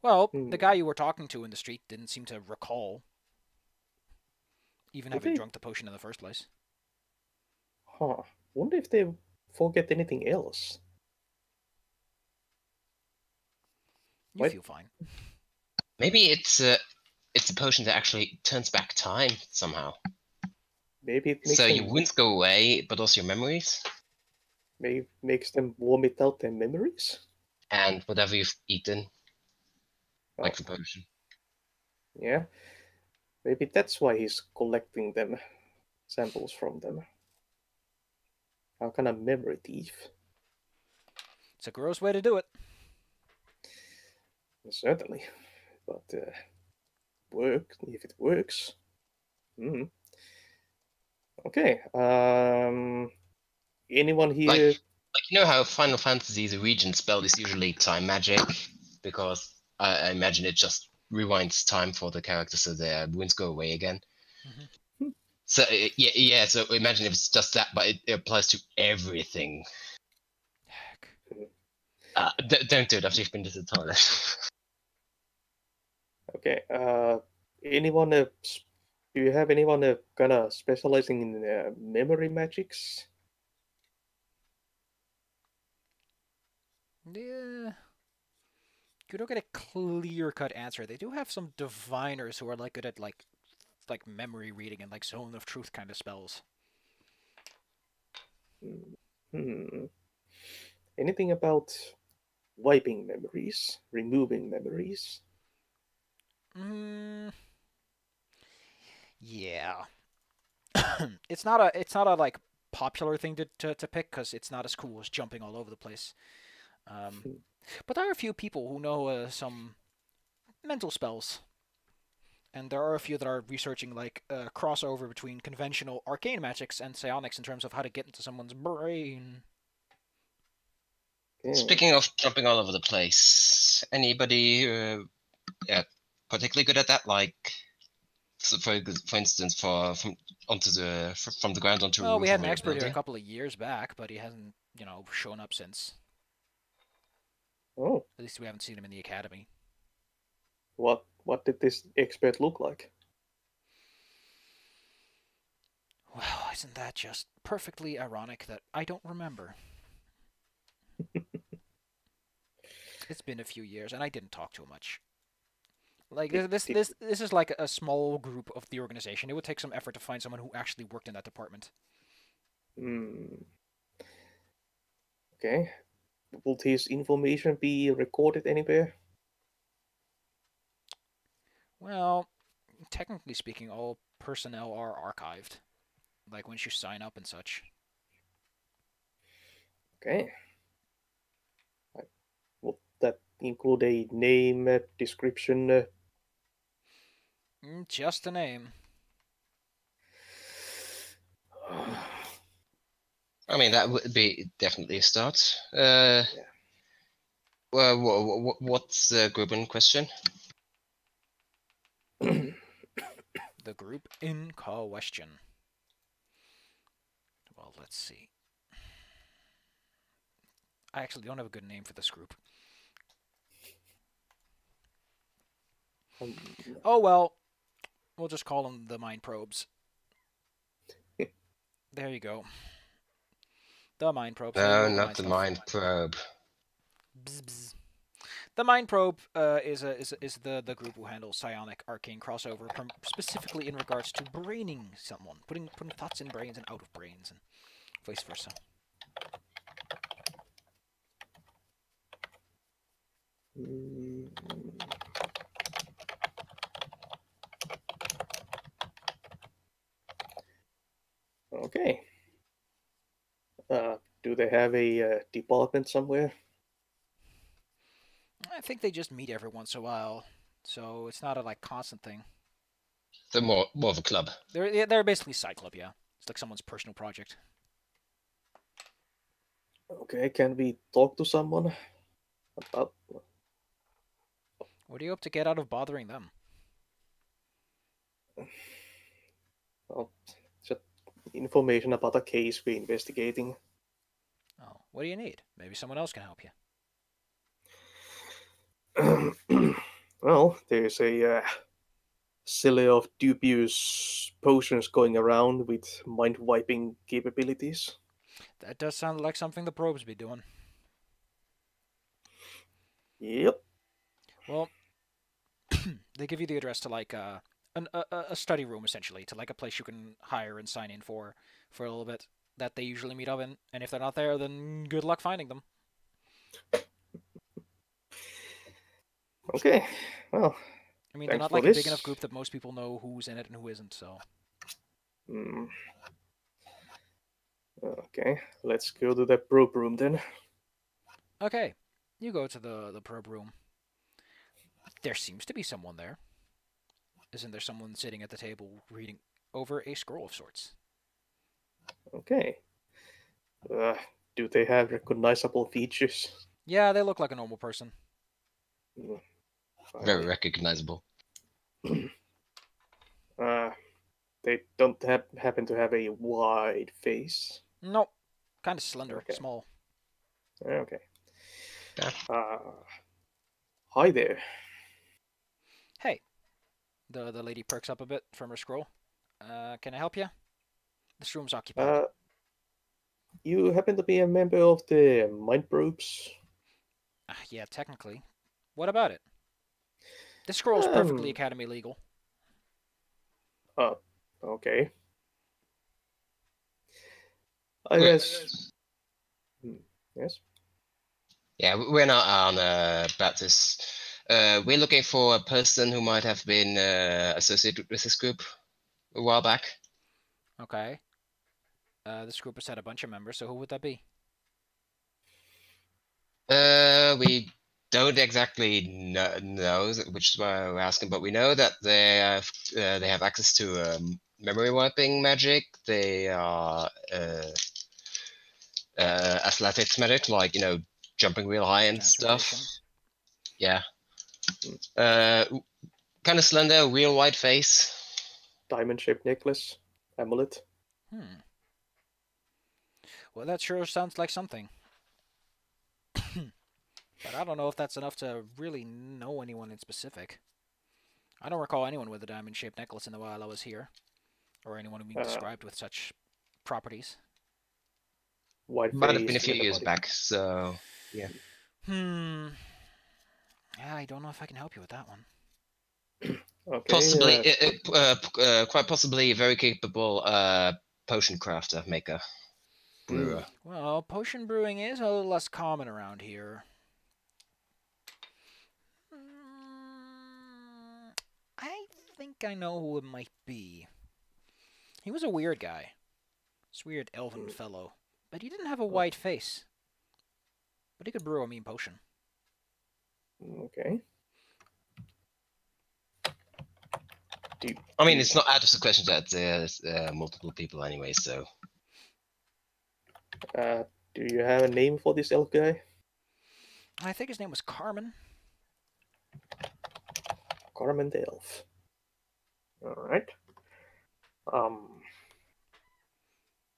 Well, the guy you were talking to in the street didn't seem to recall even having drunk the potion in the first place. Huh. Wonder if they forget anything else. You feel fine. Maybe it's a potion that actually turns back time somehow. Maybe it makes so them, your wounds go away, but also your memories. Maybe makes them vomit out their memories. And whatever you've eaten, like the potion. Yeah. Maybe that's why he's collecting them, samples from them. How kind of memory thief? It's a gross way to do it. Certainly, but if it works. Okay. Anyone here? Like you know how Final Fantasy the Regent spell is usually time magic, because I imagine it just rewinds time for the characters so their wounds go away again. Mm-hmm. So yeah. So imagine if it's just that, but it applies to everything. Heck. Don't do it after you've been to the toilet. Okay. Anyone? Do you have anyone kind of specializing in memory magics? Yeah. You don't get a clear-cut answer. They do have some diviners who are like good at like memory reading and like zone of truth kind of spells. Anything about wiping memories, removing memories? Yeah. It's not a like popular thing to pick because it's not as cool as jumping all over the place. But there are a few people who know some mental spells. And there are a few that are researching like a crossover between conventional arcane magics and psionics in terms of how to get into someone's brain. Speaking of jumping all over the place, anybody particularly good at that? Like, for instance, from the ground onto. Well, we had an expert here a couple of years back, but he hasn't shown up since. Oh. At least we haven't seen him in the academy. What did this expert look like? Well, isn't that just perfectly ironic that I don't remember? It's been a few years, and I didn't talk too much. Like this is like a small group of the organization. It would take some effort to find someone who actually worked in that department. Hmm. Okay. Will his information be recorded anywhere? Well, technically speaking, all personnel are archived, like once you sign up and such. Okay. Will that include a name, description? Just a name. I mean, that would be definitely a start. Yeah. Well, what's the group in question? The group in question. Well, let's see. I actually don't have a good name for this group. Oh well, we'll just call them the Mind Probes. There you go. The Mind Probes. No, the not the Mind Probe. Bzz, bzz. The Mind Probe is the group who handles psionic arcane crossover, specifically in regards to braining someone, putting thoughts in brains and out of brains, and vice versa. Okay. Do they have a department somewhere? I think they just meet every once in a while, so it's not a like constant thing. The more of a club. They're basically side club, yeah. It's like someone's personal project. Okay, can we talk to someone about? What do you hope to get out of bothering them? Well, just information about a case we're investigating. Oh, what do you need? Maybe someone else can help you. Well, there's a silly of dubious potions going around with mind-wiping capabilities. That does sound like something the probes be doing. Yep. Well, they give you the address to like a study room essentially, to like a place you can hire and sign in for a little bit that they usually meet up in. And if they're not there, then good luck finding them. Okay. Well, I mean, they're thanks not for like a this. big enough group that most people know who's in it and who isn't. So Okay, let's go to the probe room then. okay, you go to the probe room. There seems to be someone there. Isn't there someone sitting at the table reading over a scroll of sorts? Okay. Do they have recognizable features? Yeah, they look like a normal person. Very recognizable. They don't happen to have a wide face. Nope. Kind of slender, Okay. small. Okay. Yeah. Hi there. Hey. The lady perks up a bit from her scroll. Can I help you? This room's occupied. You happen to be a member of the Mind Probes? Yeah, technically. What about it? This scroll's perfectly Academy legal. Okay. I guess. Yes. Yeah, we're not on about this. We're looking for a person who might have been associated with this group a while back. Okay. This group has had a bunch of members, so who would that be? We don't exactly know, which is why we're asking, but we know that they have access to memory wiping magic. They are athletics magic, like jumping real high and stuff. Yeah. Kind of slender, real white face. Diamond-shaped necklace, amulet. Well, that sure sounds like something. But I don't know if that's enough to really know anyone in specific. I don't recall anyone with a diamond-shaped necklace in the while I was here, or anyone being described with such properties. White Might face, have been a few years body. back, so yeah. Yeah, I don't know if I can help you with that one. Okay. Possibly, quite possibly, a very capable potion crafter, maker, brewer. Well, potion brewing is a little less common around here. I think I know who it might be. He was a weird guy. This weird elven fellow. But he didn't have a white face. But he could brew a mean potion. Okay. I mean, it's not out of the question that there's multiple people anyway, so. Do you have a name for this elf guy? I think his name was Carmen. Carmen the elf. Alright.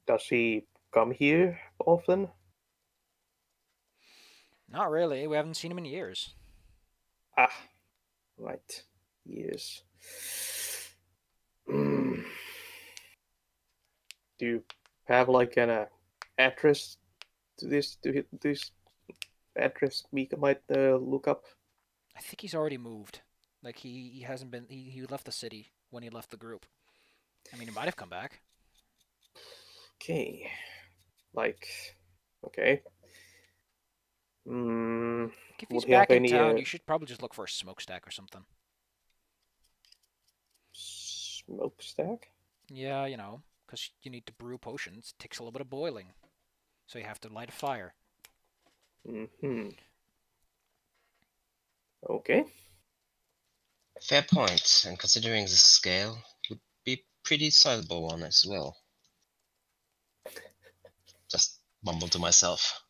Does he come here often? Not really. We haven't seen him in years. Ah, right. Yes. Do you have like an address to this address we might look up? I think he's already moved. Like he hasn't been. He left the city when he left the group. I mean, he might have come back. Okay. Like, okay. If he's Would he have back in any town, you should probably just look for a smokestack or something. smokestack? Yeah, you know, because you need to brew potions. It takes a little bit of boiling, so you have to light a fire. Okay. Fair point, and considering the scale, would be pretty sizable one as well. Just mumble to myself.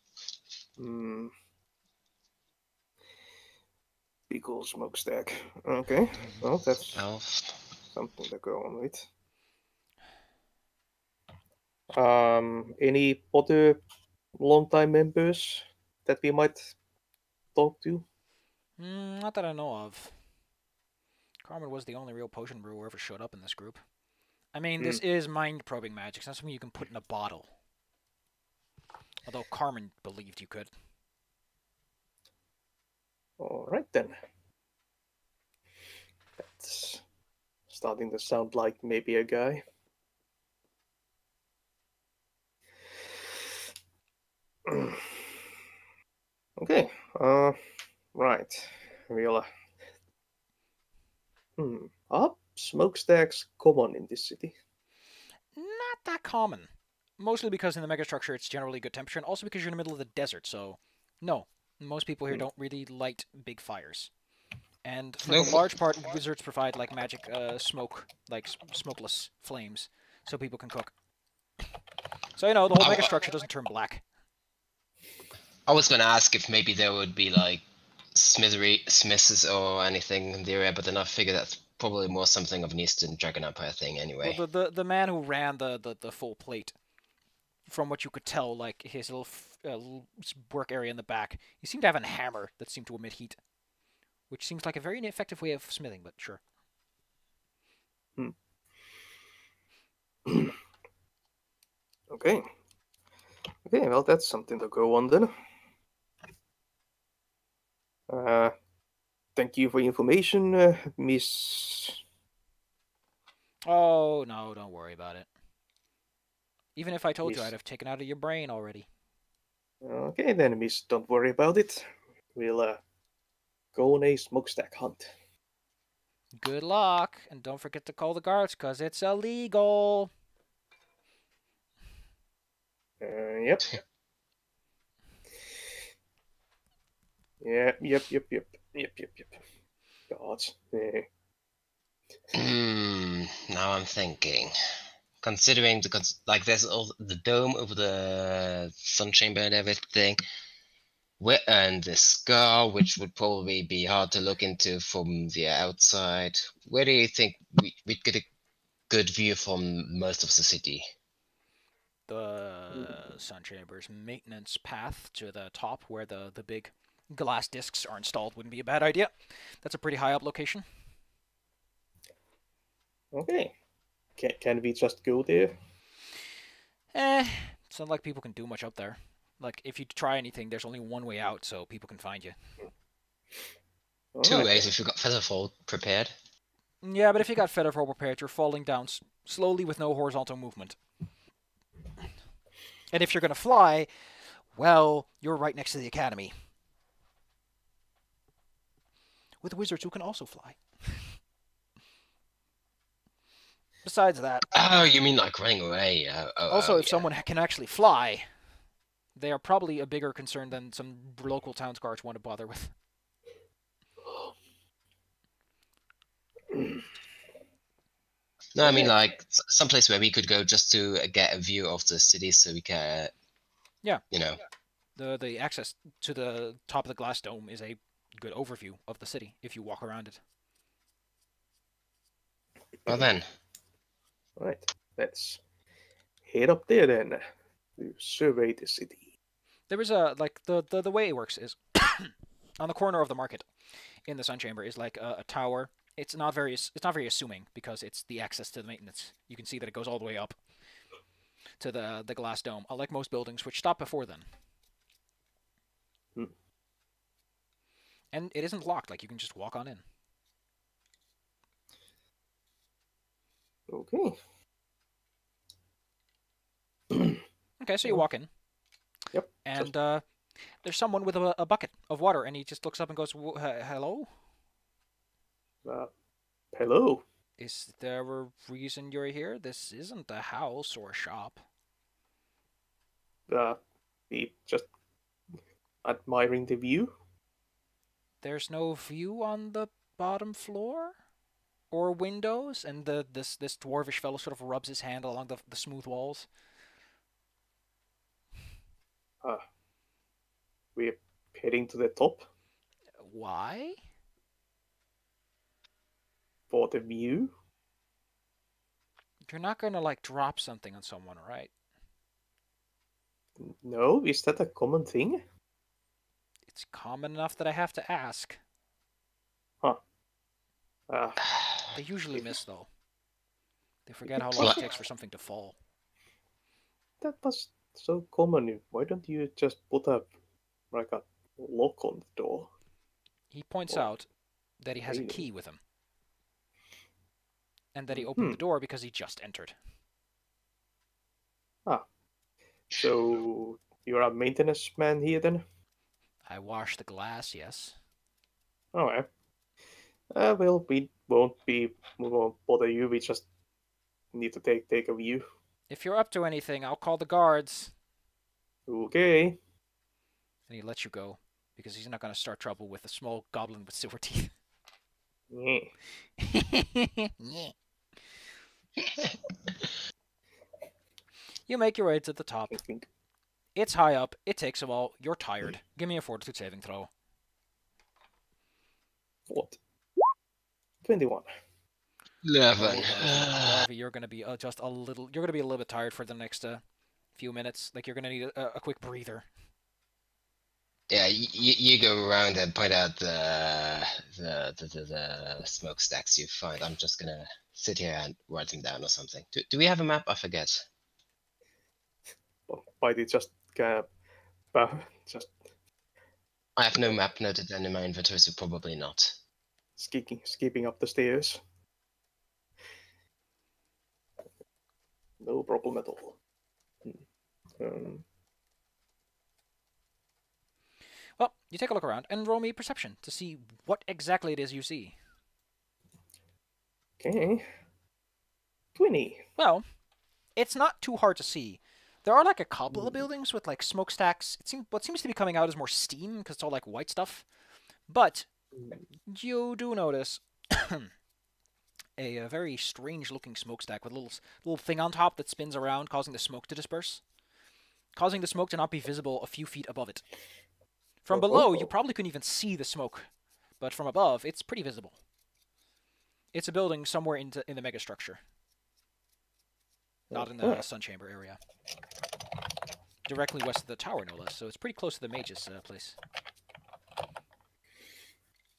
Big old smokestack. Okay. Well, that's Elf. something to go on with. Any other long-time members that we might talk to? Not that I know of. Carmen was the only real potion brewer who ever showed up in this group. I mean, this is mind-probing magic. It's not something you can put in a bottle. Although Carmen believed you could. Alright then. That's starting to sound like maybe a guy. Okay, right. We'll, are smokestacks common in this city? Not that common. Mostly because in the megastructure it's generally good temperature, and also because you're in the middle of the desert, so no. Most people here don't really light big fires. And for the large part, wizards provide like magic smoke, like smokeless flames, so people can cook. So, you know, the whole megastructure doesn't turn black. I was gonna ask if maybe there would be like smiths or anything in the area, but then I figured that's probably more something of an Eastern Dragon Empire thing anyway. Well, the man who ran the full plate, from what you could tell, like his little work area in the back, he seemed to have a hammer that seemed to emit heat, which seems like a very ineffective way of smithing, but sure. Okay. Okay, well, that's something to go on then. Thank you for the information, Miss. Oh, no, don't worry about it. Even if I told you, Miss. I'd have taken out of your brain already. Okay, then, Miss, don't worry about it. We'll go on a smokestack hunt. Good luck, and don't forget to call the guards, because it's illegal. Yep. Yep. God. Now I'm thinking. Considering there's all the dome over the sun chamber and everything, and the scar, which would probably be hard to look into from the outside. Where do you think we'd get a good view from most of the city? The sun chamber's maintenance path to the top, where the big glass discs are installed, wouldn't be a bad idea. That's a pretty high up location. Okay. Can we just go there? It's not like people can do much up there. Like, if you try anything, there's only one way out, so people can find you. Two ways if you've got Featherfall prepared. Yeah, but if you got feather fall prepared, you're falling down slowly with no horizontal movement. And if you're going to fly, well, you're right next to the academy. With wizards who can also fly. Besides that... Oh, you mean like running away? Also, if Yeah. someone can actually fly, they are probably a bigger concern than some local town guards want to bother with. No, I mean like someplace where we could go just to get a view of the city, so we can. Yeah. You know. The access to the top of the glass dome is a good overview of the city if you walk around it. Well then. Right, let's head up there then to survey the city. There is a the way it works is on the corner of the market in the Sun Chamber is like a tower. It's not very assuming because it's the access to the maintenance. You can see that it goes all the way up to the glass dome, unlike most buildings which stop before then. And it isn't locked, like you can just walk on in. Okay. Okay, so you walk in. Yep. And there's someone with a bucket of water, and he just looks up and goes, "Hello? Hello. Is there a reason you're here? This isn't a house or a shop." We just admiring the view. There's no view on the bottom floor? Or windows? And this dwarvish fellow sort of rubs his hand along the smooth walls. We're heading to the top Why? for the view. You're not gonna, like, drop something on someone, right? No, is that a common thing? It's common enough that I have to ask. They usually miss, though. They forget how long it takes for something to fall. That was so common. Why don't you just put a lock on the door? He points Oh, out that he has a really? key with him. And that he opened the door because he just entered. So you're a maintenance man here then? I wash the glass, yes. Alright. Well, we won't bother you. We just need to take a view. If you're up to anything, I'll call the guards. Okay. And he lets you go, because he's not going to start trouble with a small goblin with silver teeth. Yeah. You make your way to the top. I think. It's high up. It takes a while. You're tired. Give me a fortitude saving throw. What? 21. 11. Harvey, you're gonna be just a little. You're gonna be a little bit tired for the next few minutes. Like you're gonna need a quick breather. Yeah, you go around and point out the smokestacks you find. I'm just gonna sit here and write them down or something. Do we have a map? I forget. But it just just I have no map noted down in my inventory, so probably not. skipping up the stairs. No problem at all. Well, you take a look around and roll me perception to see what exactly it is you see. Okay. 20. Well, it's not too hard to see. There are like a couple of buildings with like smokestacks. What seems to be coming out is more steam because it's all like white stuff. But you do notice a very strange-looking smokestack with a little thing on top that spins around, causing the smoke to disperse, causing the smoke to not be visible a few feet above it. From below, you probably couldn't even see the smoke, but from above, it's pretty visible. It's a building somewhere in the megastructure, not in the Sun Chamber area. Directly west of the tower, no less, so it's pretty close to the mage's place.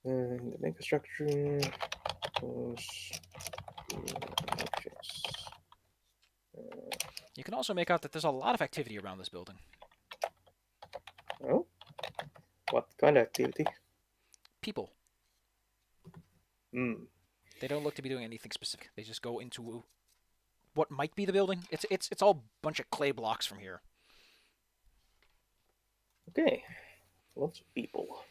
The megastructure. You can also make out that there's a lot of activity around this building. Oh? What kind of activity? People. They don't look to be doing anything specific. They just go into what might be the building. It's all a bunch of clay blocks from here. Okay. Lots of people.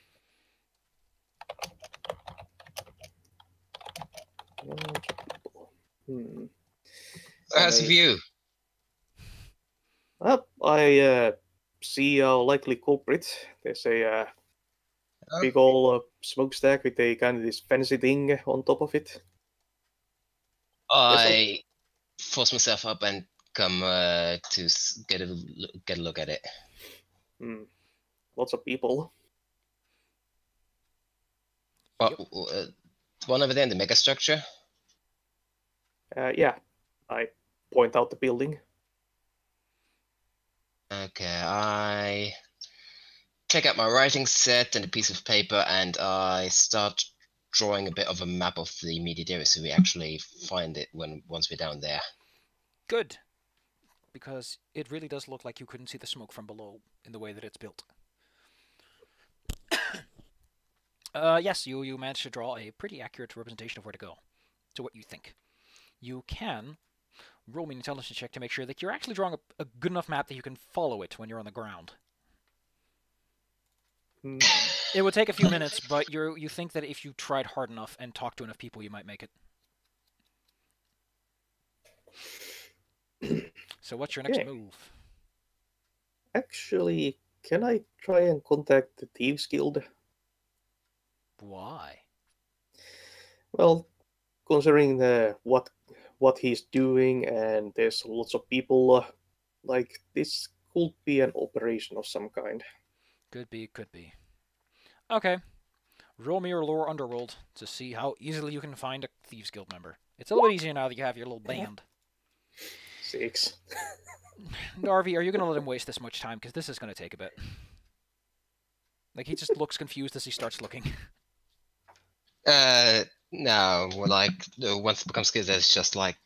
Lots of people. How's the view? I see a likely culprit. There's a big old smokestack with a kind of this fancy thing on top of it. I force myself up and come to get a look at it. Lots of people. One over there in the megastructure. Yeah, I point out the building. Okay, I take out my writing set and a piece of paper, and I start drawing a bit of a map of the immediate area, so we actually find it once we're down there. Good, because it really does look like you couldn't see the smoke from below in the way that it's built. Yes, you managed to draw a pretty accurate representation of where to go, to what you think. You can roll me an intelligence check to make sure that you're actually drawing a good enough map that you can follow it when you're on the ground. It would take a few minutes, but you think that if you tried hard enough and talked to enough people, you might make it. So what's your next move? Actually, can I try and contact the Thieves Guild? Why? Well, considering what he's doing, and there's lots of people, like this could be an operation of some kind. Could be. Okay. Roll me your lore underworld to see how easily you can find a Thieves Guild member. It's a little bit easier now that you have your little band. 6. Darby, are you going to let him waste this much time? Because this is going to take a bit. Like, he just looks confused as he starts looking. No, once it becomes clear that it's just like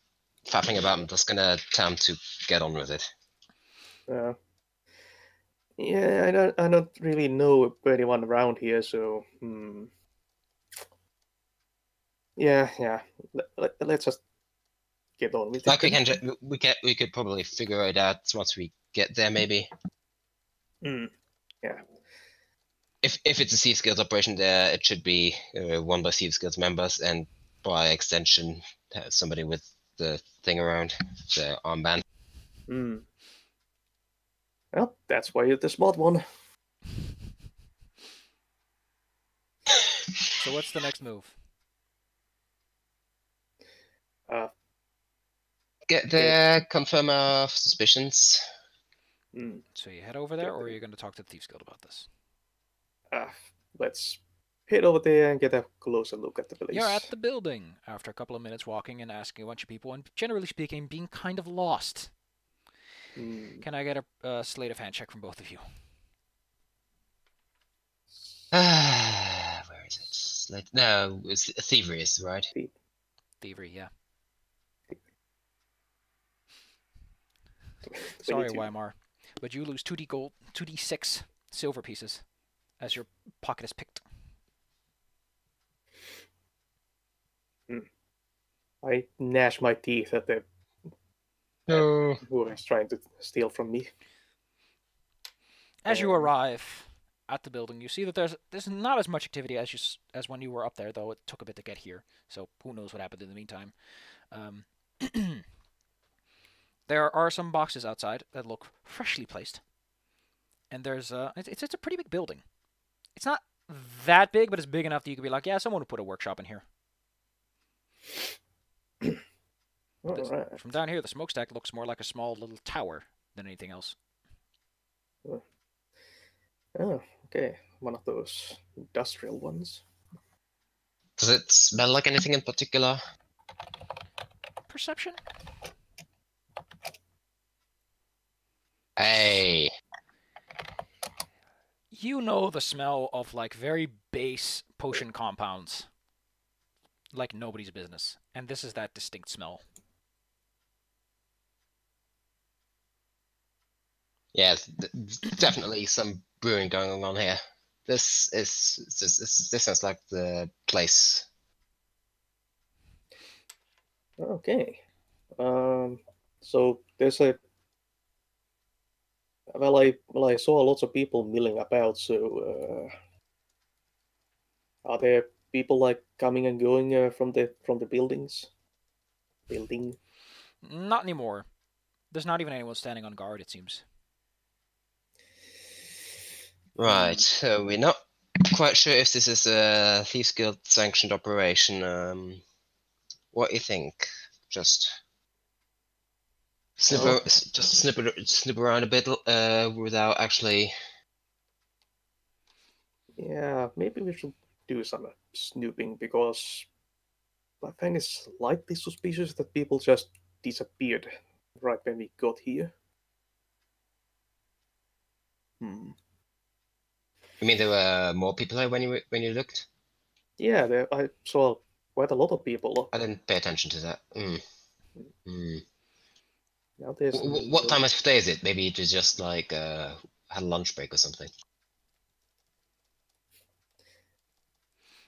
faffing about, I'm just gonna tell him to get on with it. Yeah, I don't really know anyone around here, so yeah. Let's just get on with like it. we could probably figure it out once we get there, maybe. Yeah. If it's a Thieves Guild operation, there it should be won by Thieves Guild members, and by extension, somebody with the thing around the armband. Well, that's why you're the smart one. So what's the next move? Get there, confirm our suspicions. So you head over there, or are you going to talk to the Thieves Guild about this? Let's head over there and get a closer look at the place. You're at the building after a couple of minutes walking and asking a bunch of people, and generally speaking, being kind of lost. Can I get a sleight of hand check from both of you? Where is it? No, it's thievery, right? Thievery, yeah. Sorry, Weimar, but you lose 2d6 silver pieces as your pocket is picked. I gnash my teeth at the who is trying to steal from me. As you arrive at the building, you see that there's not as much activity as when you were up there, though it took a bit to get here. So who knows what happened in the meantime. There are some boxes outside that look freshly placed, and there's it's a pretty big building. It's not that big, but it's big enough that you could be like, yeah, someone would put a workshop in here. Right. From down here, the smokestack looks more like a small little tower than anything else. Oh, okay. One of those industrial ones. Does it smell like anything in particular? Perception? Hey. You know the smell of, like, very base potion compounds. Like nobody's business. And this is that distinct smell. Yeah, definitely some brewing going on here. This sounds like the place. Okay. So there's a I saw lots of people milling about. So are there people like coming and going from the buildings? Building. Not anymore. There's not even anyone standing on guard, it seems. Right, so we're not quite sure if this is a Thieves Guild sanctioned operation. What do you think? Just snip, Well, snip around a bit without actually. yeah, maybe we should do some snooping because I find it slightly suspicious that people just disappeared right when we got here. Hmm. I mean, there were more people here when you looked. Yeah, I saw quite a lot of people. I didn't pay attention to that. Now there's What time of day is it? Maybe it was just like had a lunch break or something.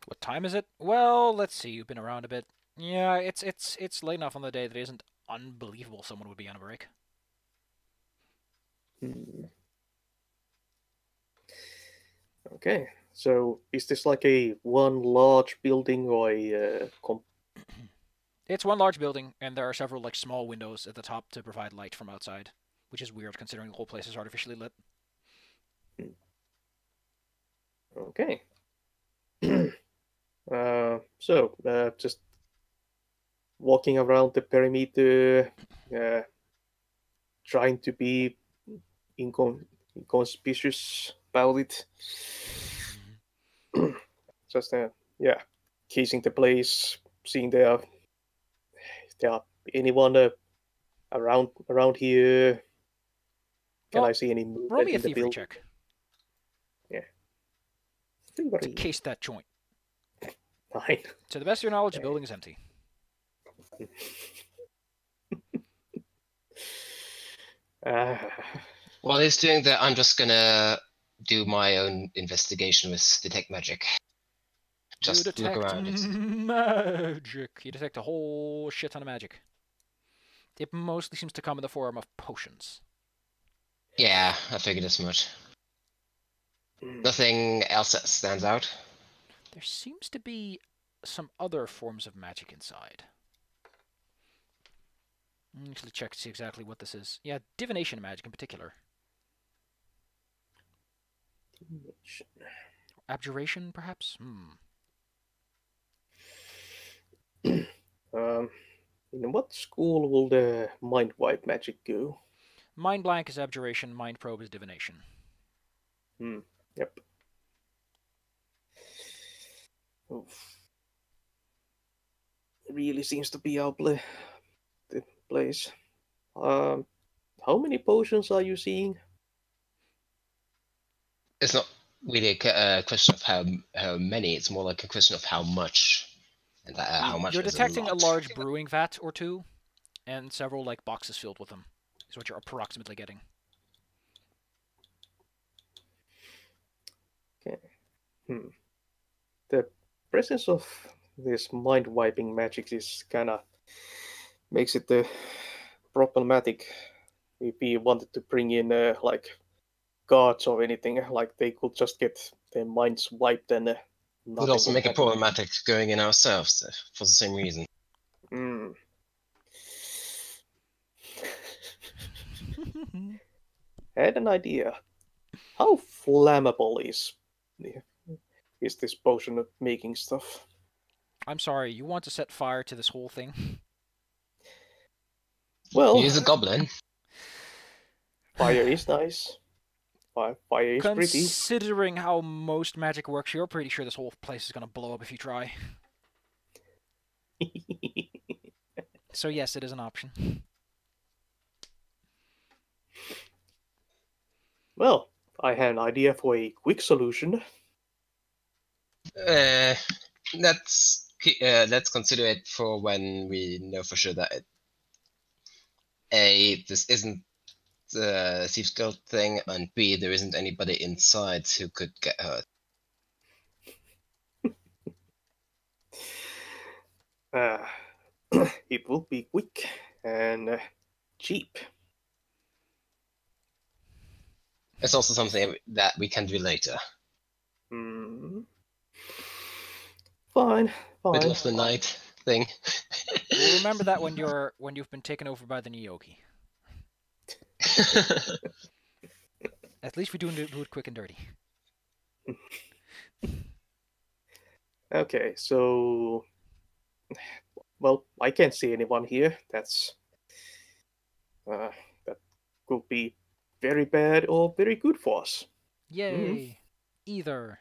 What time is it? Well, let's see. You've been around a bit. Yeah, it's late enough on the day that it isn't unbelievable someone would be on a break. Okay, so is this like a one large building or a It's one large building, and there are several like small windows at the top to provide light from outside, which is weird considering the whole place is artificially lit. Okay. So just walking around the perimeter, trying to be inconspicuous about it. Just yeah, casing the place, seeing if there are anyone around here. Can Well, I see any roll movement me a in the thievery building? check Yeah. to Thievery. case that joint. 9. To the best of your knowledge, the building is empty. While he's doing that, I'm just gonna do my own investigation with detect magic. Just You look detect around it. magic. You detect a whole shit ton of magic. It mostly seems to come in the form of potions. Yeah, I figured as much. Nothing else that stands out. There seems to be some other forms of magic inside. Let me actually check to see exactly what this is. Yeah, divination magic in particular. Abjuration, perhaps? In what school will the mind wipe magic go? Mind blank is abjuration, mind probe is divination. Yep. Oof. It really seems to be the place. How many potions are you seeing? It's not really a question of how many. It's more like a question of how much, and how much You're is a detecting a lot. large brewing vat or two, and several like boxes filled with them. Is what you're approximately getting. Okay. The presence of this mind wiping magic is kind of makes it problematic if we wanted to bring in like guards or anything. Like they could just get their minds wiped and Would nothing also would make it happen. problematic going in ourselves for the same reason. I had an idea. How flammable is this potion of making stuff? I'm sorry, you want to set fire to this whole thing? Well, He's a goblin. fire is nice. Fire is pretty. Considering how most magic works, you're pretty sure this whole place is going to blow up if you try. So yes, it is an option. Well, I had an idea for a quick solution. Let's consider it for when we know for sure that this isn't the Thieves Guild thing, and B, there isn't anybody inside who could get hurt. it will be quick and cheap. It's also something that we can do later. Hmm. Fine, Middle fine. of the night thing. We'll remember that when you've been taken over by the Nyoki. At least we do it quick and dirty. Okay, so well, I can't see anyone here. That could be very bad or very good for us. Yay! Either.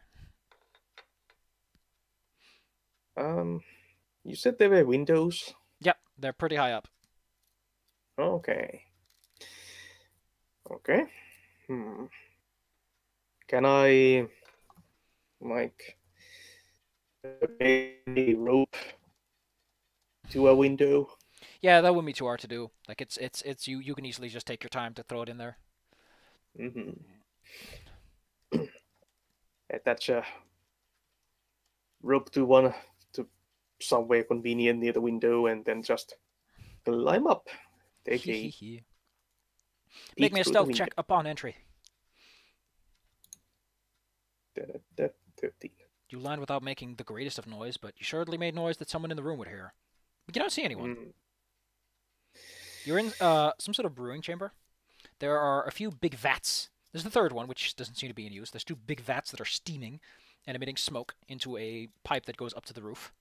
You said there were windows. Yep, they're pretty high up. Okay. Okay. Can I like a rope to a window? Yeah, that wouldn't be too hard to do. Like it's you can easily just take your time to throw it in there. Attach a rope to somewhere convenient near the window, and then just climb up. Take a Make me a through the stealth window. check upon entry. 13. You land without making the greatest of noise, but you surely made noise that someone in the room would hear. But you don't see anyone. You're in some sort of brewing chamber. There are a few big vats. There's the third one, which doesn't seem to be in use. There's two big vats that are steaming and emitting smoke into a pipe that goes up to the roof.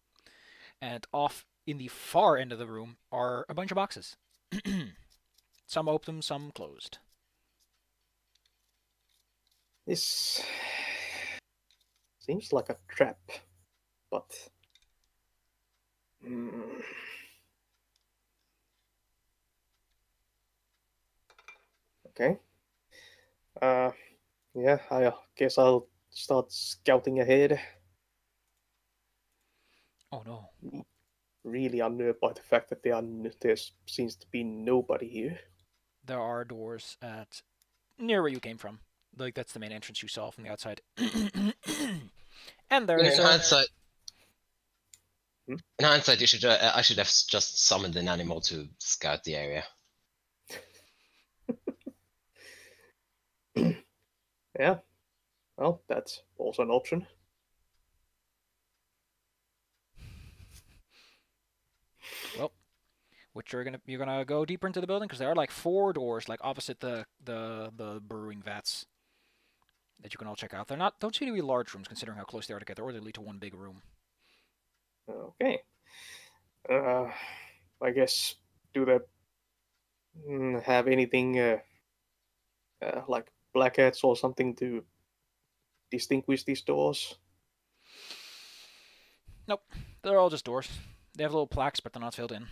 And off in the far end of the room are a bunch of boxes. Some open, some closed. This seems like a trap, but okay. Yeah, I guess I'll start scouting ahead. Oh no. Really unnerved by the fact that there seems to be nobody here. There are doors at near where you came from. Like that's the main entrance you saw from the outside. And there is in hindsight, Hmm? in hindsight, I should have just summoned an animal to scout the area. Yeah, well, that's also an option. Well, which you're gonna go deeper into the building because there are like 4 doors like opposite the brewing vats that you can all check out. They're don't seem to be large rooms considering how close they are together, or they lead to one big room. Okay. I guess do they have anything like black hats or something to distinguish these doors? Nope, they're all just doors. They have little plaques, but they're not filled in.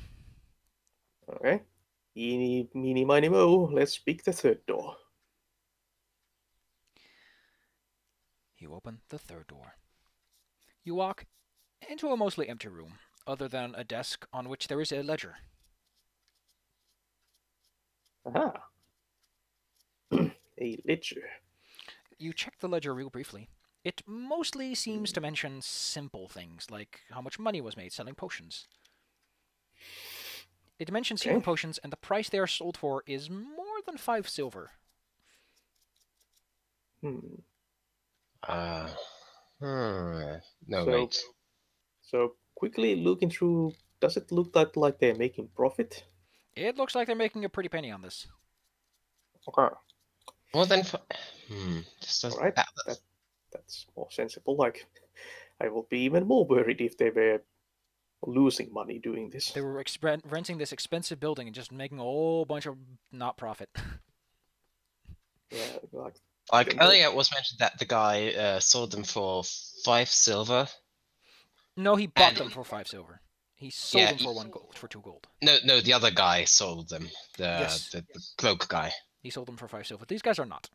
Okay. Eeny, meeny, miny, mo. Let's pick the third door. You open the third door. You walk into a mostly empty room, other than a desk on which there is a ledger. Aha. A ledger. You check the ledger real briefly. It mostly seems to mention simple things, like how much money was made selling potions. It mentions healing potions, and the price they are sold for is more than 5 silver. No, So- wait. So quickly looking through, does it look like they're making profit? It looks like they're making a pretty penny on this. Okay. Well then, this does, All right. That's more sensible. Like, I will be even more worried if they were losing money doing this. They were renting this expensive building and just making a whole bunch of not profit. Yeah, like earlier it was mentioned that the guy sold them for 5 silver. No, he bought them for 5 silver. He sold them for 1 gold, for 2 gold. No, the other guy sold them. Yes. The cloak guy. He sold them for 5 silver. These guys are not.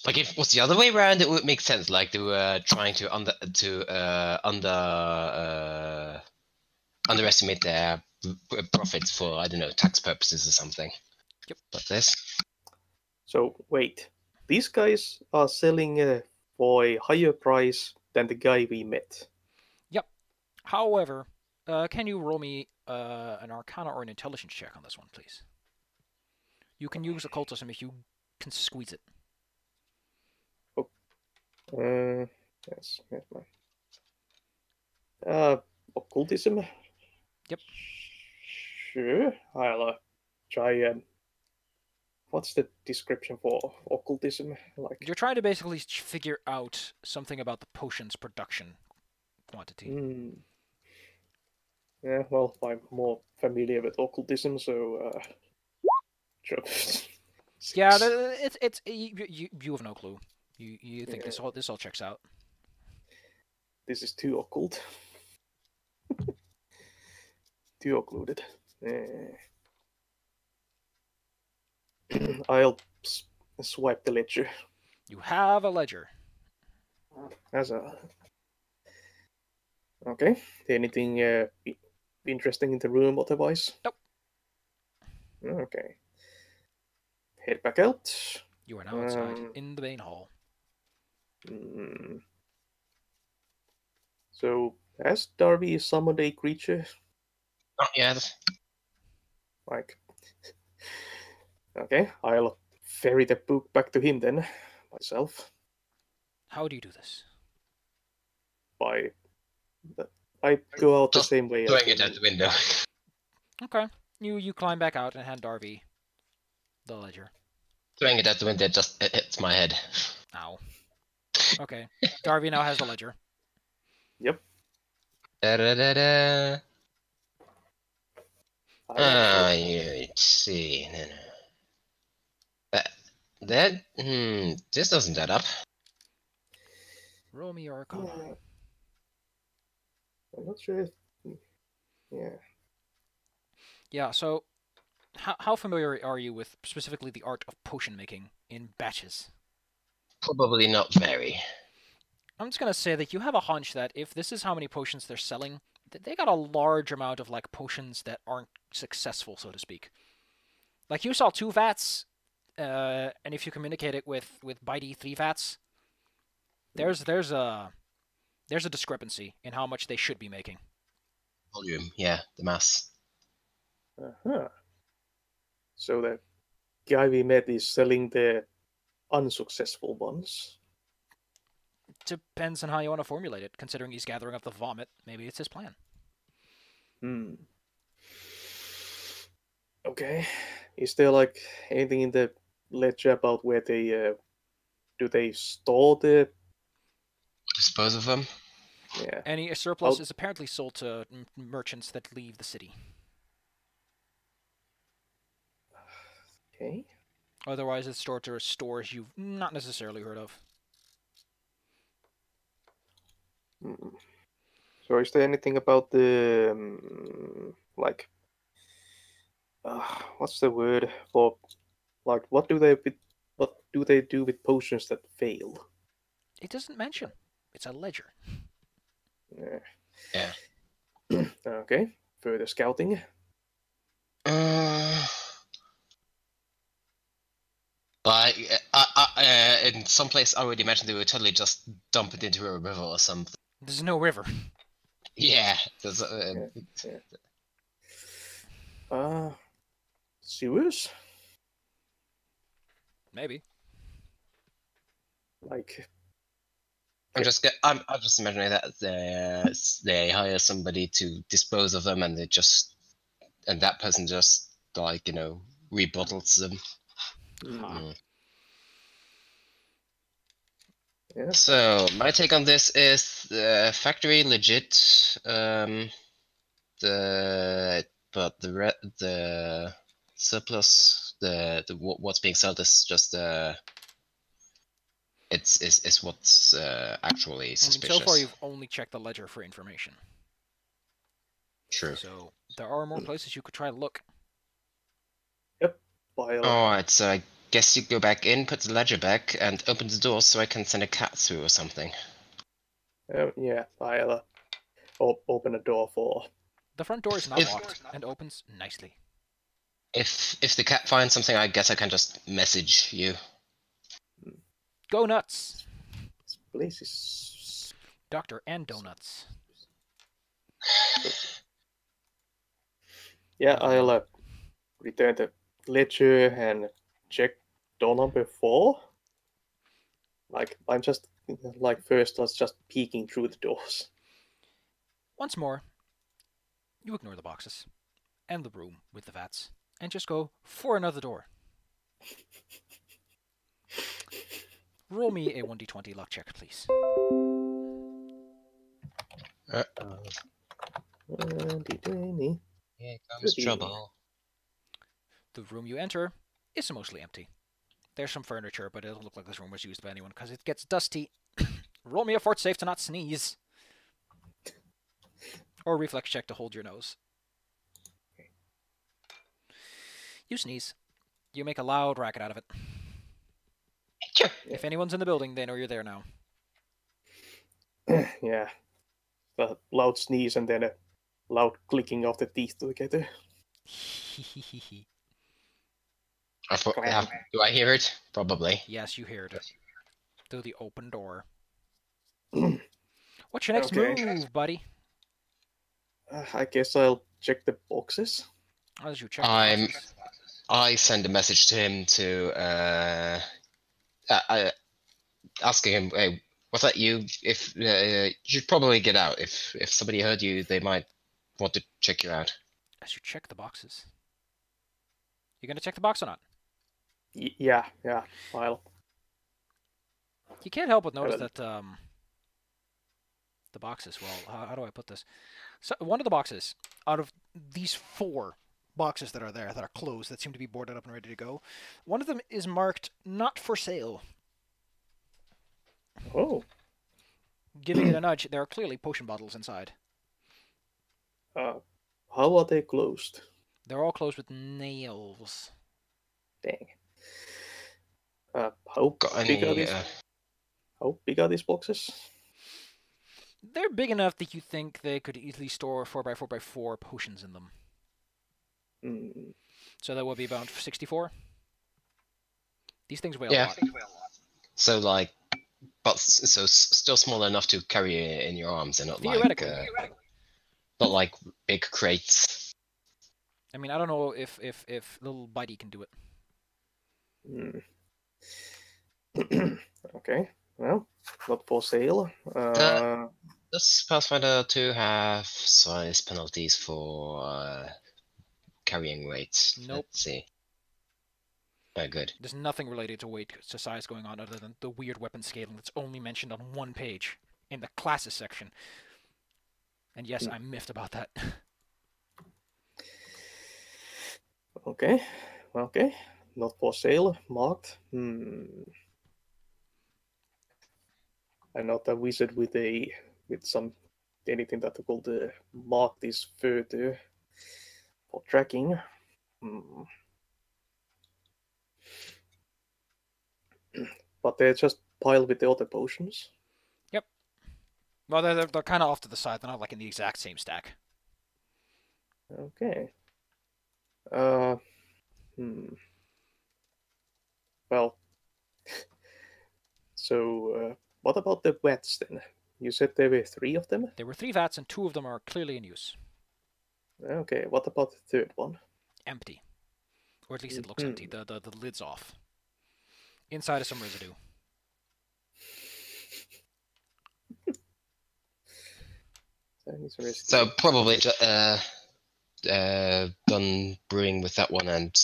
Like if it was the other way around, it would make sense. Like they were trying to underestimate their profits for, I don't know, tax purposes or something. Yep. But this. So wait, these guys are selling for a higher price than the guy we met. Yep. However, can you roll me an Arcana or an Intelligence check on this one, please? You can use occultism if you can squeeze it. Yes, occultism? Yep. Sure, I'll try and... What's the description for occultism? Like, You're trying to basically figure out something about the potion's production quantity. Yeah, well, I'm more familiar with occultism, so sure. Yeah, it's you have no clue. You think this all checks out. This is too occult. Too occluded. I'll swipe the ledger. You have a ledger. As a... Okay. Anything interesting in the room otherwise? Nope. Okay. Head back out. You are now outside in the main hall. So, has Darby summoned a creature? Not yet. Like, okay, I'll ferry the book back to him then, myself. How do you do this? I go out Just the same way. throwing it out the window. Okay. You climb back out and hand Darby the ledger. Throwing it out the window just it hits my head. Ow. Okay. Darby now has the ledger. Yep. Da-da-da-da. Let's see. This doesn't add up. Roll me your Arcana. I'm not sure if... Yeah. Yeah, so how familiar are you with specifically the art of potion making in batches? Probably not very. I'm just going to say that you have a hunch that if this is how many potions they're selling, they got a large amount of like potions that aren't successful, so to speak. Like you saw 2 vats, and if you communicate it with Bitey 3 vats, there's a discrepancy in how much they should be making. Volume, yeah, the mass. So the guy we met is selling the unsuccessful ones. Depends on how you want to formulate it. Considering he's gathering up the vomit, maybe it's his plan. Okay. Is there like anything in the ledger about where they do they store the... Dispose of them? Yeah. Any surplus is apparently sold to merchants that leave the city. Okay. Otherwise, it's stored to stores you've not necessarily heard of. So is there anything about the like what's the word for, like, what do they do with potions that fail? It doesn't mention. It's a ledger. Yeah. Okay. Further scouting. But in some place I would imagine they would totally just dump it into a river or something. There's no river. Yeah. Sewers? Maybe. Like, I'm just imagining that they hire somebody to dispose of them, and that person just rebottles them. yeah. So my take on this is factory legit. The surplus, what's being sold is just it's what's actually suspicious. So far, you've only checked the ledger for information. True. So there are more places you could try to look. Yep. Alright, so I guess you go back in, put the ledger back, and open the door so I can send a cat through or something. Yeah, I'll open a door for... The front door is not locked and opens nicely. If the cat finds something, I guess I can just message you. Go nuts! This place is... Doctor and donuts. Yeah, I'll return the ledger and check door number 4. Like, I'm just, like, first I was just peeking through the doors. Once more, you ignore the boxes and the room with the vats and just go for another door. Roll me a 1d20 luck check, please. Uh-oh. Here comes trouble. The room you enter is mostly empty. There's some furniture, but it doesn't look like this room was used by anyone because it gets dusty. Roll me a fort save to not sneeze. Or a reflex check to hold your nose. You sneeze. You make a loud racket out of it. If anyone's in the building, they know you're there now. Yeah. A loud sneeze and then a loud clicking of the teeth together. Do I hear it? Probably. Yes, you hear it. Through the open door. What's your next move, buddy? I guess I'll check the boxes. As you check the boxes. I send a message to him to asking him, "Hey, was that you? If you should probably get out. If somebody heard you, they might want to check you out." As you check the boxes. You gonna check the box or not? Yeah, I'll. You can't help but notice that the boxes. Well, how do I put this? So one of the boxes out of these 4 boxes that are there that are closed that seem to be boarded up and ready to go, one of them is marked "not for sale." Oh. Giving it a nudge, there are clearly potion bottles inside. How are they closed? They're all closed with nails. Dang. How big are these boxes? They're big enough that you think they could easily store 4x4x4 potions in them. So that would be about 64. These things weigh a lot. So like, but so still small enough to carry in your arms, and not like not like big crates. I mean, I don't know if little Bitey can do it. Okay, well, not for sale. Does Pathfinder 2 have size penalties for carrying weight? Nope. Let's see. Very good. There's nothing related to weight to size going on other than the weird weapon scaling that's only mentioned on one page in the classes section. And yes, I'm miffed about that. Okay. Not for sale, marked. I'm not a wizard with anything that I call the mark this further for tracking. But they're just piled with the other potions. Yep. Well, they're kind of off to the side. They're not like in the exact same stack. Okay. Well. So, what about the vats then? You said there were 3 of them? There were 3 vats, and 2 of them are clearly in use. Okay, what about the third one? Empty. Or at least it looks empty. The lid's off. Inside is some residue. So probably done brewing with that one and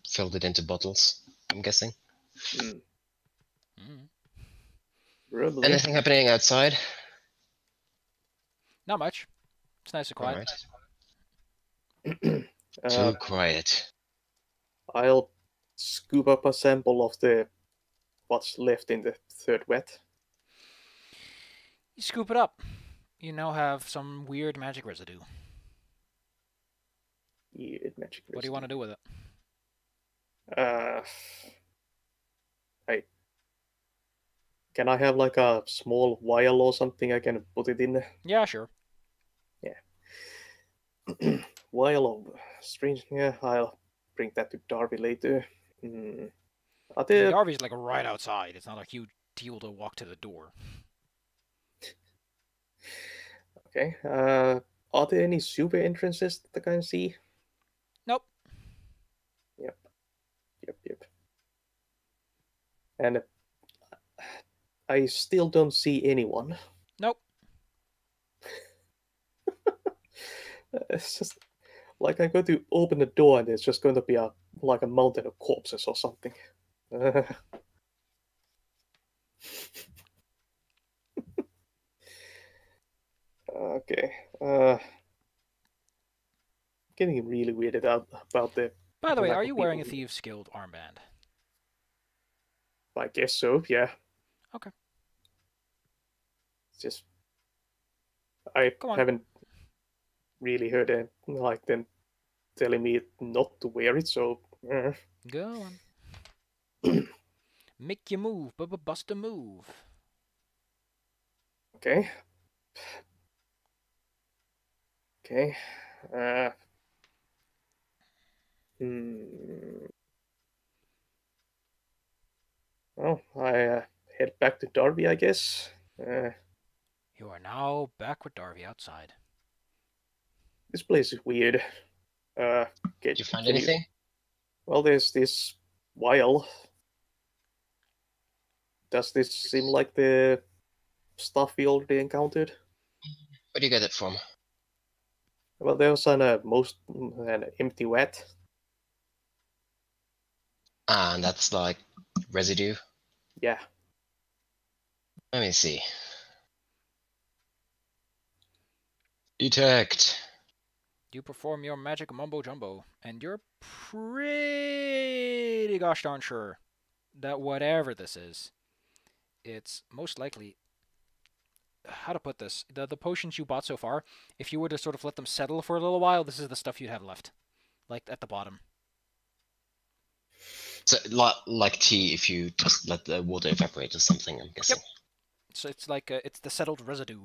filled it into bottles, I'm guessing. Anything happening outside? Not much. It's nice and quiet. Right. Too quiet. I'll scoop up a sample of what's left in the third vat. You scoop it up. You now have some weird magic residue. Weird magic residue. What do you want to do with it? Can I have like a small vial or something I can put it in? Yeah, sure. Yeah. Vial of strange. Yeah, I'll bring that to Darby later. Darby's like right outside. It's not a huge deal to walk to the door. Okay. Are there any super entrances that I can see? Nope. Yep. And I still don't see anyone. Nope. It's just like I'm going to open the door and there's just going to be like a mountain of corpses or something. Okay. Getting really weirded out about the By the way, lack are of you people wearing a here. Thieves Guild armband? I guess so, yeah. Okay. It's just I Go on. haven't really heard them telling me not to wear it, so Go on. Make you move, bust a move. okay. Okay. Uh, hmm. Well, I head back to Darby, I guess. You are now back with Darby outside. This place is weird. Did you find anything? Well, there's this vial. Does this seem like the stuff we already encountered? Where do you get it from? Well, there was an empty vat. Ah, and that's like residue. Yeah. Let me see. Detect. You perform your magic mumbo jumbo, and you're pretty gosh darn sure that whatever this is, it's most likely. How to put this? The potions you bought so far, if you were to sort of let them settle for a little while, this is the stuff you'd have left, like at the bottom. So like tea, if you just let the water evaporate or something, I'm guessing. Yep. So it's like it's the settled residue.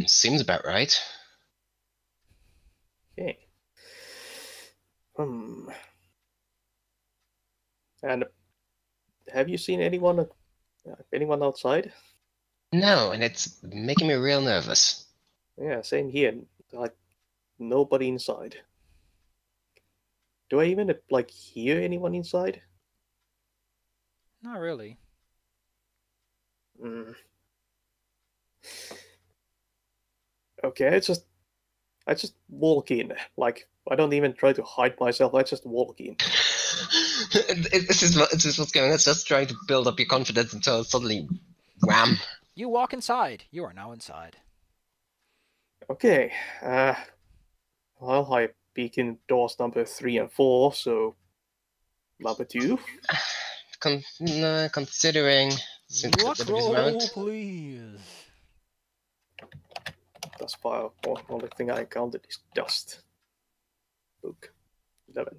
Seems about right. Okay. And have you seen anyone outside? No, and it's making me real nervous. Yeah, same here. Like nobody inside. Do I even like hear anyone inside? Not really. Okay, I just walk in. Like I don't even try to hide myself. I just walk in. This is what's going on. It's just trying to build up your confidence until suddenly, wham! You walk inside. You are now inside. Okay. Well, I peek in doors number 3 and 4, so number 2. Considering Luck this roll, amount. please. Thus far, only thing I counted is dust. Book 11.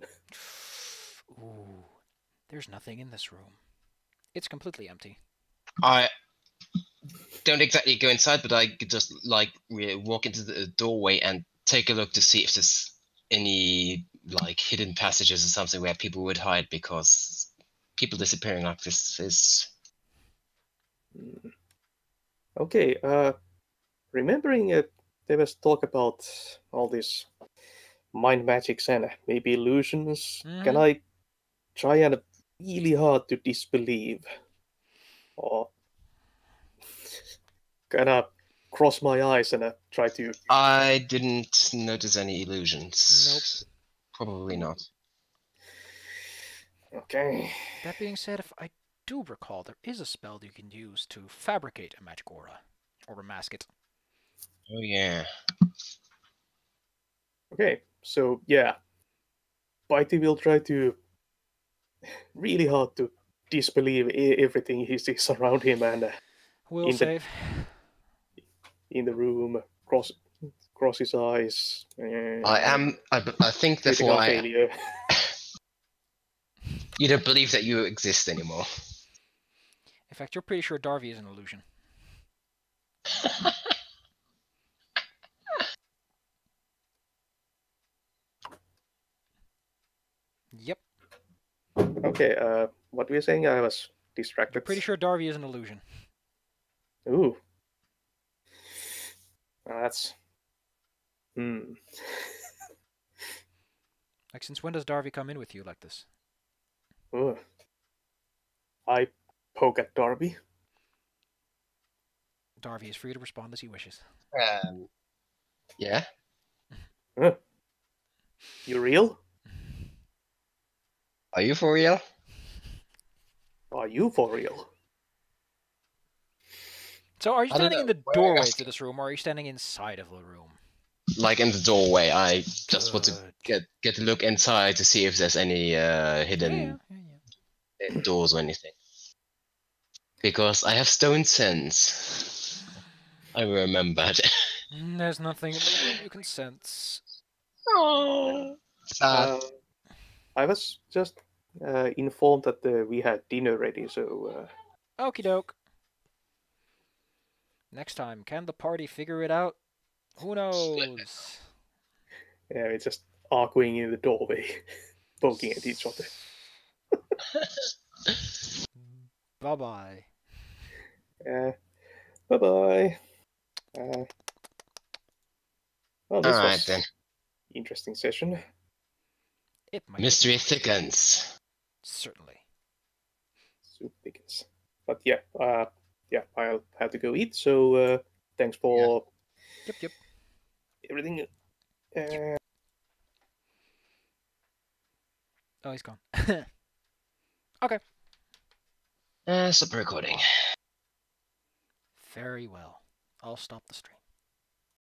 Ooh, there's nothing in this room. It's completely empty. I don't exactly go inside, but I could just like walk into the doorway and take a look to see if there's any like hidden passages or something where people would hide, because people disappearing like this is. Okay. Remembering there was talk about all these mind magics and maybe illusions. Can I try and really hard to disbelieve, or can I cross my eyes and try to? I didn't notice any illusions. Nope. Probably not. Okay. That being said, if I do recall, there is a spell you can use to fabricate a magic aura, or mask it. Oh yeah. Okay, so yeah, Bitey will try to really hard to disbelieve everything he sees around him and Will save. In the room, cross his eyes. I think that's critical why failure. you don't believe that you exist anymore. In fact, you're pretty sure Darby is an illusion. Yep. Okay, what were you saying? I was distracted. You're pretty sure Darby is an illusion. Ooh. That's. Hmm. Like, since when does Darby come in with you like this? Ooh. I poke at Darby. Darby is free to respond as he wishes. Yeah. Huh. You real? Are you for real? Are you for real? So, are you I don't standing in know. the Where are you doorway to asking? this room, or are you standing inside of the room? Like in the doorway. I just want to Good. get a look inside to see if there's any Yeah. hidden doors or anything. Because I have stone sense. I remembered. There's nothing in the room you can sense. Oh, sad. I was just informed that we had dinner ready, so Okie doke. Next time, can the party figure it out? Who knows? yeah, it's just arguing in the doorway, poking at each other. Bye bye. Bye bye. Well, this Alright was then. interesting session. It might Mystery be. thickens. Certainly. Soup pickens. But yeah, I'll have to go eat. So thanks for Yep. everything. Oh, he's gone. Okay. Stop recording. Very well. I'll stop the stream.